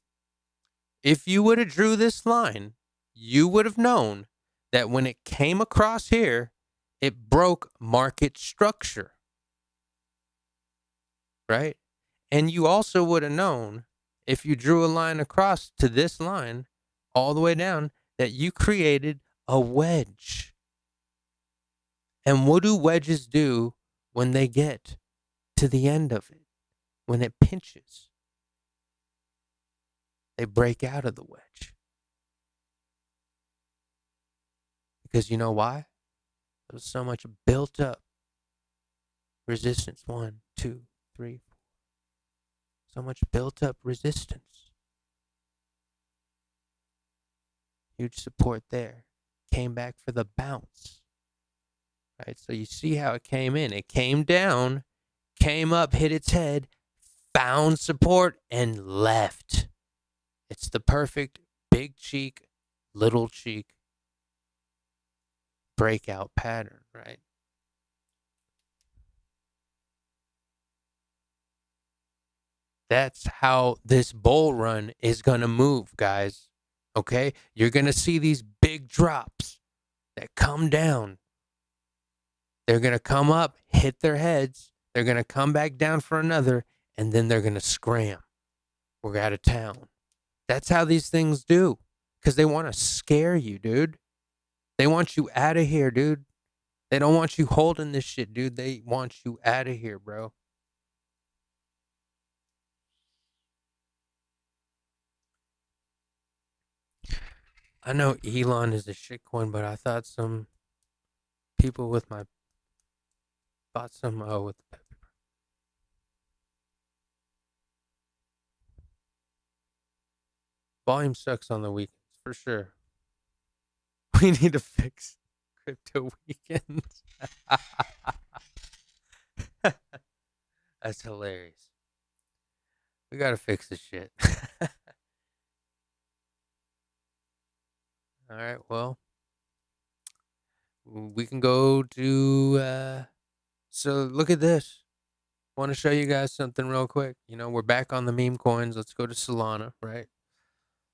If you would have drew this line, you would have known that when it came across here, it broke market structure, right? And you also would have known if you drew a line across to this line all the way down that you created a wedge. And what do wedges do when they get to the end of it? When it pinches, they break out of the wedge. Because you know why? There was so much built up resistance. 1, 2, 3, 4. So much built up resistance. Huge support there. Came back for the bounce. Right? So you see how it came in. It came down, came up, hit its head, found support, and left. It's the perfect big cheek, little cheek breakout pattern, right? That's how this bull run is going to move, guys. Okay? You're going to see these big drops that come down. They're going to come up, hit their heads. They're going to come back down for another, and then they're going to scram. We're out of town. That's how these things do. Because they want to scare you, dude. They want you out of here, dude. They don't want you holding this shit, dude. They want you out of here, bro. I know Elon is a shitcoin, but I thought some people with my bought some with the pepper. Volume sucks on the weekends for sure. We need to fix crypto weekends. That's hilarious. We gotta fix this shit. All right, well, we can go to. So look at this. Want to show you guys something real quick. You know, we're back on the meme coins. Let's go to Solana, right?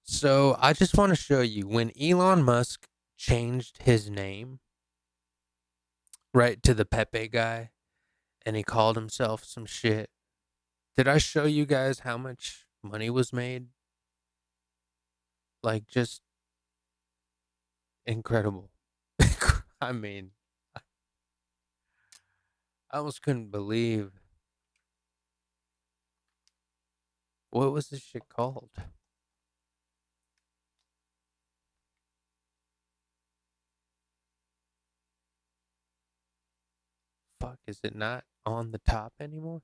So I just want to show you when Elon Musk changed his name, right, to the Pepe guy, and he called himself some shit. Did I show you guys how much money was made? Like, just incredible. I mean, I almost couldn't believe. What was this shit called? Fuck, is it not on the top anymore?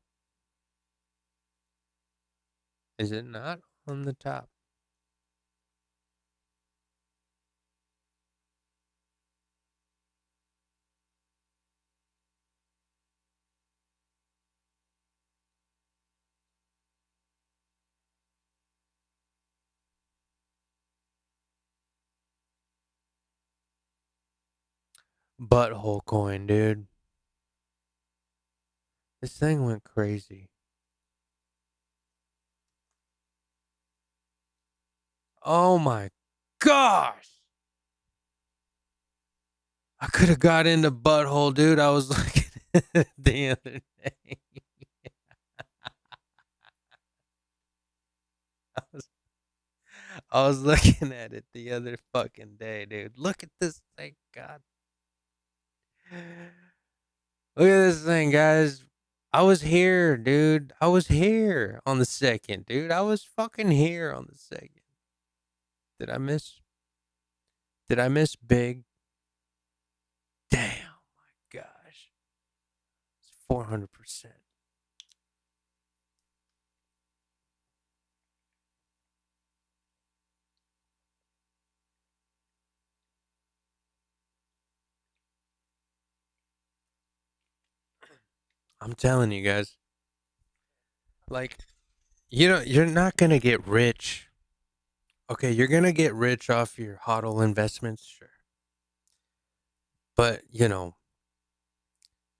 Is it not on the top? Butthole coin, dude. This thing went crazy. Oh my gosh. I could have got into butthole, dude. I was looking at it the other day. I was looking at it the other fucking day, dude. Look at this thing, God. Look at this thing, guys. I was here, dude. I was here on the second, dude. I was fucking here on the second. Did I miss? Did I miss big? Damn, my gosh. It's 400%. I'm telling you guys. Like, you're not going to get rich. Okay, you're going to get rich off your hodl investments, sure. But,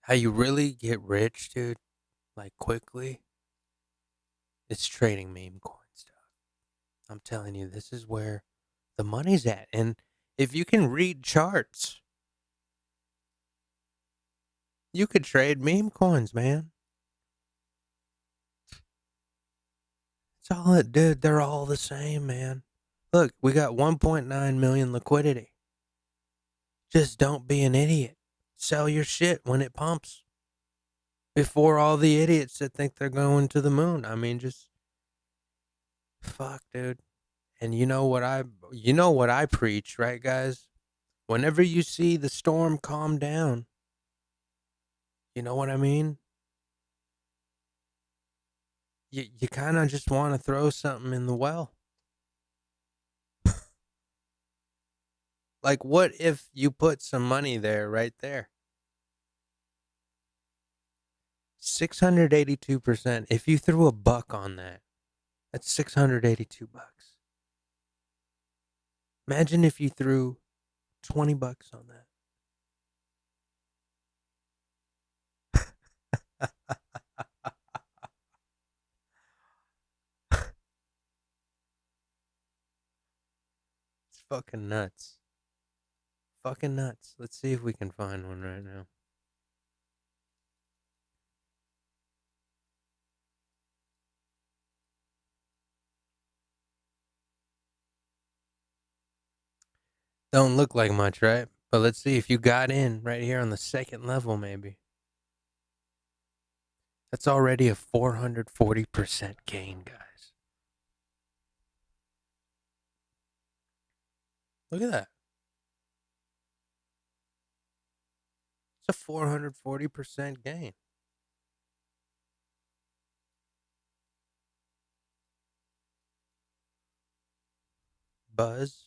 how you really get rich, dude, like quickly, it's trading meme coin stuff. I'm telling you, this is where the money's at. And if you can read charts, you could trade meme coins, man. It's all it, dude. They're all the same, man. Look, we got 1.9 million liquidity. Just don't be an idiot. Sell your shit when it pumps. Before all the idiots that think they're going to the moon. I mean, just fuck, dude. And you know what I preach, right, guys? Whenever you see the storm calm down, you know what I mean? You kind of just want to throw something in the well. Like, what if you put some money there, right there? 682%. If you threw a buck on that, that's 682 bucks. Imagine if you threw 20 bucks on that. It's fucking nuts. Fucking nuts. Let's see if we can find one right now. Don't look like much, right? But let's see if you got in right here on the second level, maybe. That's already a 440% gain, guys. Look at that. It's a 440% gain. Buzz.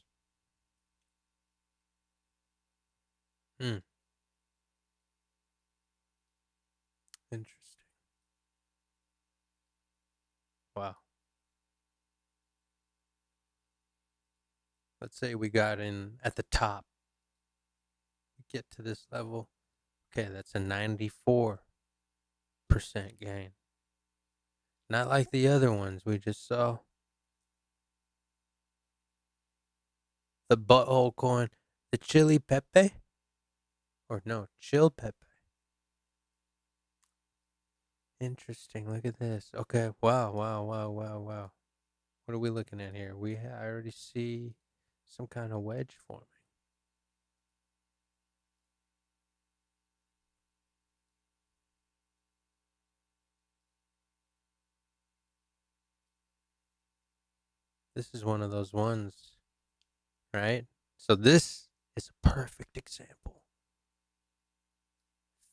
Interesting. Wow. Let's say we got in at the top. We get to this level. Okay, that's a 94% gain. Not like the other ones we just saw. The butthole coin, the chili pepe, or no, chill pepe. Interesting. Look at this. Okay. Wow. What are we looking at here? I already see some kind of wedge forming. This is one of those ones, right? So this is a perfect example.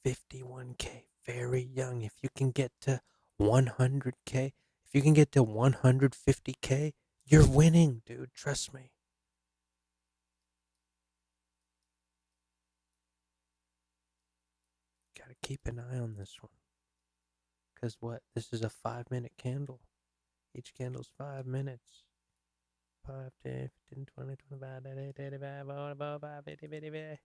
51K, very young. If you can get to 100K, if you can get to 150K, you're winning, dude. Trust me. Gotta keep an eye on this one. Because what? This is a 5-minute candle. Each candle's 5 minutes. 5, 10, 15, 20, 25, 30, 35, 45, 50, 50.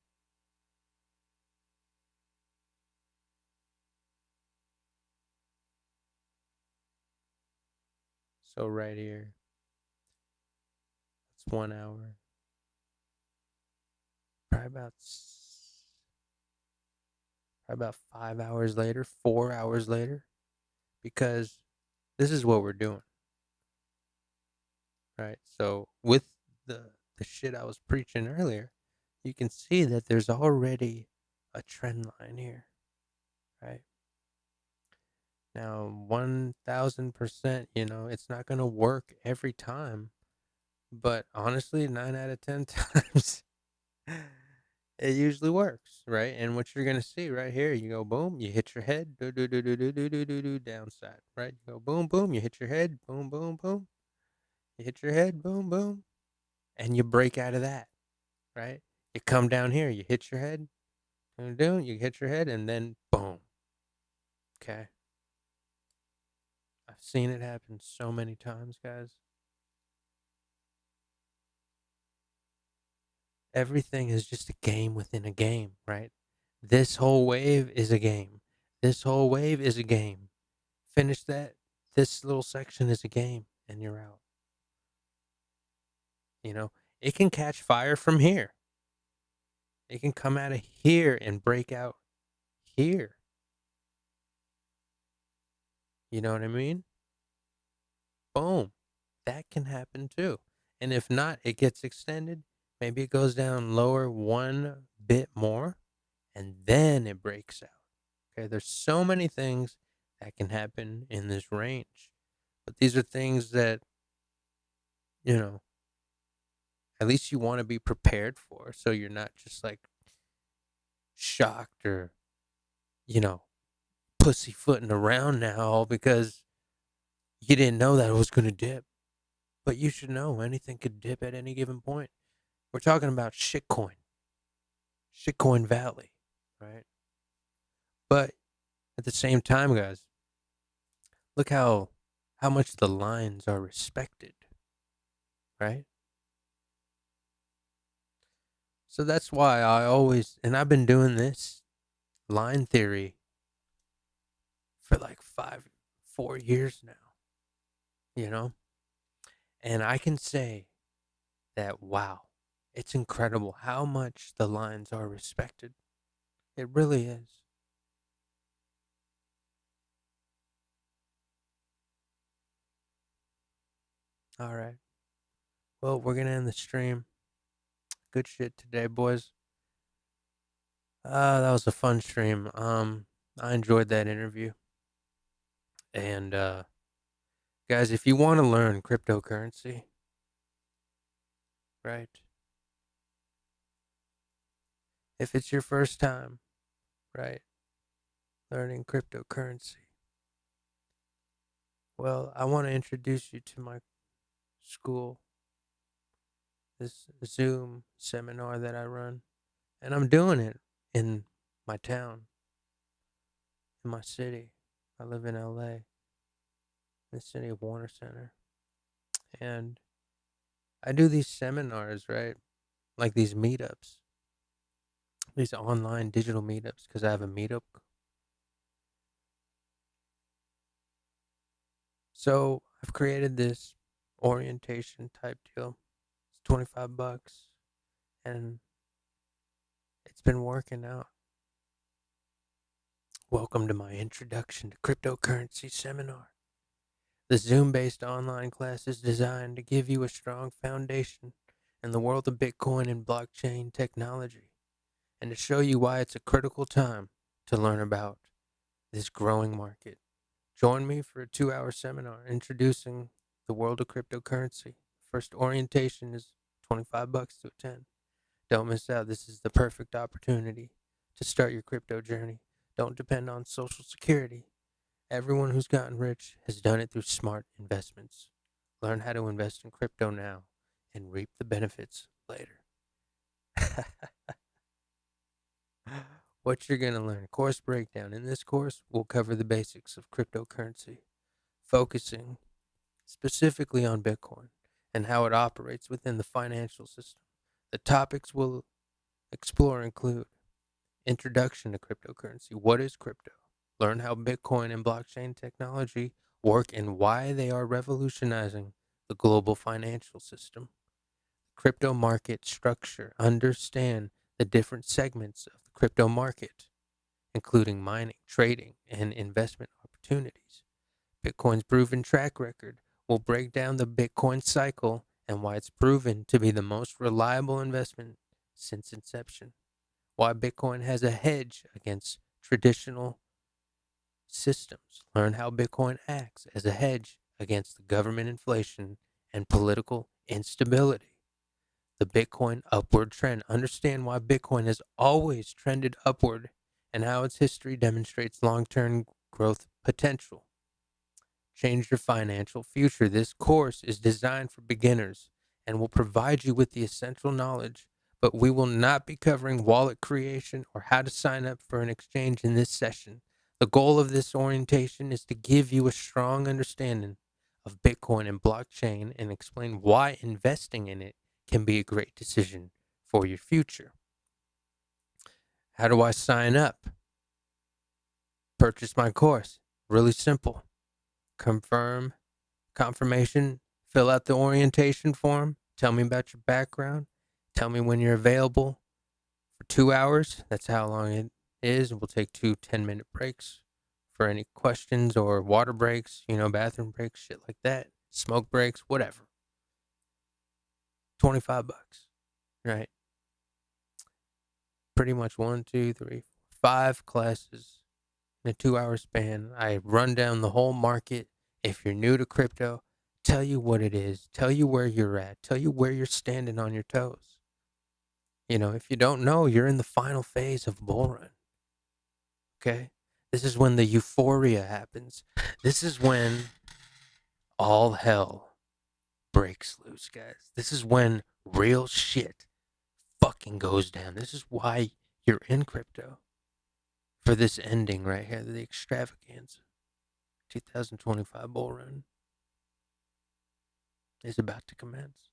So right here, it's 1 hour. Probably about 5 hours later, 4 hours later, because this is what we're doing. Right? So with the shit I was preaching earlier, you can see that there's already a trend line here. Right? Now, 1000%, it's not going to work every time, but honestly, 9 out of 10 times, it usually works, right? And what you're going to see right here, you go boom, you hit your head, downside, right? You go boom, boom, you hit your head, boom, boom, boom. You hit your head, boom, boom, and you break out of that, right? You come down here, you hit your head, you hit your head, and then boom. Okay? I've seen it happen so many times, guys. Everything is just a game within a game, right? This whole wave is a game. This whole wave is a game. Finish that. This little section is a game, and you're out. You know, it can catch fire from here. It can come out of here and break out here. You know what I mean? Boom. That can happen too. And if not, it gets extended. Maybe it goes down lower one bit more and then it breaks out. Okay, there's so many things that can happen in this range. But these are things that, you know, at least you want to be prepared for, so you're not just like shocked or, you know, pussyfooting around now because you didn't know that it was going to dip. But you should know anything could dip at any given point. We're talking about shitcoin Valley, right? But at the same time, guys, look how much the lines are respected, right? So that's why I always, and I've been doing this line theory for like 4 years now, you know? And I can say that, wow, it's incredible how much the lines are respected. It really is. All right. Well, we're going to end the stream. Good shit today, boys. That was a fun stream. I enjoyed that interview. And guys, if you want to learn cryptocurrency, right? If it's your first time, right, learning cryptocurrency, well, I want to introduce you to my school, this Zoom seminar that I run. And I'm doing it in my town, in my city. I live in LA, the city of Warner Center. And I do these seminars, right? Like these meetups, these online digital meetups, because I have a meetup. So I've created this orientation type deal. It's $25, and it's been working out. Welcome to my introduction to cryptocurrency seminar. The Zoom-based online class is designed to give you a strong foundation in the world of Bitcoin and blockchain technology, and to show you why it's a critical time to learn about this growing market. Join me for a 2-hour seminar introducing the world of cryptocurrency. First orientation is $25 to attend. Don't miss out. This is the perfect opportunity to start your crypto journey. Don't depend on Social Security. Everyone who's gotten rich has done it through smart investments. Learn how to invest in crypto now and reap the benefits later. What you're going to learn. Course breakdown. In this course, we'll cover the basics of cryptocurrency, focusing specifically on Bitcoin and how it operates within the financial system. The topics we'll explore include introduction to cryptocurrency. What is crypto? Learn how Bitcoin and blockchain technology work and why they are revolutionizing the global financial system. Crypto market structure. Understand the different segments of the crypto market, including mining, trading, and investment opportunities. Bitcoin's proven track record. Will break down the Bitcoin cycle and why it's proven to be the most reliable investment since inception. Why Bitcoin has a hedge against traditional systems. Learn how Bitcoin acts as a hedge against the government inflation and political instability. The Bitcoin upward trend. Understand why Bitcoin has always trended upward and how its history demonstrates long-term growth potential. Change your financial future. This course is designed for beginners and will provide you with the essential knowledge, but we will not be covering wallet creation or how to sign up for an exchange in this session. The goal of this orientation is to give you a strong understanding of Bitcoin and blockchain and explain why investing in it can be a great decision for your future. How do I sign up? Purchase my course. Really simple. Confirmation, fill out the orientation form, Tell me about your background. Tell me when you're available for 2 hours. That's how long it is. We'll take 2 10-minute breaks for any questions or water breaks, bathroom breaks, shit like that. Smoke breaks, whatever. $25, right? Pretty much 1, 2, 3, 5 classes in a 2-hour span. I run down the whole market. If you're new to crypto, tell you what it is, tell you where you're at, tell you where you're standing on your toes. If you don't know, you're in the final phase of bull run. Okay? This is when the euphoria happens. This is when all hell breaks loose, guys. This is when real shit fucking goes down. This is why you're in crypto. For this ending right here, the extravaganza. 2025 bull run is about to commence.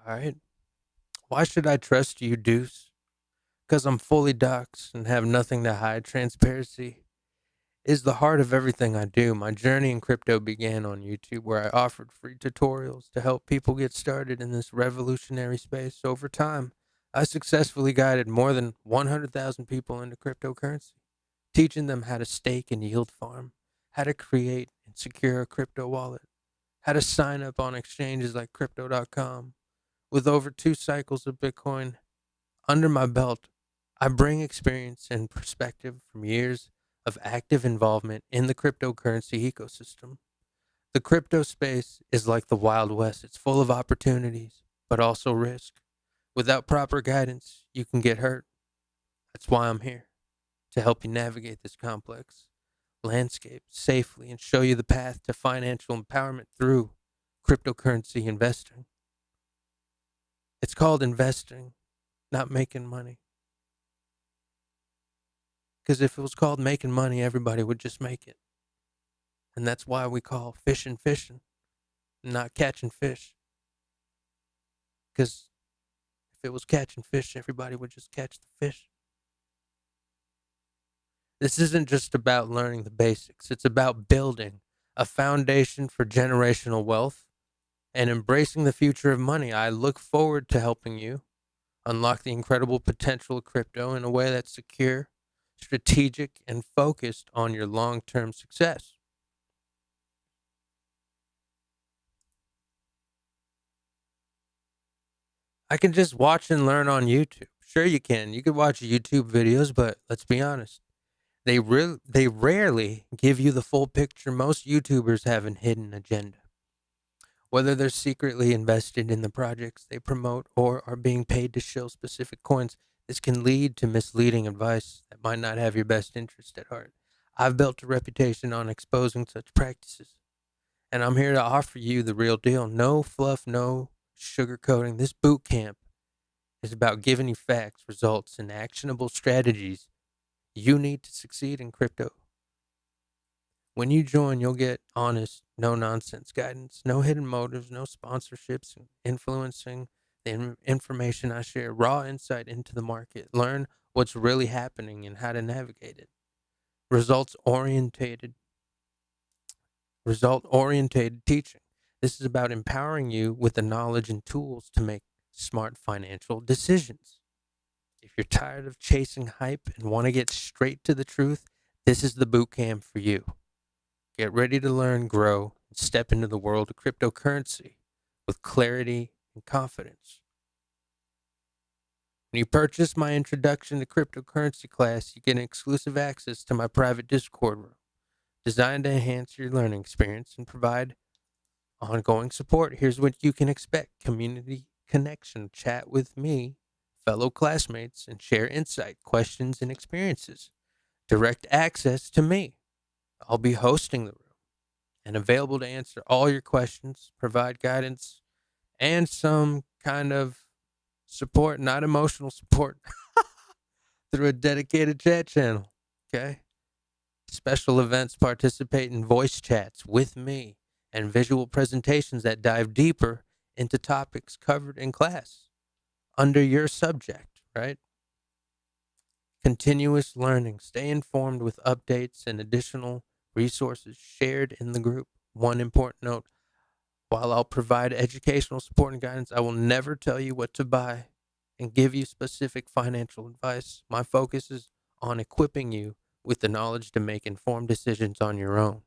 All right. Why should I trust you, Deuce? Because I'm fully doxxed and have nothing to hide. Transparency is the heart of everything I do. My journey in crypto began on YouTube, where I offered free tutorials to help people get started in this revolutionary space. Over time, I successfully guided more than 100,000 people into cryptocurrency, teaching them how to stake and yield farm, how to create and secure a crypto wallet, how to sign up on exchanges like crypto.com. With over 2 cycles of Bitcoin under my belt, I bring experience and perspective from years of active involvement in the cryptocurrency ecosystem. The crypto space is like the Wild West. It's full of opportunities, but also risk. Without proper guidance, you can get hurt. That's why I'm here, to help you navigate this complex landscape safely and show you the path to financial empowerment through cryptocurrency investing. It's called investing, not making money. Because if it was called making money, everybody would just make it. And that's why we call fishing, not catching fish. Because if it was catching fish, everybody would just catch the fish. This isn't just about learning the basics. It's about building a foundation for generational wealth and embracing the future of money. I look forward to helping you unlock the incredible potential of crypto in a way that's secure, strategic, and focused on your long-term success. I can just watch and learn on YouTube. Sure you can. You can watch YouTube videos, but let's be honest. They rarely give you the full picture. Most YouTubers have a hidden agenda. Whether they're secretly invested in the projects they promote or are being paid to show specific coins, this can lead to misleading advice that might not have your best interest at heart. I've built a reputation on exposing such practices, and I'm here to offer you the real deal. No fluff, no sugarcoating. This boot camp is about giving you facts, results, and actionable strategies you need to succeed in crypto. When you join, you'll get honest, no nonsense guidance, no hidden motives, no sponsorships influencing the information I share, raw insight into the market, learn what's really happening and how to navigate it. Result orientated teaching. This is about empowering you with the knowledge and tools to make smart financial decisions. If you're tired of chasing hype and want to get straight to the truth, this is the boot camp for you. Get ready to learn, grow, and step into the world of cryptocurrency with clarity and confidence. When you purchase my introduction to cryptocurrency class, you get exclusive access to my private Discord room, designed to enhance your learning experience and provide ongoing support. Here's what you can expect: community connection, chat with me, fellow classmates, and share insight, questions, and experiences. Direct access to me. I'll be hosting the room and available to answer all your questions, provide guidance, and some kind of support, not emotional support, through a dedicated chat channel. Okay? Special events, participate in voice chats with me, and visual presentations that dive deeper into topics covered in class under your subject, right? Continuous learning. Stay informed with updates and additional resources shared in the group. One important note: while I'll provide educational support and guidance, I will never tell you what to buy and give you specific financial advice. My focus is on equipping you with the knowledge to make informed decisions on your own.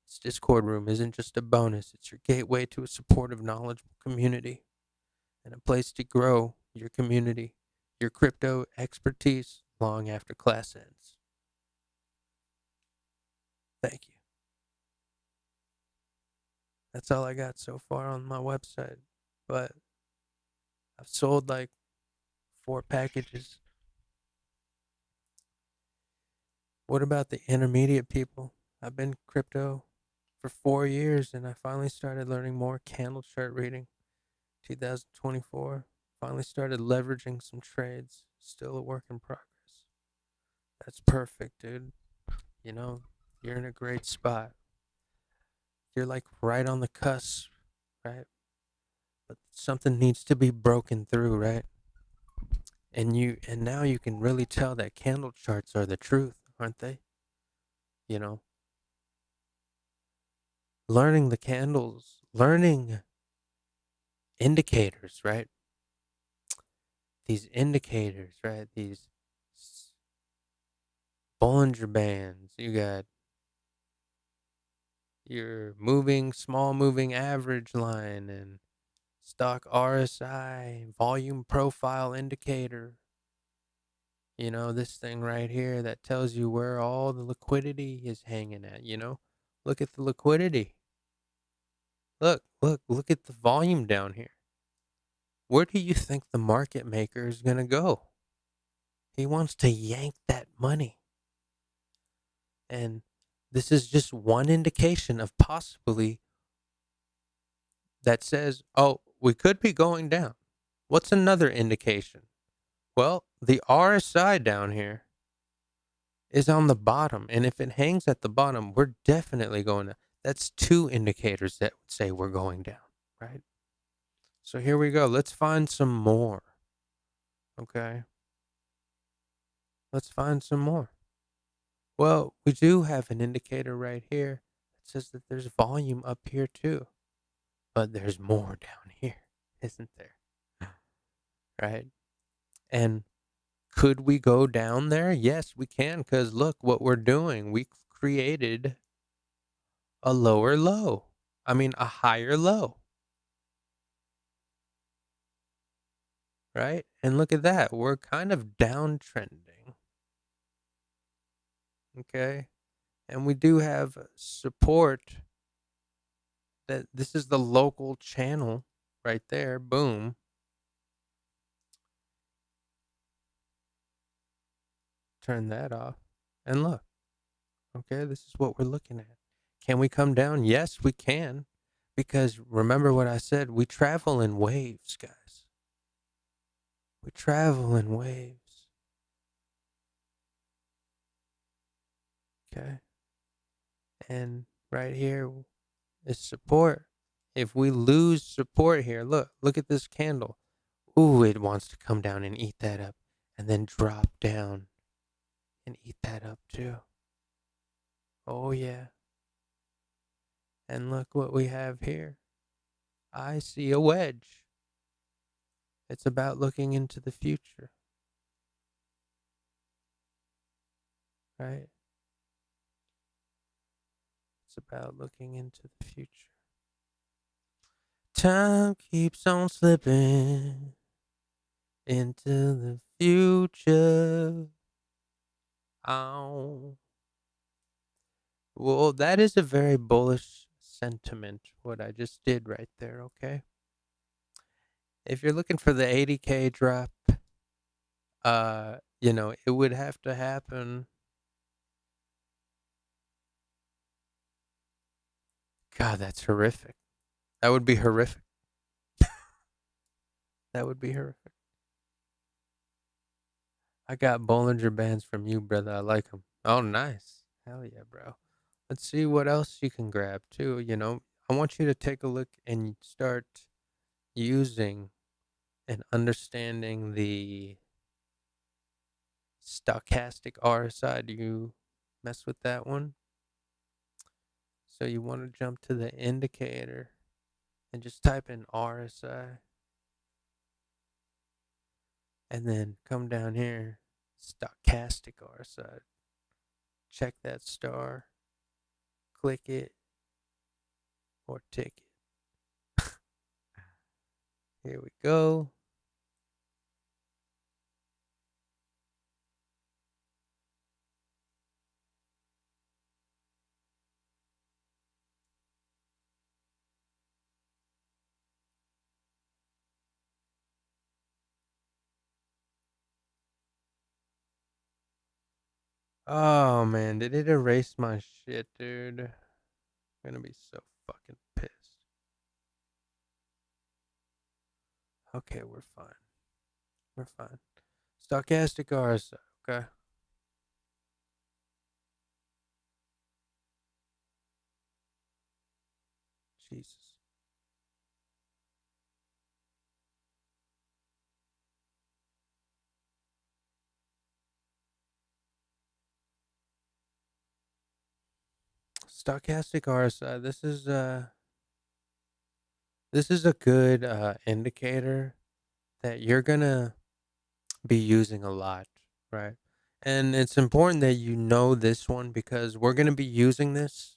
This Discord room isn't just a bonus, it's your gateway to a supportive, knowledgeable community and a place to grow your community, your crypto expertise long after class ends. Thank you. That's all I got so far on my website, but I've sold like 4 packages. What about the intermediate people? I've been crypto for 4 years and I finally started learning more candle chart reading. 2024, finally started leveraging some trades. Still a work in progress. That's perfect, dude. You know, you're in a great spot. You're like right on the cusp, right? But something needs to be broken through, right? And now you can really tell that candle charts are the truth, aren't they? You know, learning the candles, learning indicators, right? These indicators, right? These Bollinger Bands. You got your small moving average line and stock RSI, volume profile indicator. You know, this thing right here that tells you where all the liquidity is hanging at, you know? Look at the liquidity. Look at the volume down here. Where do you think the market maker is going to go? He wants to yank that money. And this is just one indication of possibly that says, oh, we could be going down. What's another indication? Well, the RSI down here is on the bottom. And if it hangs at the bottom, we're definitely going to. That's 2 indicators that would say we're going down, right? So here we go. Let's find some more. Okay. Let's find some more. Well, we do have an indicator right here that says that there's volume up here too. But there's more down here, isn't there? Right? And could we go down there? Yes, we can, because look what we're doing. We created a lower low. I mean, a higher low. Right? And look at that. We're kind of downtrending. Okay? And we do have support that this is the local channel right there. Boom. Turn that off. And look. Okay, this is what we're looking at. Can we come down? Yes, we can. Because remember what I said, we travel in waves, guys. We travel in waves. Okay. And right here is support. If we lose support here, look at this candle. Ooh, it wants to come down and eat that up and then drop down and eat that up too. Oh, yeah. And look what we have here. I see a wedge. It's about looking into the future. Right? It's about looking into the future. Time keeps on slipping into the future. Oh. Well, that is a very bullish sentiment, what I just did right there, okay? If you're looking for the 80K drop, you know, it would have to happen. God, that's horrific. That would be horrific. That would be horrific. I got Bollinger Bands from you, brother. I like them. Oh, nice. Hell yeah, bro. Let's see what else you can grab, too. You know, I want you to take a look and start using and understanding the stochastic RSI. Do you mess with that one? So you want to jump to the indicator and just type in RSI. And then come down here, stochastic RSI. Check that star, click it, or tick it. Here we go. Oh man, did it erase my shit, dude? I'm gonna be so fucking pissed. Okay, we're fine. We're fine. Stochastic RSI, okay? Jesus. Stochastic RSI, this is a good indicator that you're gonna be using a lot, right? And it's important that you know this one because we're gonna be using this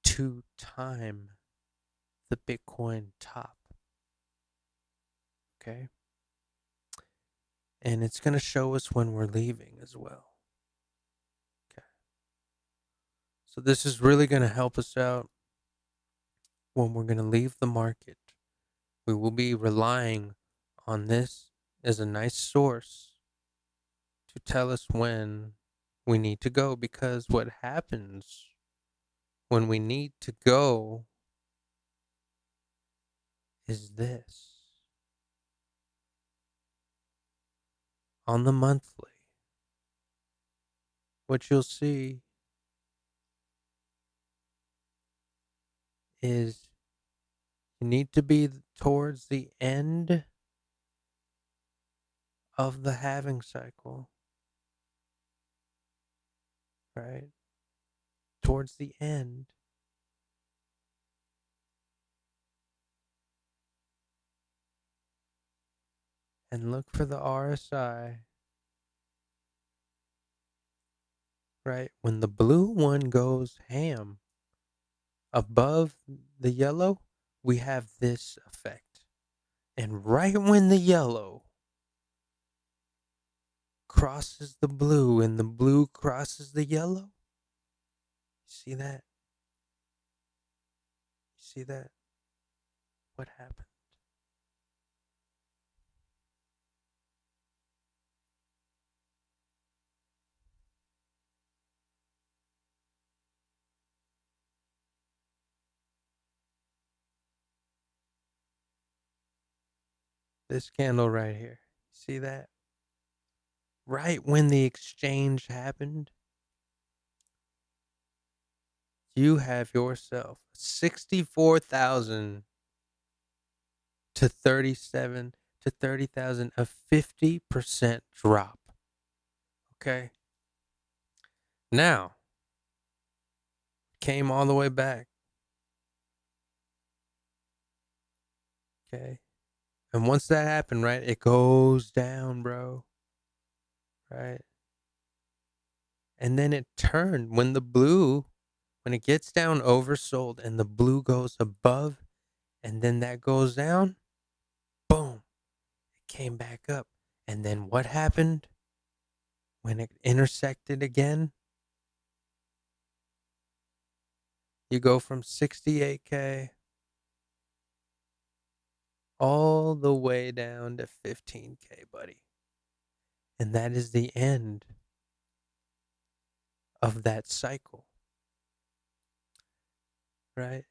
to time the Bitcoin top. Okay. And it's gonna show us when we're leaving as well. Okay. So this is really gonna help us out when we're gonna leave the market. We will be relying on this as a nice source to tell us when we need to go, because what happens when we need to go is this. On the monthly, what you'll see is you need to be towards the end of the halving cycle, right? Towards the end. And look for the RSI, right? When the blue one goes ham above the yellow, we have this effect. And right when the yellow crosses the blue and the blue crosses the yellow, see that? See that? What happened? This candle right here. See that? Right when the exchange happened, you have yourself 64,000 to 37 to 30,000, a 50% drop. Okay. Now, came all the way back. Okay. And once that happened, right, it goes down, bro. Right. And then it turned when when it gets down oversold and the blue goes above and then that goes down, boom, it came back up. And then what happened when it intersected again? You go from 68K all the way down to 15K, buddy. And that is the end of that cycle, right?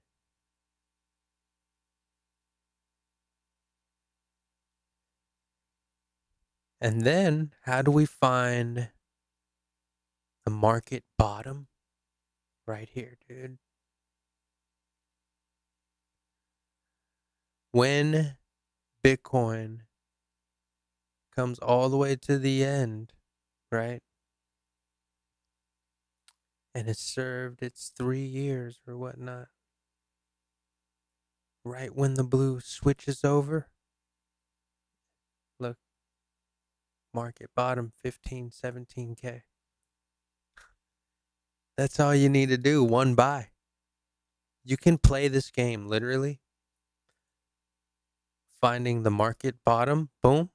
And then how do we find the market bottom? Right here, dude. When Bitcoin comes all the way to the end, right? and it served its 3 years or whatnot. Right when the blue switches over, look, market bottom 15, 17K. That's all you need to do, one buy. You can play this game literally, finding the market bottom, boom,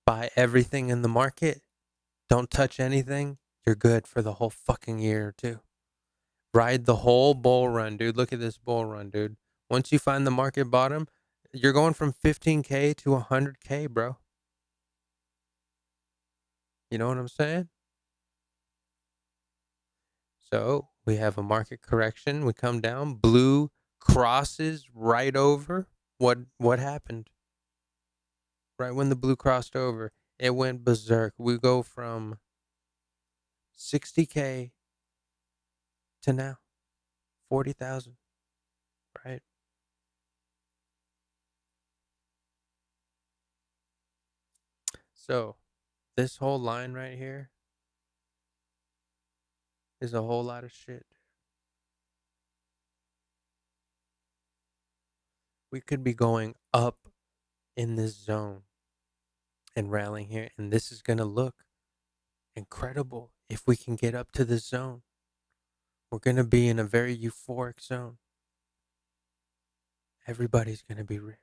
buy everything in the market, don't touch anything, you're good for the whole fucking year or two. Ride the whole bull run, dude. Look at this bull run, dude. Once you find the market bottom, you're going from 15K to 100K, bro. You know what I'm saying? So we have a market correction. We come down. Blue crosses right over. What happened? Right when the blue crossed over, it went berserk. We go from 60K to now 40,000, right? So this whole line right here is a whole lot of shit. We could be going up in this zone and rallying here, and this is going to look incredible if we can get up to this zone. We're going to be in a very euphoric zone. Everybody's going to be rich.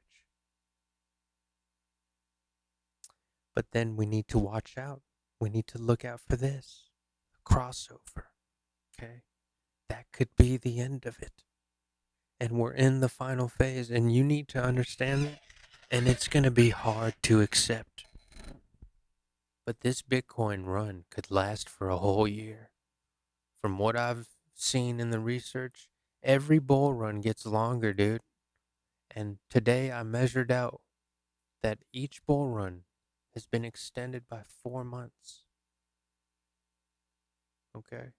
But then we need to watch out. We need to look out for this crossover. Okay? That could be the end of it. And we're in the final phase, and you need to understand that. And it's going to be hard to accept. But this Bitcoin run could last for a whole year. From what I've seen in the research, every bull run gets longer, dude. And today I measured out that each bull run has been extended by 4 months. Okay?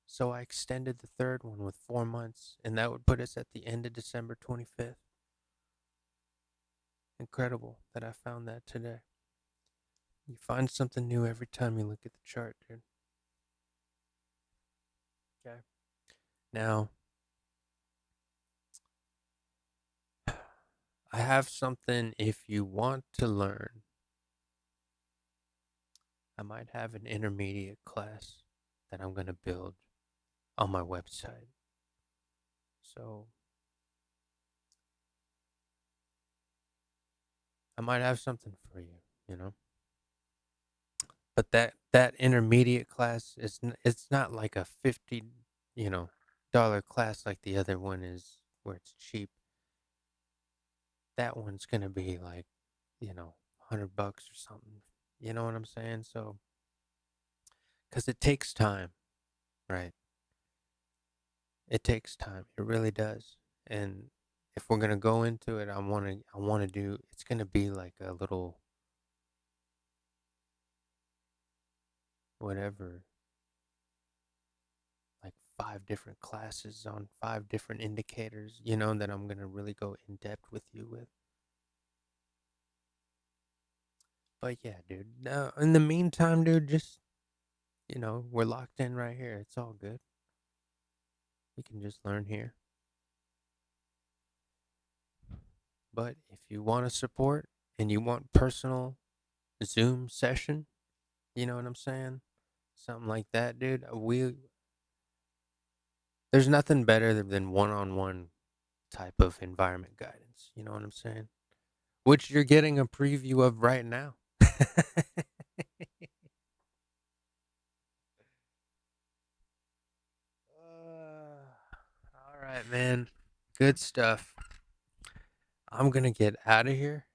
So I extended the third one with 4 months, and that would put us at the end of December 25th. Incredible that I found that today. You find something new every time you look at the chart, dude. Okay. Now, I have something if you want to learn. I might have an intermediate class that I'm going to build on my website. So, I might have something for you, you know? But that intermediate class is it's not like a $50, dollar class like the other one is where it's cheap. That one's gonna be like, $100 or something. You know what I'm saying? So, because it takes time, right? It takes time. It really does. And if we're gonna go into it, I wanna do. It's gonna be like a little whatever, like 5 different classes on 5 different indicators, that I'm going to really go in depth with you with. But yeah, dude, now in the meantime, dude, just, we're locked in right here. It's all good. We can just learn here. But if you want to support and you want personal Zoom session, you know what I'm saying? Something like that, dude. There's nothing better than one-on-one type of environment guidance. You know what I'm saying? Which you're getting a preview of right now. All right, man. Good stuff. I'm going to get out of here.